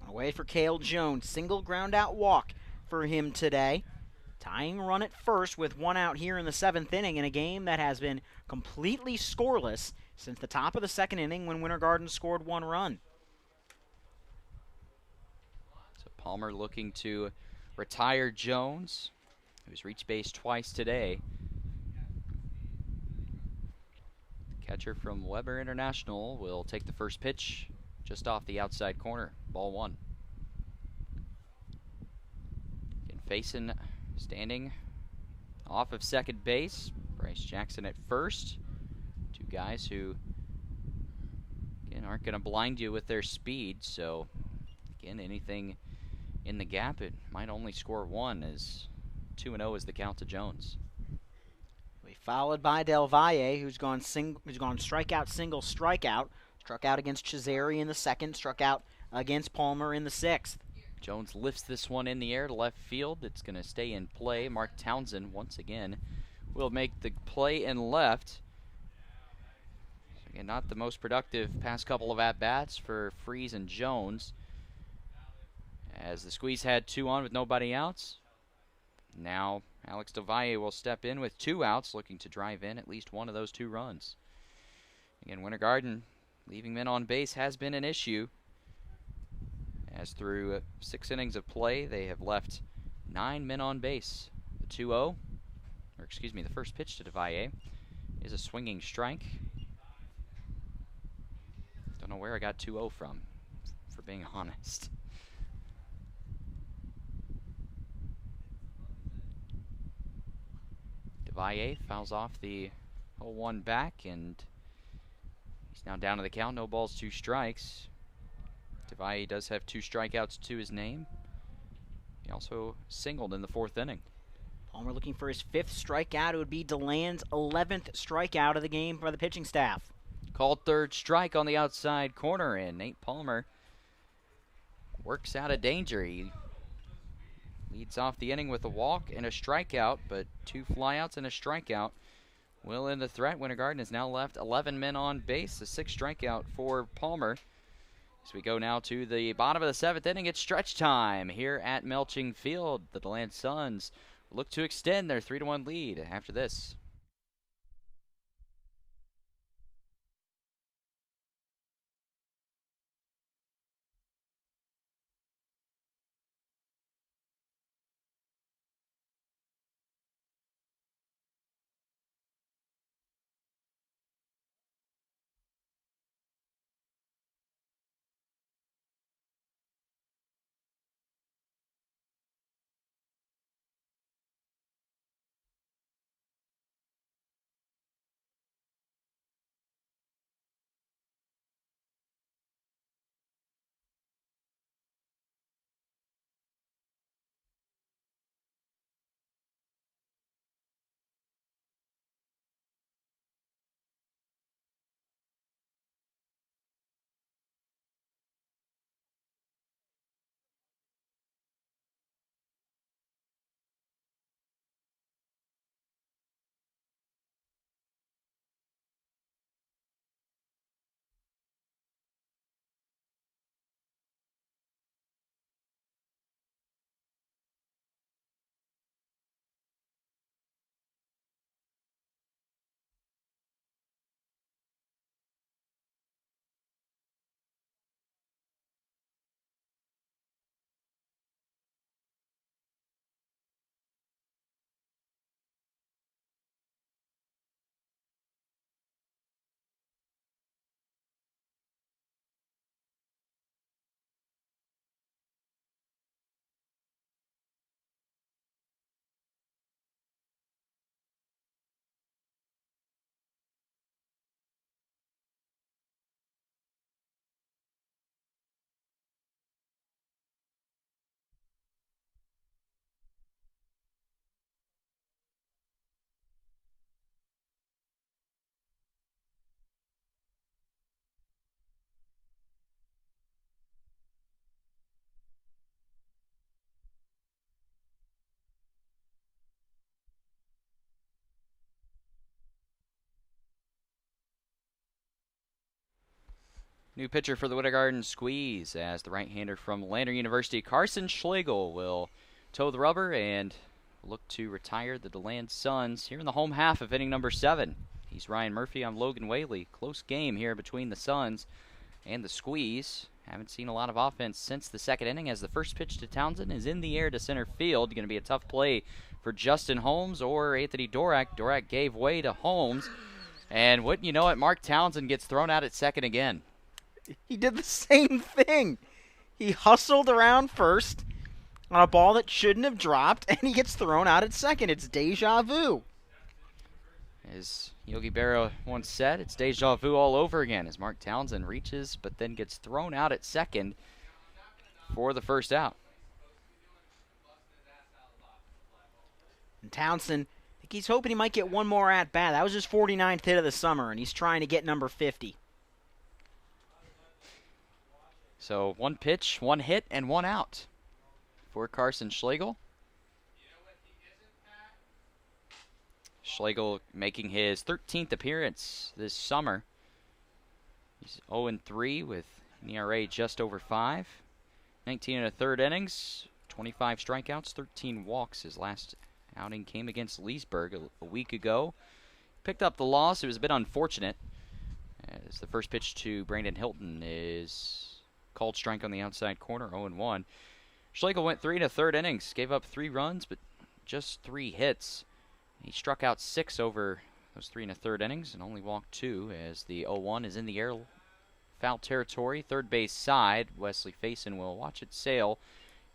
Away for Cale Jones. Single ground out walk for him today. Tying run at first with 1 out here in the 7th inning in a game that has been completely scoreless since the top of the 2nd inning when Winter Garden scored 1 run. So Palmer looking to retire Jones, who's reached base twice today. The catcher from Weber International will take the first pitch just off the outside corner. Ball 1. And Faison standing off of second base. Bryce Jackson at first. 2 guys who, again, aren't going to blind you with their speed. So, again, anything in the gap, it might only score 1, as 2-0 is the count to Jones. Followed by Del Valle, who's gone strikeout, single, strikeout. Struck out against Cesare in the 2nd, struck out against Palmer in the 6th. Jones lifts this one in the air to left field. It's going to stay in play. Mark Townsend, once again, will make the play in left. So again, not the most productive past couple of at-bats for Freeze and Jones, as the Squeeze had 2 on with nobody outs. Now Alex Del Valle will step in with 2 outs, looking to drive in at least 1 of those 2 runs. Again, Winter Garden leaving men on base has been an issue, as through 6 innings of play, they have left 9 men on base. The 2-0, or excuse me, the first pitch to Del Valle is a swinging strike. Don't know where I got 2-0 from, for being honest. Del Valle fouls off the 0-1 back, and he's now down to the count. No balls, 2 strikes. Del Valle does have 2 strikeouts to his name. He also singled in the 4th inning. Palmer looking for his 5th strikeout. It would be DeLand's 11th strikeout of the game for the pitching staff. Called 3rd strike on the outside corner, and Nate Palmer works out of danger. He leads off the inning with a walk and a strikeout, but 2 flyouts and a strikeout will end the threat. Winter Garden has now left 11 men on base, a 6th strikeout for Palmer. As we go now to the bottom of the 7th inning, it's stretch time here at Melching Field. The DeLand Suns look to extend their 3-1 lead after this. New pitcher for the Winter Garden Squeeze as the right-hander from Lander University, Carson Schlegel, will toe the rubber and look to retire the DeLand Suns here in the home half of inning number 7. He's Ryan Murphy. I'm Logan Whaley. Close game here between the Suns and the Squeeze. Haven't seen a lot of offense since the second inning as the first pitch to Townsend is in the air to center field. Going to be a tough play for Justin Holmes or Anthony Dorak. Dorak gave way to Holmes. And wouldn't you know it, Mark Townsend gets thrown out at second again. He did the same thing. He hustled around first on a ball that shouldn't have dropped, and he gets thrown out at second. It's deja vu. As Yogi Berra once said, it's deja vu all over again as Mark Townsend reaches but then gets thrown out at second for the first out. And Townsend, I think he's hoping he might get one more at-bat. That was his 49th hit of the summer, and he's trying to get number 50. So 1 pitch, 1 hit, and 1 out for Carson Schlegel. Schlegel making his 13th appearance this summer. He's 0-3 with an ERA just over 5. 19 1/3 innings, 25 strikeouts, 13 walks. His last outing came against Leesburg a week ago. Picked up the loss. It was a bit unfortunate as the first pitch to Brandon Hilton is called strike on the outside corner, 0-1. Schlegel went 3 1/3 innings, gave up 3 runs, but just 3 hits. He struck out 6 over those 3 1/3 innings and only walked 2 as the 0-1 is in the air, foul territory, third base side. Wesley Faison will watch it sail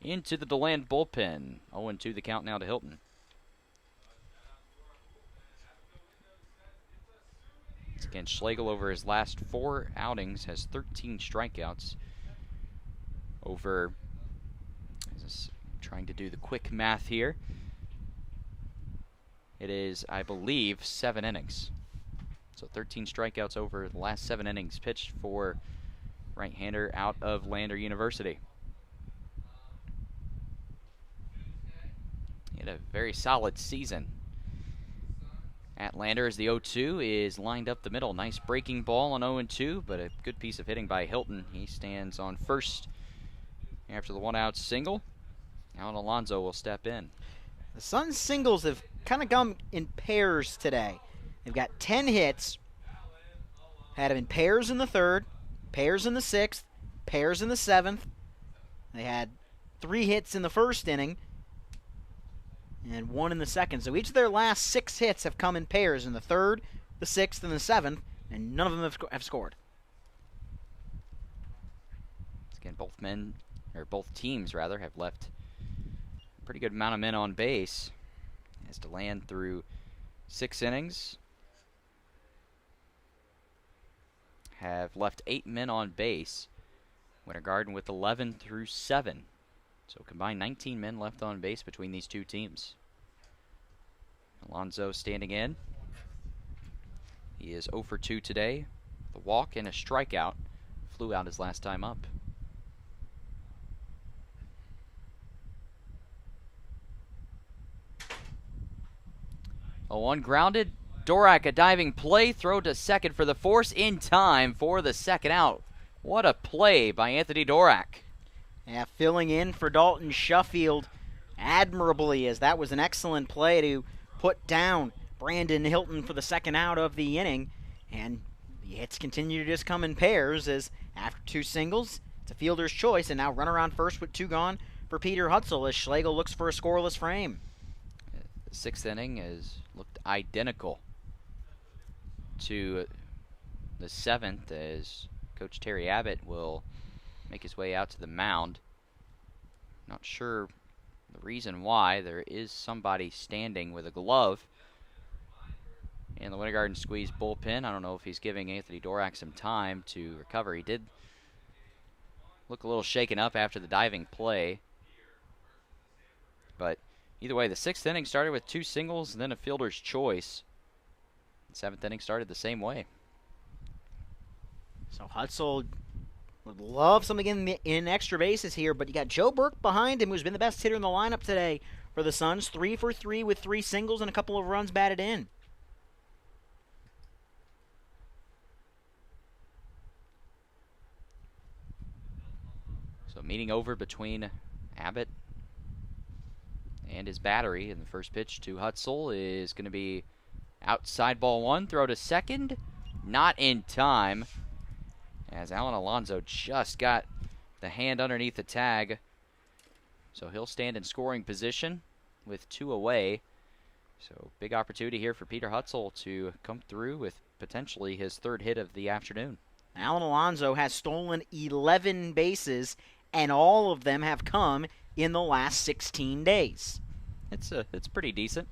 into the DeLand bullpen. 0-2 the count now to Hilton. Again, Schlegel over his last 4 outings has 13 strikeouts. Over, trying to do the quick math here, it is, I believe, 7 innings. So 13 strikeouts over the last 7 innings pitched for right-hander out of Lander University. He had a very solid season at Lander as the 0-2 is lined up the middle. Nice breaking ball on 0-2, but a good piece of hitting by Hilton. He stands on first after the 1-out single. Alan Alonso will step in. The Suns singles have kind of come in pairs today. They've got 10 hits, had them in pairs in the 3rd, pairs in the 6th, pairs in the 7th. They had 3 hits in the 1st inning and 1 in the 2nd. So each of their last 6 hits have come in pairs in the 3rd, the 6th, and the 7th, and none of them have scored. Again, both teams rather have left a pretty good amount of men on base as DeLand through 6 innings have left 8 men on base. Winter Garden with 11 through 7. So combined 19 men left on base between these two teams. Alonso standing in. He is 0 for 2 today. The walk and a strikeout. Flew out his last time up. 0-1 grounded. Dorak, a diving play, throw to second for the force in time for the second out. What a play by Anthony Dorak. Yeah, filling in for Dalton Shuffield admirably, as that was an excellent play to put down Brandon Hilton for the second out of the inning. And the hits continue to just come in pairs as after 2 singles, it's a fielder's choice, and now runner on first with 2 gone for Peter Hutzel as Schlegel looks for a scoreless frame. The 6th inning has looked identical to the 7th as Coach Terry Abbott will make his way out to the mound. Not sure the reason why. There is somebody standing with a glove in the Winter Garden Squeeze bullpen. I don't know if he's giving Anthony Dorak some time to recover. He did look a little shaken up after the diving play. But either way, the 6th inning started with 2 singles and then a fielder's choice. The 7th inning started the same way. So Hutzel would love something in extra bases here, but you got Joe Burke behind him, who's been the best hitter in the lineup today for the Suns. 3 for 3 with 3 singles and a couple of runs batted in. So meeting over between Abbott and his battery, and the first pitch to Hutzel is going to be outside ball one, throw to second, not in time, as Alan Alonso just got the hand underneath the tag. So he'll stand in scoring position with 2 away. So big opportunity here for Peter Hutzel to come through with potentially his 3rd hit of the afternoon. Alan Alonso has stolen 11 bases, and all of them have come in the last 16 days. It's pretty decent.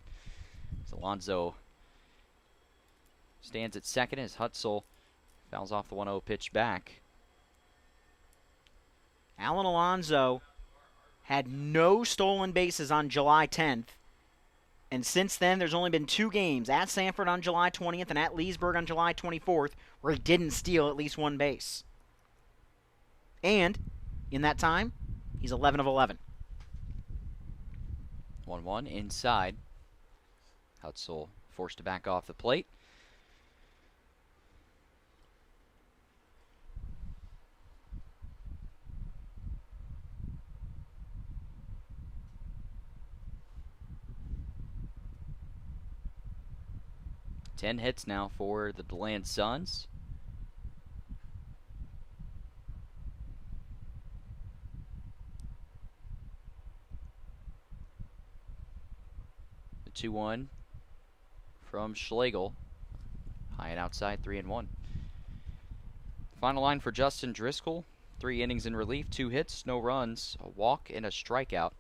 As Alonso stands at second as Hutzel fouls off the 1-0 pitch back. Alan Alonso had no stolen bases on July 10th. And since then, there's only been 2 games, at Sanford on July 20th and at Leesburg on July 24th, where he didn't steal at least 1 base. And in that time, he's 11 of 11. 1-1 inside. Hutzel forced to back off the plate. Ten hits now for the DeLand Suns. The 2-1 from Schlegel. High and outside, 3-1. Final line for Justin Driscoll. 3 innings in relief, 2 hits, no runs, a walk, and a strikeout.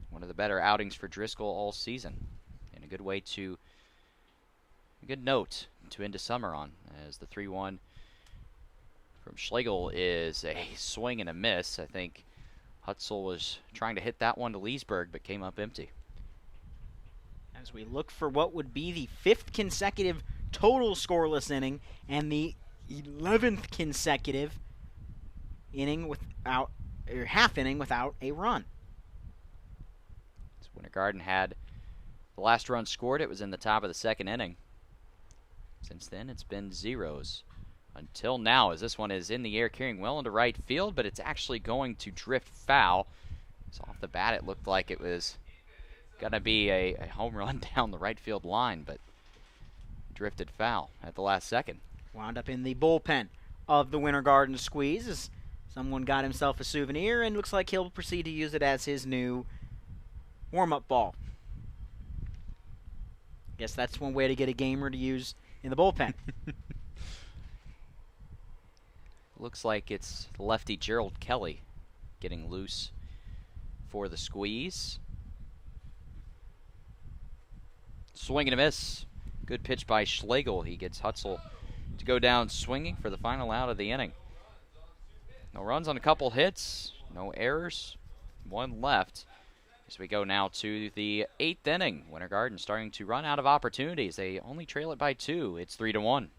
One of the better outings for Driscoll all season. And a good way to, a good note to end a summer on, as the 3-1 from Schlegel is a swing and a miss. I think Hutzel was trying to hit that one to Leesburg, but came up empty. As we look for what would be the 5th consecutive total scoreless inning and the 11th consecutive inning without, or half inning without a run. So Winter Garden had the last run scored. It was in the top of the 2nd inning. Since then, it's been zeros. Until now, as this one is in the air, carrying well into right field, but it's actually going to drift foul. So off the bat, it looked like it was going to be a home run down the right field line, but drifted foul at the last second. Wound up in the bullpen of the Winter Garden Squeeze as someone got himself a souvenir, and looks like he'll proceed to use it as his new warm-up ball. Guess that's one way to get a gamer to use in the bullpen. Looks like it's lefty Gerald Kelly getting loose for the Squeeze. Swing and a miss. Good pitch by Schlegel. He gets Hutzel to go down swinging for the final out of the inning. No runs on a couple hits, no errors, 1 left. As we go now to the 8th inning. Winter Garden starting to run out of opportunities. They only trail it by 2. It's 3-1.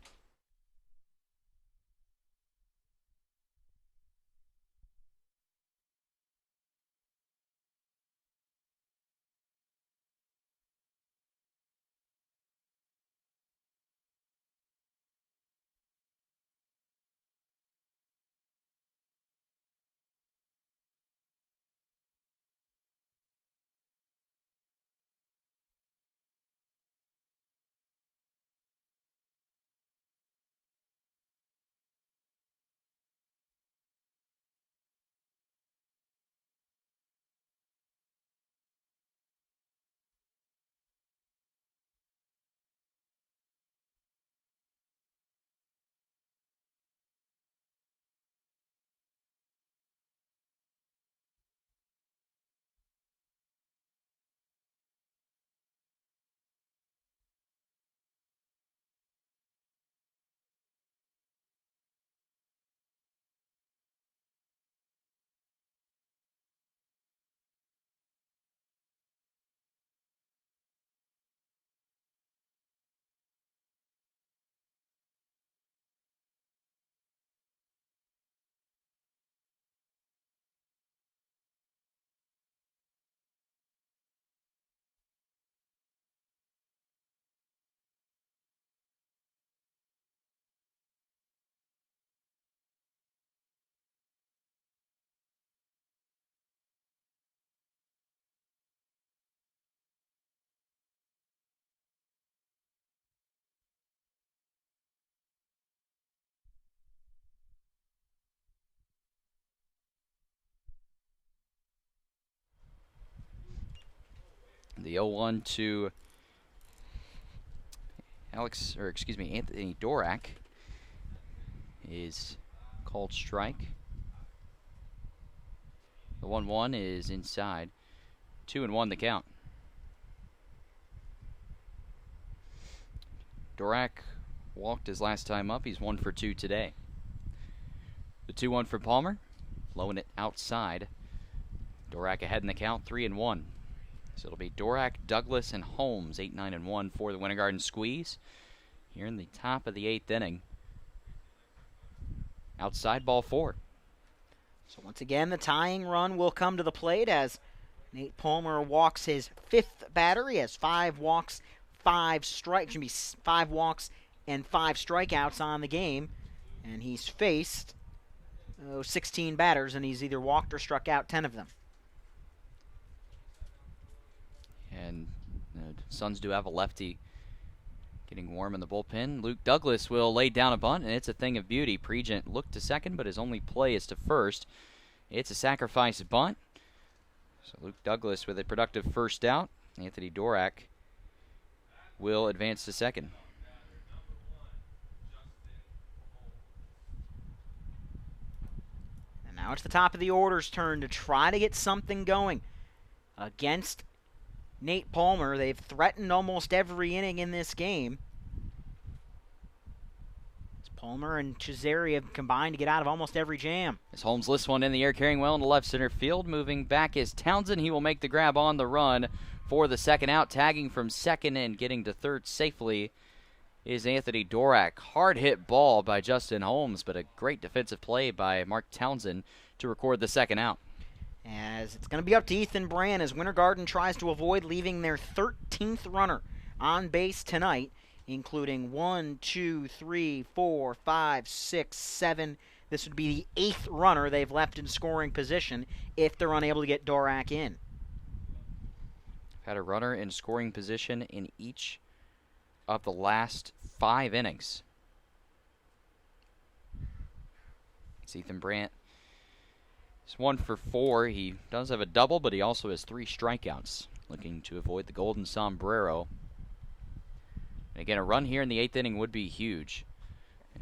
The 0-1 to Anthony Dorak is called strike. The 1-1 is inside. 2-1 the count. Dorak walked his last time up. He's 1 for 2 today. The 2-1 for Palmer, blowing it outside. Dorak ahead in the count, 3-1. So it'll be Dorak, Douglas, and Holmes, 8, 9, and 1 for the Winter Garden Squeeze. Here in the top of the 8th inning. Outside ball 4. So once again, the tying run will come to the plate as Nate Palmer walks his 5th batter. He has 5 walks, 5 strikes. Should be 5 walks and 5 strikeouts on the game, and he's faced 16 batters, and he's either walked or struck out 10 of them. And the Suns do have a lefty getting warm in the bullpen. Luke Douglas will lay down a bunt, and it's a thing of beauty. Pregent looked to second, but his only play is to first. It's a sacrifice bunt. So Luke Douglas with a productive first out. Anthony Dorak will advance to second. And now it's the top of the order's turn to try to get something going against Nate Palmer. They've threatened almost every inning in this game. It's Palmer and Cesare have combined to get out of almost every jam. As Holmes lifts one in the air, carrying well into left center field. Moving back is Townsend. He will make the grab on the run for the second out. Tagging from second and getting to third safely is Anthony Dorak. Hard hit ball by Justin Holmes, but a great defensive play by Mark Townsend to record the second out. As it's going to be up to Ethan Brand as Winter Garden tries to avoid leaving their 13th runner on base tonight, including 1, 2, 3, 4, 5, 6, 7. This would be the 8th runner they've left in scoring position if they're unable to get Dorak in. Had a runner in scoring position in each of the last 5 innings. It's Ethan Brandt. He's 1 for 4. He does have a double, but he also has 3 strikeouts, looking to avoid the golden sombrero. And again, a run here in the 8th inning would be huge.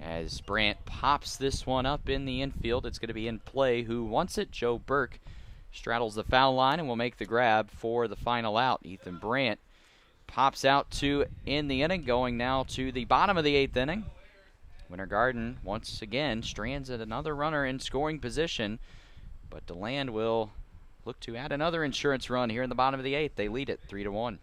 As Brandt pops this one up in the infield, it's going to be in play. Who wants it? Joe Burke straddles the foul line and will make the grab for the final out. Ethan Brandt pops out to in the inning, going now to the bottom of the 8th inning. Winter Garden once again strands at another runner in scoring position, but DeLand will look to add another insurance run here in the bottom of the 8th. They lead it 3-1.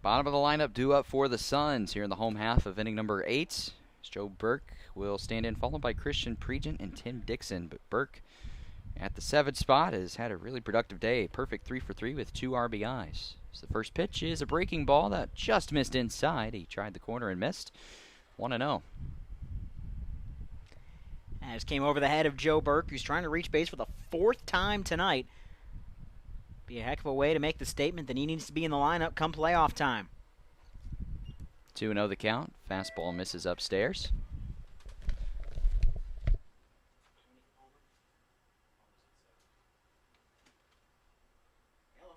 Bottom of the lineup due up for the Suns here in the home half of inning number 8. Joe Burke will stand in, followed by Christian Pregent and Tim Dixon. But Burke at the 7th spot has had a really productive day. Perfect 3 for 3 with 2 RBIs. So the first pitch is a breaking ball that just missed inside. He tried the corner and missed. 1-0. As came over the head of Joe Burke, who's trying to reach base for the 4th time tonight. Be a heck of a way to make the statement that he needs to be in the lineup come playoff time. 2-0 the count. Fastball misses upstairs. Hello.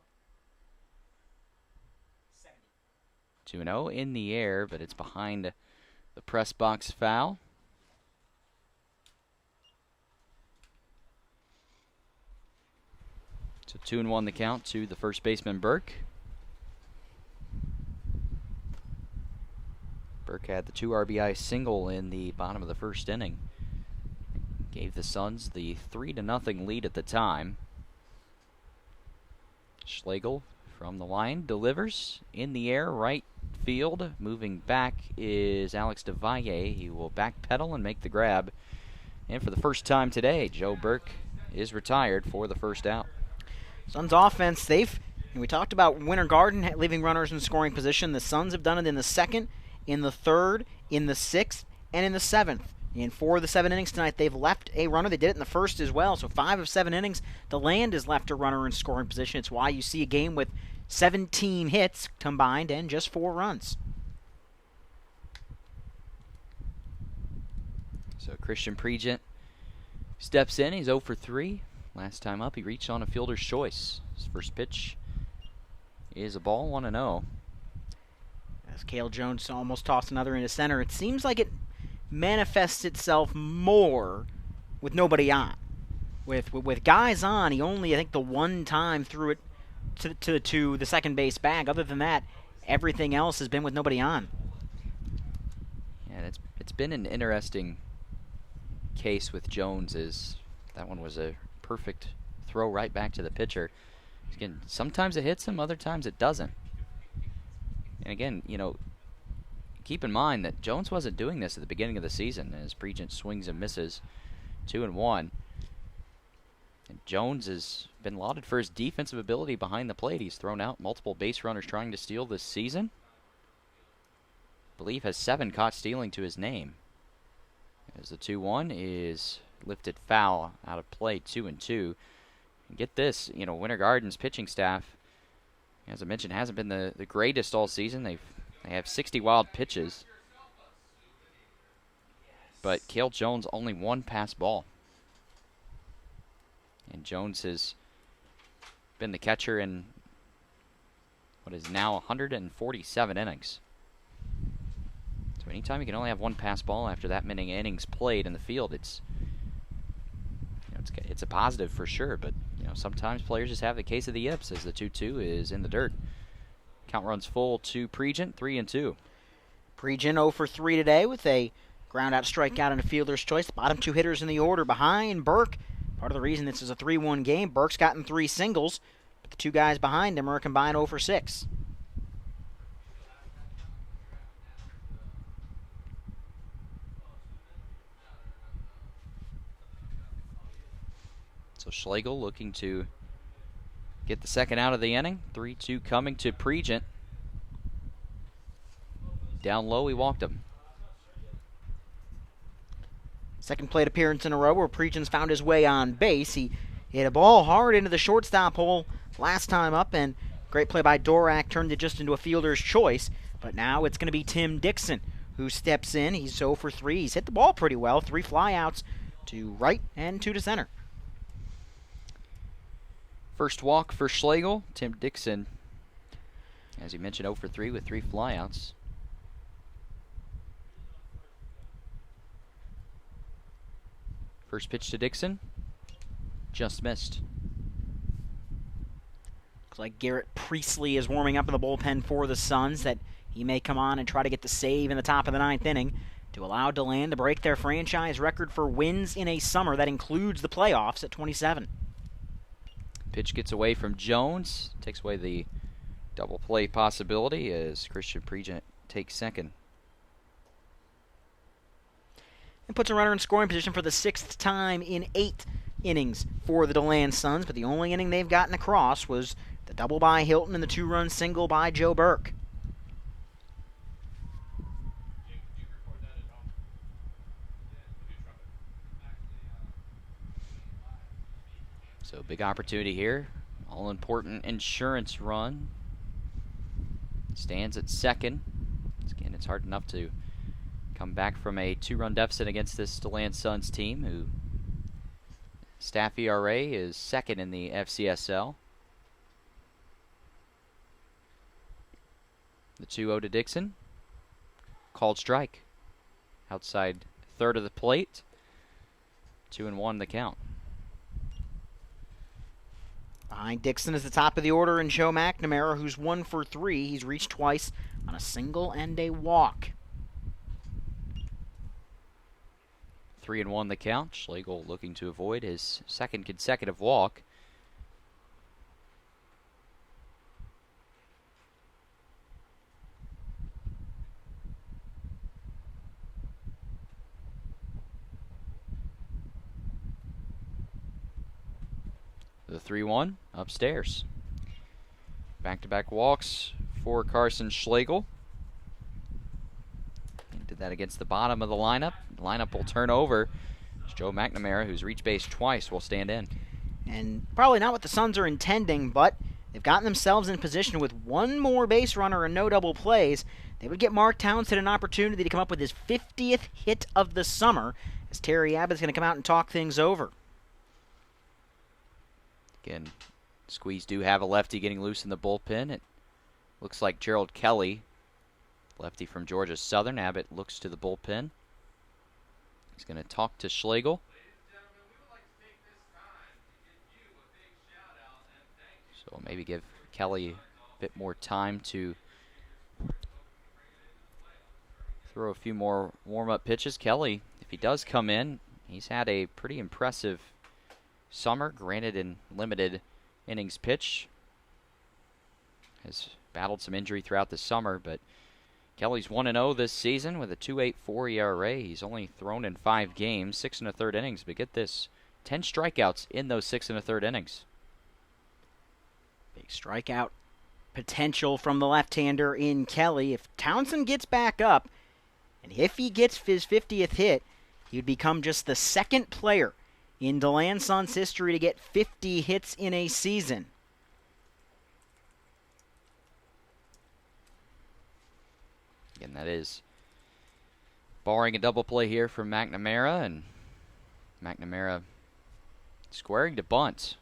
2-0 in the air, but it's behind the press box foul. So 2-1 the count to the first baseman, Burke. Burke had the 2 RBI single in the bottom of the first inning. Gave the Suns the 3-0 lead at the time. Schlegel from the line delivers in the air, right field. Moving back is Alex DeValle. He will backpedal and make the grab. And for the first time today, Joe Burke is retired for the first out. Suns offense, we talked about Winter Garden leaving runners in scoring position. The Suns have done it in the 2nd, in the 3rd, in the 6th, and in the 7th. In 4 of the 7 innings tonight, they've left a runner. They did it in the 1st as well. So 5 of 7 innings, DeLand has left a runner in scoring position. It's why you see a game with 17 hits combined and just 4 runs. So Christian Pregent steps in. He's 0 for 3. Last time up, he reached on a fielder's choice. His first pitch is a ball, 1-0. As Cale Jones almost tossed another into center, it seems like it manifests itself more with nobody on. With guys on, he only, I think, the one time threw it to the second base bag. Other than that, everything else has been with nobody on. Yeah, it's been an interesting case with Jones. That one was a perfect throw right back to the pitcher. Again, sometimes it hits him, other times it doesn't. And again, keep in mind that Jones wasn't doing this at the beginning of the season as Pregent swings and misses. 2-1. And Jones has been lauded for his defensive ability behind the plate. He's thrown out multiple base runners trying to steal this season. I believe has 7 caught stealing to his name. As the 2-1 is lifted foul out of play, 2-2. And get this, Winter Garden's pitching staff, as I mentioned, hasn't been the greatest all season. They have 60 wild pitches. But Cale Jones only 1 pass ball. And Jones has been the catcher in what is now 147 innings. So anytime you can only have 1 pass ball after that many innings played in the field, it's a positive for sure. But sometimes players just have the case of the yips as the 2-2 is in the dirt. Count runs full to Pregent, 3-2. Pregent 0 for 3 today with a ground out strikeout and a fielder's choice. The bottom 2 hitters in the order behind Burke. Part of the reason this is a 3-1 game, Burke's gotten 3 singles, but the 2 guys behind him are combined 0 for 6. So Schlegel looking to get the second out of the inning. 3-2 coming to Pregent. Down low, he walked him. Second plate appearance in a row where Pregent's found his way on base. He hit a ball hard into the shortstop hole last time up, and great play by Dorak turned it just into a fielder's choice. But now it's going to be Tim Dixon who steps in. He's 0 for 3. He's hit the ball pretty well. 3 flyouts to right and 2 to center. First walk for Schlegel. Tim Dixon, as you mentioned, 0 for 3 with 3 flyouts. First pitch to Dixon, just missed. Looks like Garrett Priestley is warming up in the bullpen for the Suns, that he may come on and try to get the save in the top of the 9th inning to allow DeLand to break their franchise record for wins in a summer that includes the playoffs at 27. Pitch gets away from Jones, takes away the double play possibility as Christian Pregent takes second. And puts a runner in scoring position for the 6th time in 8 innings for the DeLand Suns, but the only inning they've gotten across was the double by Hilton and the 2-run single by Joe Burke. So big opportunity here. All-important insurance run. Stands at second. Again, it's hard enough to come back from a 2-run deficit against this DeLand Suns team, who staff ERA is second in the FCSL. The 2-0 to Dixon. Called strike. Outside third of the plate. 2-1 the count. Behind Dixon is the top of the order and Joe McNamara, who's 1 for 3. He's reached twice on a single and a walk. 3-1 the count. Schlegel looking to avoid his second consecutive walk. The 3-1 upstairs. Back-to-back walks for Carson Schlegel. He did that against the bottom of the lineup. The lineup will turn over. It's Joe McNamara, who's reached base twice, will stand in. And probably not what the Suns are intending, but they've gotten themselves in position with one more base runner and no double plays. They would get Mark Townsend an opportunity to come up with his 50th hit of the summer, as Terry Abbott's going to come out and talk things over. Again, Squeeze do have a lefty getting loose in the bullpen. It looks like Gerald Kelly, lefty from Georgia Southern. Abbott looks to the bullpen. He's going to talk to Schlegel. So maybe give Kelly a bit more time to throw a few more warm-up pitches. Kelly, if he does come in, he's had a pretty impressive summer, granted in limited innings pitch. Has battled some injury throughout the summer, but Kelly's 1-0 this season with a 2.84 ERA. He's only thrown in 5 games, 6 1/3 innings, but get this, 10 strikeouts in those 6 1/3 innings. Big strikeout potential from the left-hander in Kelly. If Townsend gets back up, and if he gets his 50th hit, he would become just the second player in DeLand Suns history to get 50 hits in a season. Again, that is barring a double play here from McNamara, and McNamara squaring to bunt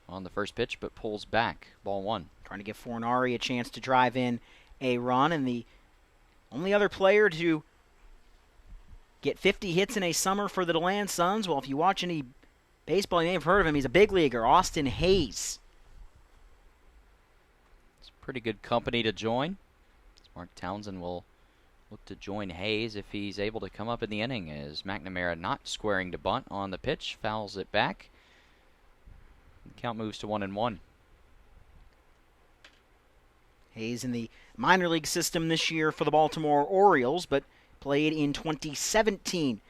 on the first pitch, but pulls back. Ball 1. Trying to give Fornari a chance to drive in a run, and the only other player to get 50 hits in a summer for the DeLand Suns, well, if you watch any baseball, you may have heard of him. He's a big leaguer, Austin Hayes. It's pretty good company to join. Mark Townsend will look to join Hayes if he's able to come up in the inning, as McNamara not squaring to bunt on the pitch, fouls it back. The count moves to 1-1. Hayes in the minor league system this year for the Baltimore Orioles, but played in 2017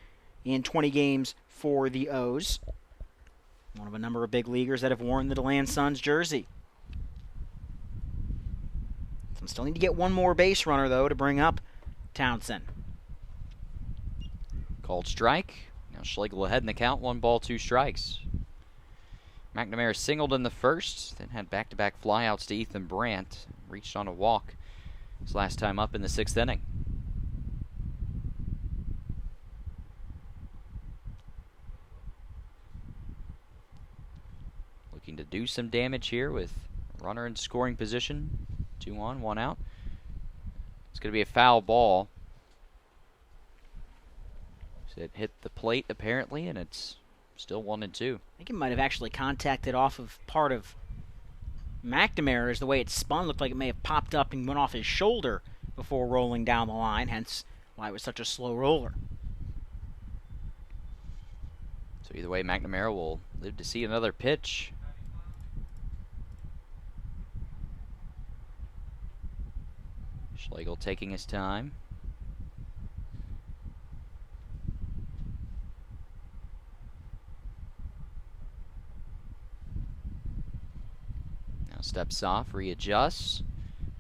in 20 games for the O's. One of a number of big leaguers that have worn the DeLand Suns jersey. So still need to get one more base runner, though, to bring up Townsend. Called strike. Now Schlegel ahead in the count, 1 ball, 2 strikes. McNamara singled in the first, then had back-to-back flyouts to Ethan Brandt. Reached on a walk his last time up in the 6th inning. Looking to do some damage here with runner in scoring position. 2 on, 1 out. It's going to be a foul ball. So it hit the plate apparently, and it's still 1-2. I think it might have actually contacted off of part of McNamara's. The way it spun looked like it may have popped up and went off his shoulder before rolling down the line, hence why it was such a slow roller. So either way, McNamara will live to see another pitch. Schlegel taking his time. Steps off, readjusts.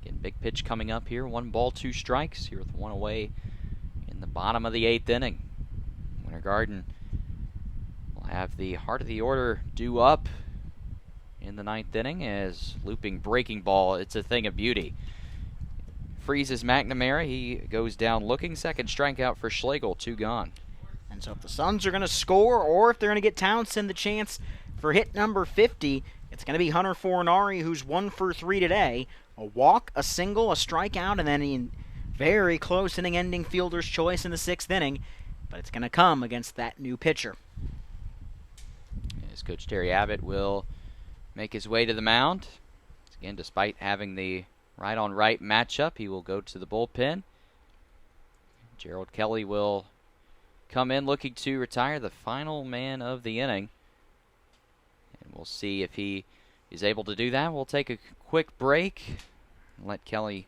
Again, big pitch coming up here. 1 ball, 2 strikes here with 1 away in the bottom of the 8th inning. Winter Garden will have the heart of the order due up in the 9th inning as looping breaking ball. It's a thing of beauty. Freezes McNamara. He goes down looking. Second strikeout for Schlegel. 2 gone. And so if the Suns are going to score, or if they're going to get Townsend the chance for hit number 50, it's going to be Hunter Fornari, who's 1 for 3 today. A walk, a single, a strikeout, and then a very close inning-ending fielder's choice in the 6th inning. But it's going to come against that new pitcher. As Coach Terry Abbott will make his way to the mound. Again, despite having the right-on-right matchup, he will go to the bullpen. Gerald Kelly will come in looking to retire, the final man of the inning. And we'll see if he is able to do that. We'll take a quick break and let Kelly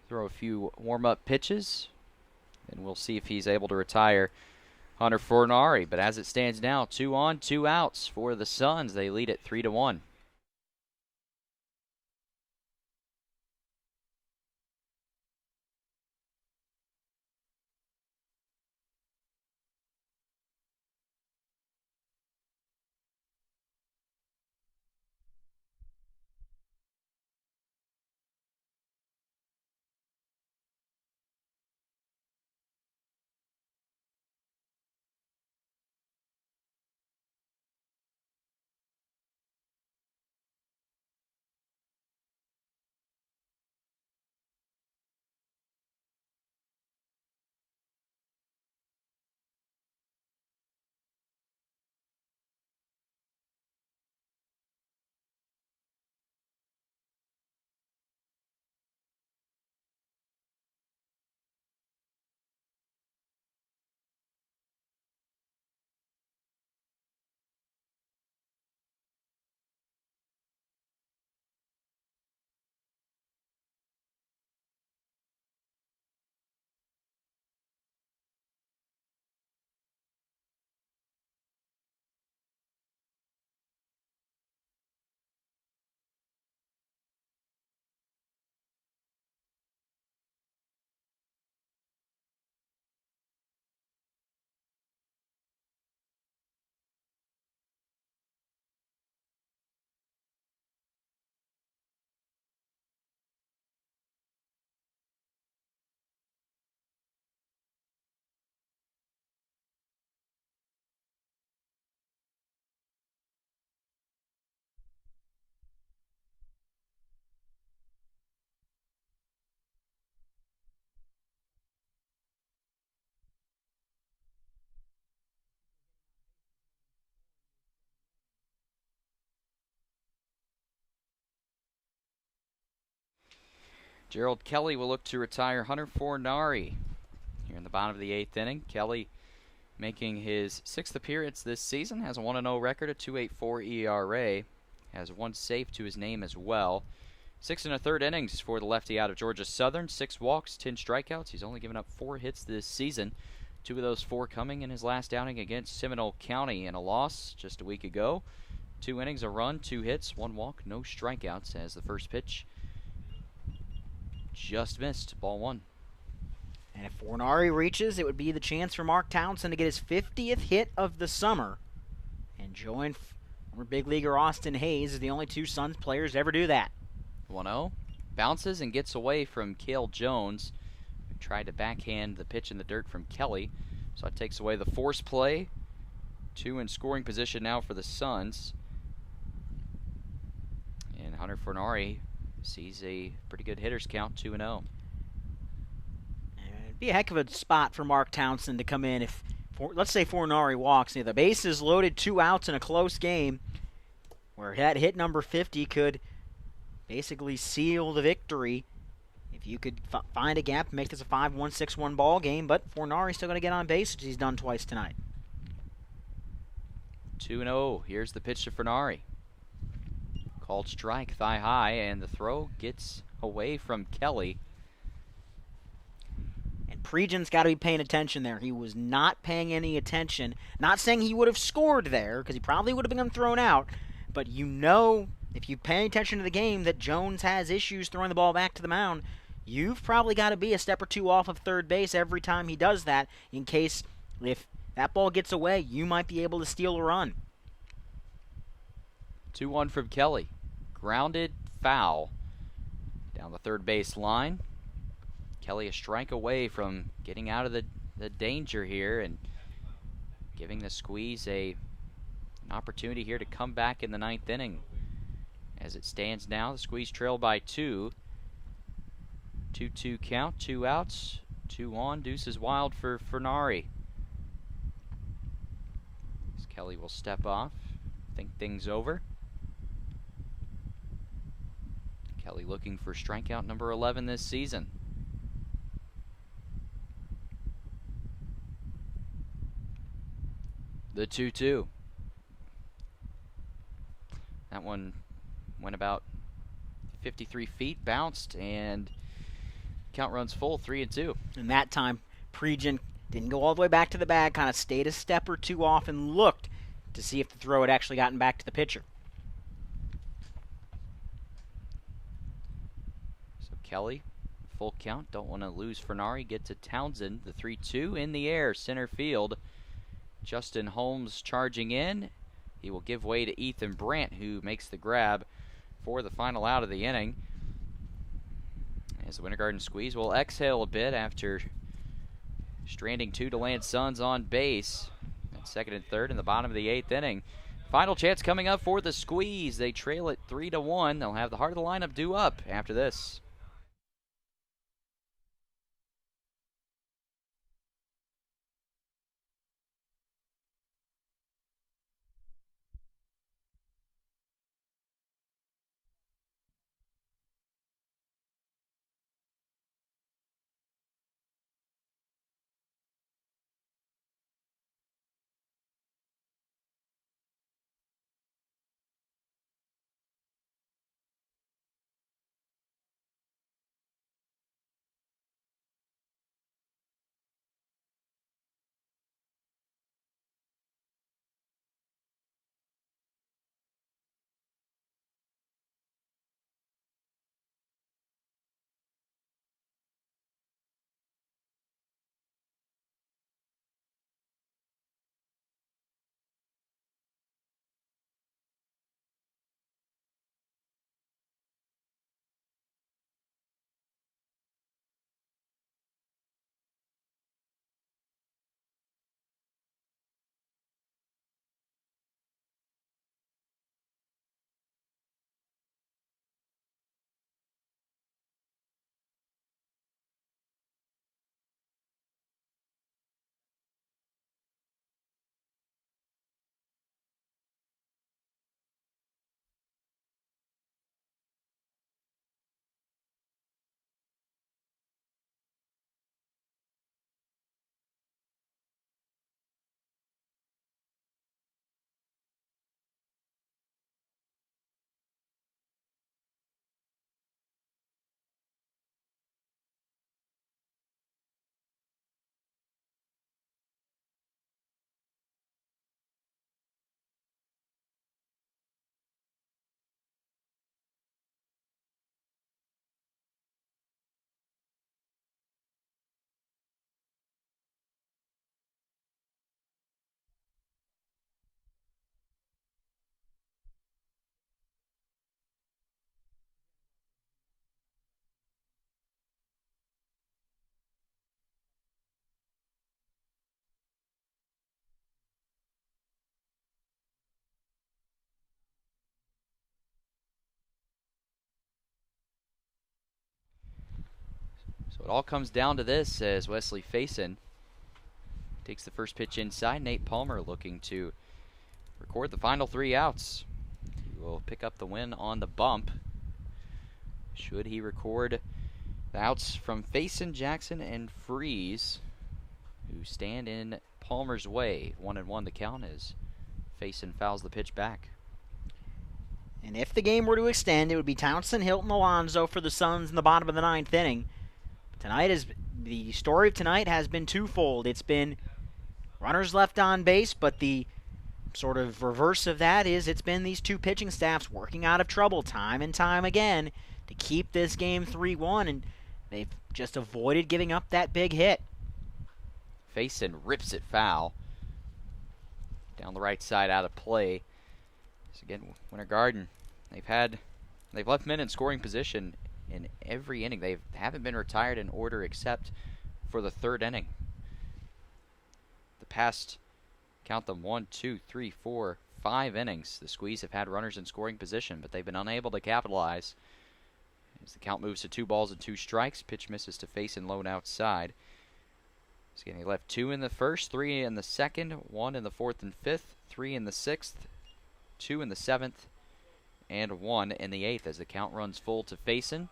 throw a few warm-up pitches. And we'll see if he's able to retire Hunter Fornari. But as it stands now, 2 on, 2 outs for the Suns. They lead it 3-1. Gerald Kelly will look to retire Hunter Fornari here in the bottom of the 8th inning. Kelly making his 6th appearance this season, has a 1-0 record, a 2.84 ERA, has 1 save to his name as well. 6 1/3 innings for the lefty out of Georgia Southern, 6 walks, 10 strikeouts. He's only given up 4 hits this season, 2 of those 4 coming in his last outing against Seminole County in a loss just a week ago. 2 innings, a run, 2 hits, 1 walk, no strikeouts as the first pitch just missed, ball 1. And if Fornari reaches, it would be the chance for Mark Townsend to get his 50th hit of the summer and join former big leaguer Austin Hayes as the only 2 Suns players to ever do that. 1-0, bounces and gets away from Cale Jones, who tried to backhand the pitch in the dirt from Kelly. So it takes away the force play. 2 in scoring position now for the Suns. And Hunter Fornari sees a pretty good hitter's count, 2-0. It'd be a heck of a spot for Mark Townsend to come in if, let's say Fornari walks. The base is loaded, 2 outs in a close game where that hit number 50 could basically seal the victory. If you could find a gap, make this a 5-1, 6-1 ball game, but Fornari's still going to get on base, which he's done twice tonight. 2-0, here's the pitch to Fornari. Called strike, thigh high, and the throw gets away from Kelly. And Pregen's got to be paying attention there. He was not paying any attention. Not saying he would have scored there, because he probably would have been thrown out, but you know if you pay attention to the game that Jones has issues throwing the ball back to the mound, you've probably got to be a step or two off of third base every time he does that, in case if that ball gets away, you might be able to steal a run. 2-1 from Kelly. Grounded foul down the third base line. Kelly a strike away from getting out of the danger here and giving the Squeeze an opportunity here to come back in the ninth inning. As it stands now, the Squeeze trail by 2. 2-2 count, 2 outs, 2 on. Deuces wild for Fernari. As Kelly will step off, think things over. Kelly looking for strikeout number 11 this season. The 2-2. That one went about 53 feet, bounced, and count runs full, 3-2. And that time, Pregent didn't go all the way back to the bag, kind of stayed a step or two off and looked to see if the throw had actually gotten back to the pitcher. So Kelly, full count, don't want to lose Fernari, get to Townsend, the 3-2 in the air, center field. Justin Holmes charging in. He will give way to Ethan Brandt, who makes the grab for the final out of the inning. As the Winter Garden Squeeze will exhale a bit after stranding 2 DeLand Suns on base at second and third in the bottom of the 8th inning. Final chance coming up for the Squeeze. They trail it 3-1. They'll have the heart of the lineup due up after this. So it all comes down to this as Wesley Faison takes the first pitch inside. Nate Palmer looking to record the final 3 outs. He will pick up the win on the bump. Should he record the outs from Faison, Jackson, and Freeze, who stand in Palmer's way. 1-1 the count as Faison fouls the pitch back. And if the game were to extend, it would be Townsend, Hilton, Alonso for the Suns in the bottom of the 9th inning. The story of tonight has been twofold. It's been runners left on base, but the sort of reverse of that is it's been these two pitching staffs working out of trouble time and time again to keep this game 3-1, and they've just avoided giving up that big hit. Faison rips it foul. Down the right side out of play. So again, Winter Garden, they've left men in scoring position in every inning. They haven't been retired in order except for the third inning. The past, count them, 1, 2, 3, 4, 5 innings, the Squeeze have had runners in scoring position, but they've been unable to capitalize. As the count moves to 2 balls and 2 strikes, pitch misses to Faison low and outside. So again, he left 2 in the first, 3 in the second, 1 in the fourth and fifth, 3 in the sixth, 2 in the seventh, and 1 in the eighth as the count runs full to Faison.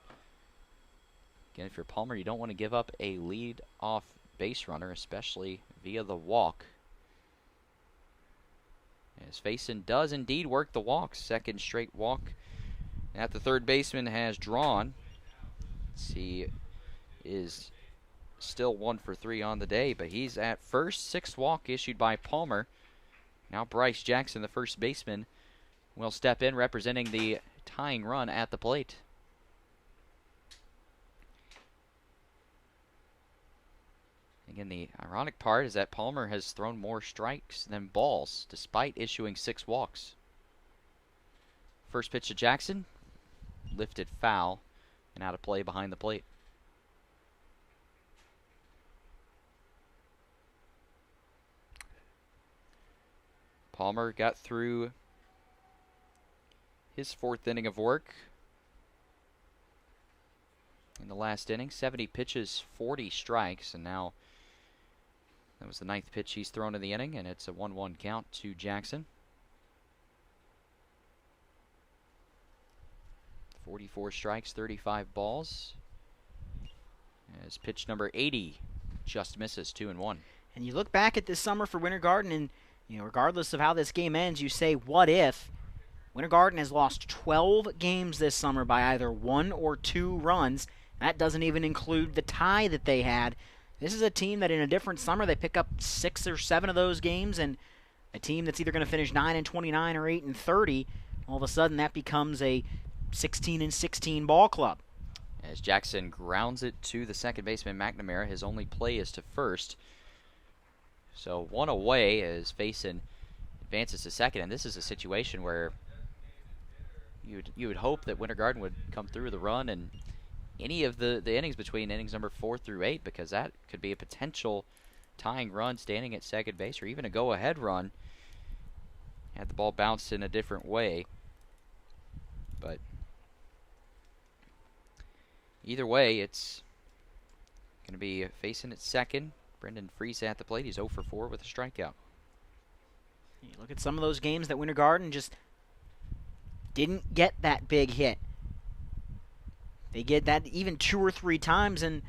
Again, if you're Palmer, you don't want to give up a lead-off base runner, especially via the walk. As Faison does indeed work the walk, second straight walk that the third baseman has drawn. He is still 1 for 3 on the day, but he's at first. Sixth walk issued by Palmer. Now Bryce Jackson, the first baseman, will step in representing the tying run at the plate. Again, the ironic part is that Palmer has thrown more strikes than balls, despite issuing 6 walks. First pitch to Jackson, lifted foul, and out of play behind the plate. Palmer got through his 4th inning of work in the last inning. 70 pitches, 40 strikes, and now that was the 9th pitch he's thrown in the inning, and it's a 1-1 count to Jackson. 44 strikes, 35 balls. As pitch number 80 just misses, 2-1. And you look back at this summer for Winter Garden, and regardless of how this game ends, you say, what if? Winter Garden has lost 12 games this summer by either 1 or 2 runs. That doesn't even include the tie that they had. This is a team that in a different summer, they pick up 6 or 7 of those games, and a team that's either going to finish 9-29 or 8-30, all of a sudden that becomes a 16-16 ball club. As Jackson grounds it to the second baseman, McNamara, his only play is to first. So 1 away as Faison advances to second, and this is a situation where you would hope that Winter Garden would come through the run and any of the innings between innings number 4 through 8, because that could be a potential tying run standing at second base, or even a go-ahead run had the ball bounced in a different way. But either way, it's going to be Faison at second. Brendan Freese at the plate. He's 0 for 4 with a strikeout. You look at some of those games that Winter Garden just didn't get that big hit. They get that even 2 or 3 times, and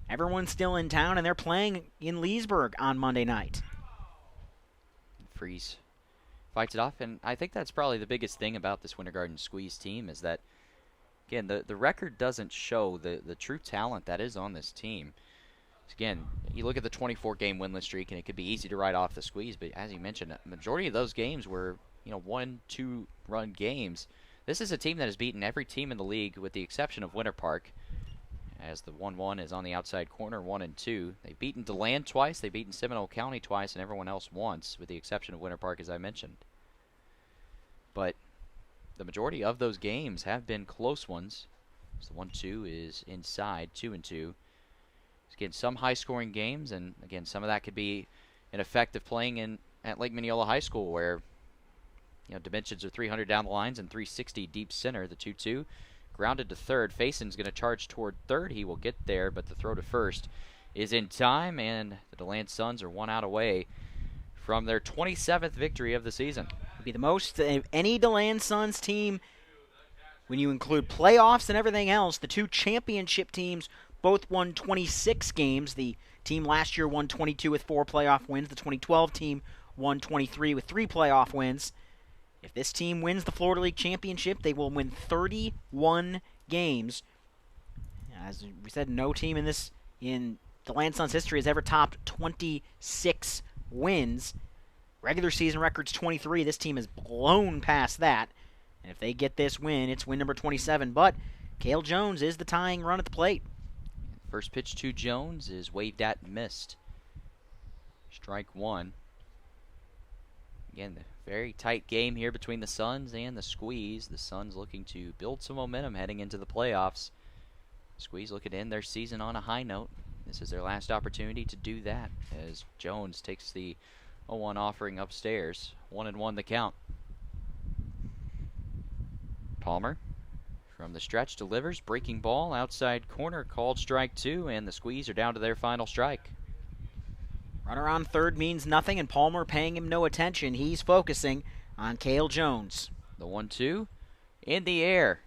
everyone's still in town, and they're playing in Leesburg on Monday night. Freese fights it off, and I think that's probably the biggest thing about this Winter Garden Squeeze team is that, again, the record doesn't show the true talent that is on this team. Again, you look at the 24-game winless streak, and it could be easy to write off the Squeeze, but as you mentioned, the majority of those games were 1-2 run games. This is a team that has beaten every team in the league with the exception of Winter Park, as the 1-1 is on the outside corner, 1 and 2. They've beaten DeLand twice, they've beaten Seminole County twice, and everyone else once, with the exception of Winter Park, as I mentioned. But the majority of those games have been close ones. So 1-2 is inside, 2 and 2. Again, some high-scoring games, and again, some of that could be an effect of playing at Lake Mineola High School, where dimensions are 300 down the lines and 360 deep center. The 2-2 grounded to third. Faison's going to charge toward third. He will get there, but the throw to first is in time, and the DeLand Suns are 1 out away from their 27th victory of the season. It'd be the most of any DeLand Suns team when you include playoffs and everything else. The 2 championship teams both won 26 games. The team last year won 22 with 4 playoff wins. The 2012 team won 23 with 3 playoff wins. If this team wins the Florida League Championship, they will win 31 games. As we said, no team in DeLand Suns history has ever topped 26 wins. Regular season record's 23. This team has blown past that. And if they get this win, it's win number 27. But Cale Jones is the tying run at the plate. First pitch to Jones is waved at and missed. Strike one. Again, the very tight game here between the Suns and the Squeeze. The Suns looking to build some momentum heading into the playoffs. Squeeze looking to end their season on a high note. This is their last opportunity to do that as Jones takes the 0-1 offering upstairs. 1-1 the count. Palmer from the stretch delivers. Breaking ball outside corner, called strike two, and the Squeeze are down to their final strike. Runner on third means nothing, and Palmer paying him no attention. He's focusing on Cale Jones. The 1-2 in the air.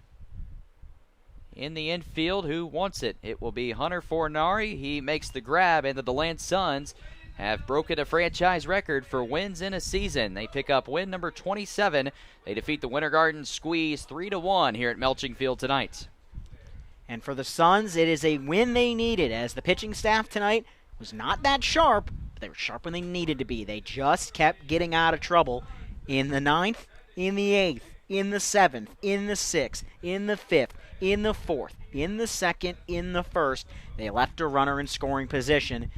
In the infield, who wants it? It will be Hunter Fornari. He makes the grab, and the DeLand Suns have broken a franchise record for wins in a season. They pick up win number 27. They defeat the Winter Garden Squeeze 3-1 here at Melching Field tonight. And for the Suns, it is a win they needed, as the pitching staff tonight was not that sharp, but they were sharp when they needed to be. They just kept getting out of trouble in the 9th, in the 8th, in the 7th, in the 6th, in the 5th, in the 4th, in the 2nd, in the 1st. They left a runner in scoring position.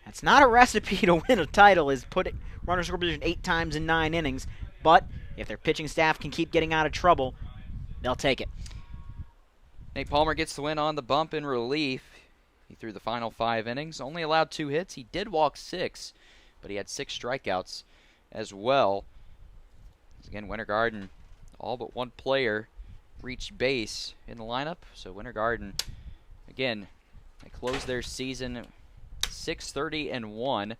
That's not a recipe to win a title, is put runner in scoring position 8 times in 9 innings. But if their pitching staff can keep getting out of trouble, they'll take it. Nate Palmer gets the win on the bump in relief. He threw the final 5 innings, only allowed 2 hits. He did walk 6, but he had 6 strikeouts as well. Again, Winter Garden, all but one player reached base in the lineup. So Winter Garden, again, they close their season 6-30-1.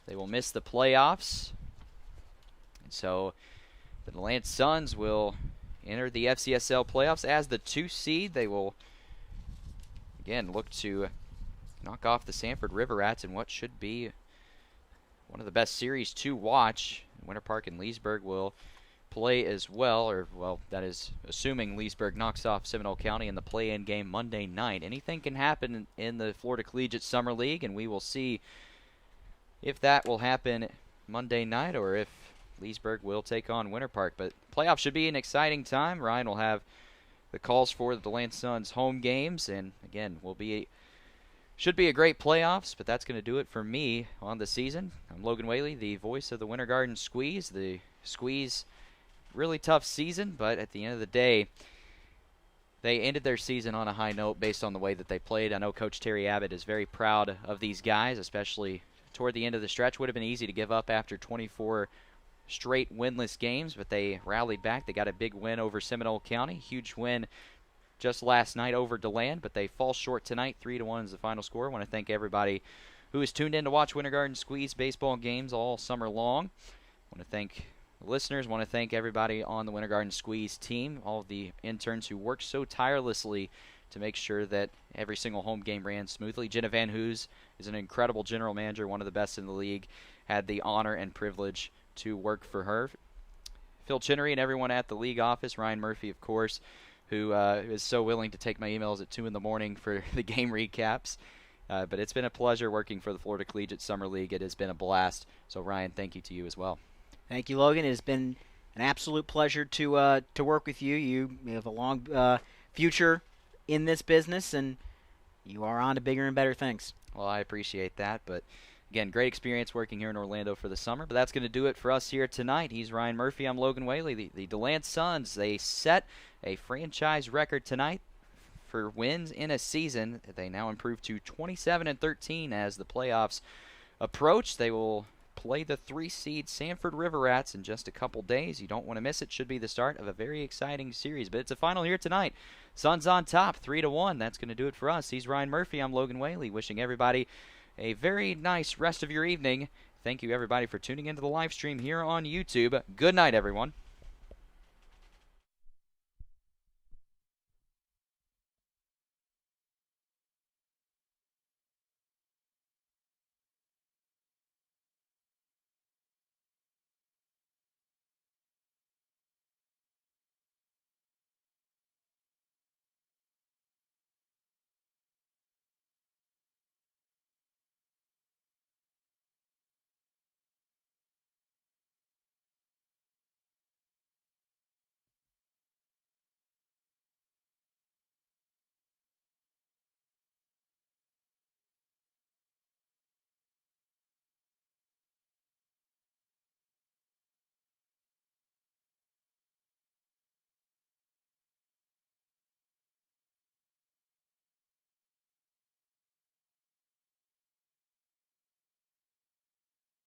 They will miss the playoffs. And so the DeLand Suns will enter the FCSL playoffs as the 2 seed. They will, again, look to knock off the Sanford River Rats in what should be one of the best series to watch. Winter Park and Leesburg will play as well, or, well, that is assuming Leesburg knocks off Seminole County in the play-in game Monday night. Anything can happen in the Florida Collegiate Summer League, and we will see if that will happen Monday night or if Leesburg will take on Winter Park. But playoffs should be an exciting time. Ryan will have the calls for the DeLand Suns home games, and again, should be a great playoffs, but that's going to do it for me on the season. I'm Logan Whaley, the voice of the Winter Garden Squeeze. The Squeeze, really tough season, but at the end of the day, they ended their season on a high note based on the way that they played. I know Coach Terry Abbott is very proud of these guys, especially toward the end of the stretch. Would have been easy to give up after 24 straight winless games, but they rallied back. They got a big win over Seminole County, huge win just last night over DeLand, but they fall short tonight. 3-1 is the final score. I want to thank everybody who is tuned in to watch Winter Garden Squeeze baseball games all summer long. I want to thank the listeners. I want to thank everybody on the Winter Garden Squeeze team, all of the interns who worked so tirelessly to make sure that every single home game ran smoothly. Jenna Van Hoos is an incredible general manager, one of the best in the league. Had the honor and privilege to work for her. Phil Chinnery and everyone at the league office, Ryan Murphy, of course, who is so willing to take my emails at 2 in the morning for the game recaps. But it's been a pleasure working for the Florida Collegiate Summer League. It has been a blast. So, Ryan, thank you to you as well. Thank you, Logan. It has been an absolute pleasure to work with you. You have a long future in this business, and you are on to bigger and better things. Well, I appreciate that, but again, great experience working here in Orlando for the summer. But that's going to do it for us here tonight. He's Ryan Murphy. I'm Logan Whaley. The DeLand Suns, they set a franchise record tonight for wins in a season. They now improve to 27-13 as the playoffs approach. They will play the 3-seed Sanford River Rats in just a couple days. You don't want to miss it. Should be the start of a very exciting series. But it's a final here tonight. Suns on top, 3-1. That's going to do it for us. He's Ryan Murphy. I'm Logan Whaley, wishing everybody a very nice rest of your evening. Thank you, everybody, for tuning into the live stream here on YouTube. Good night, everyone.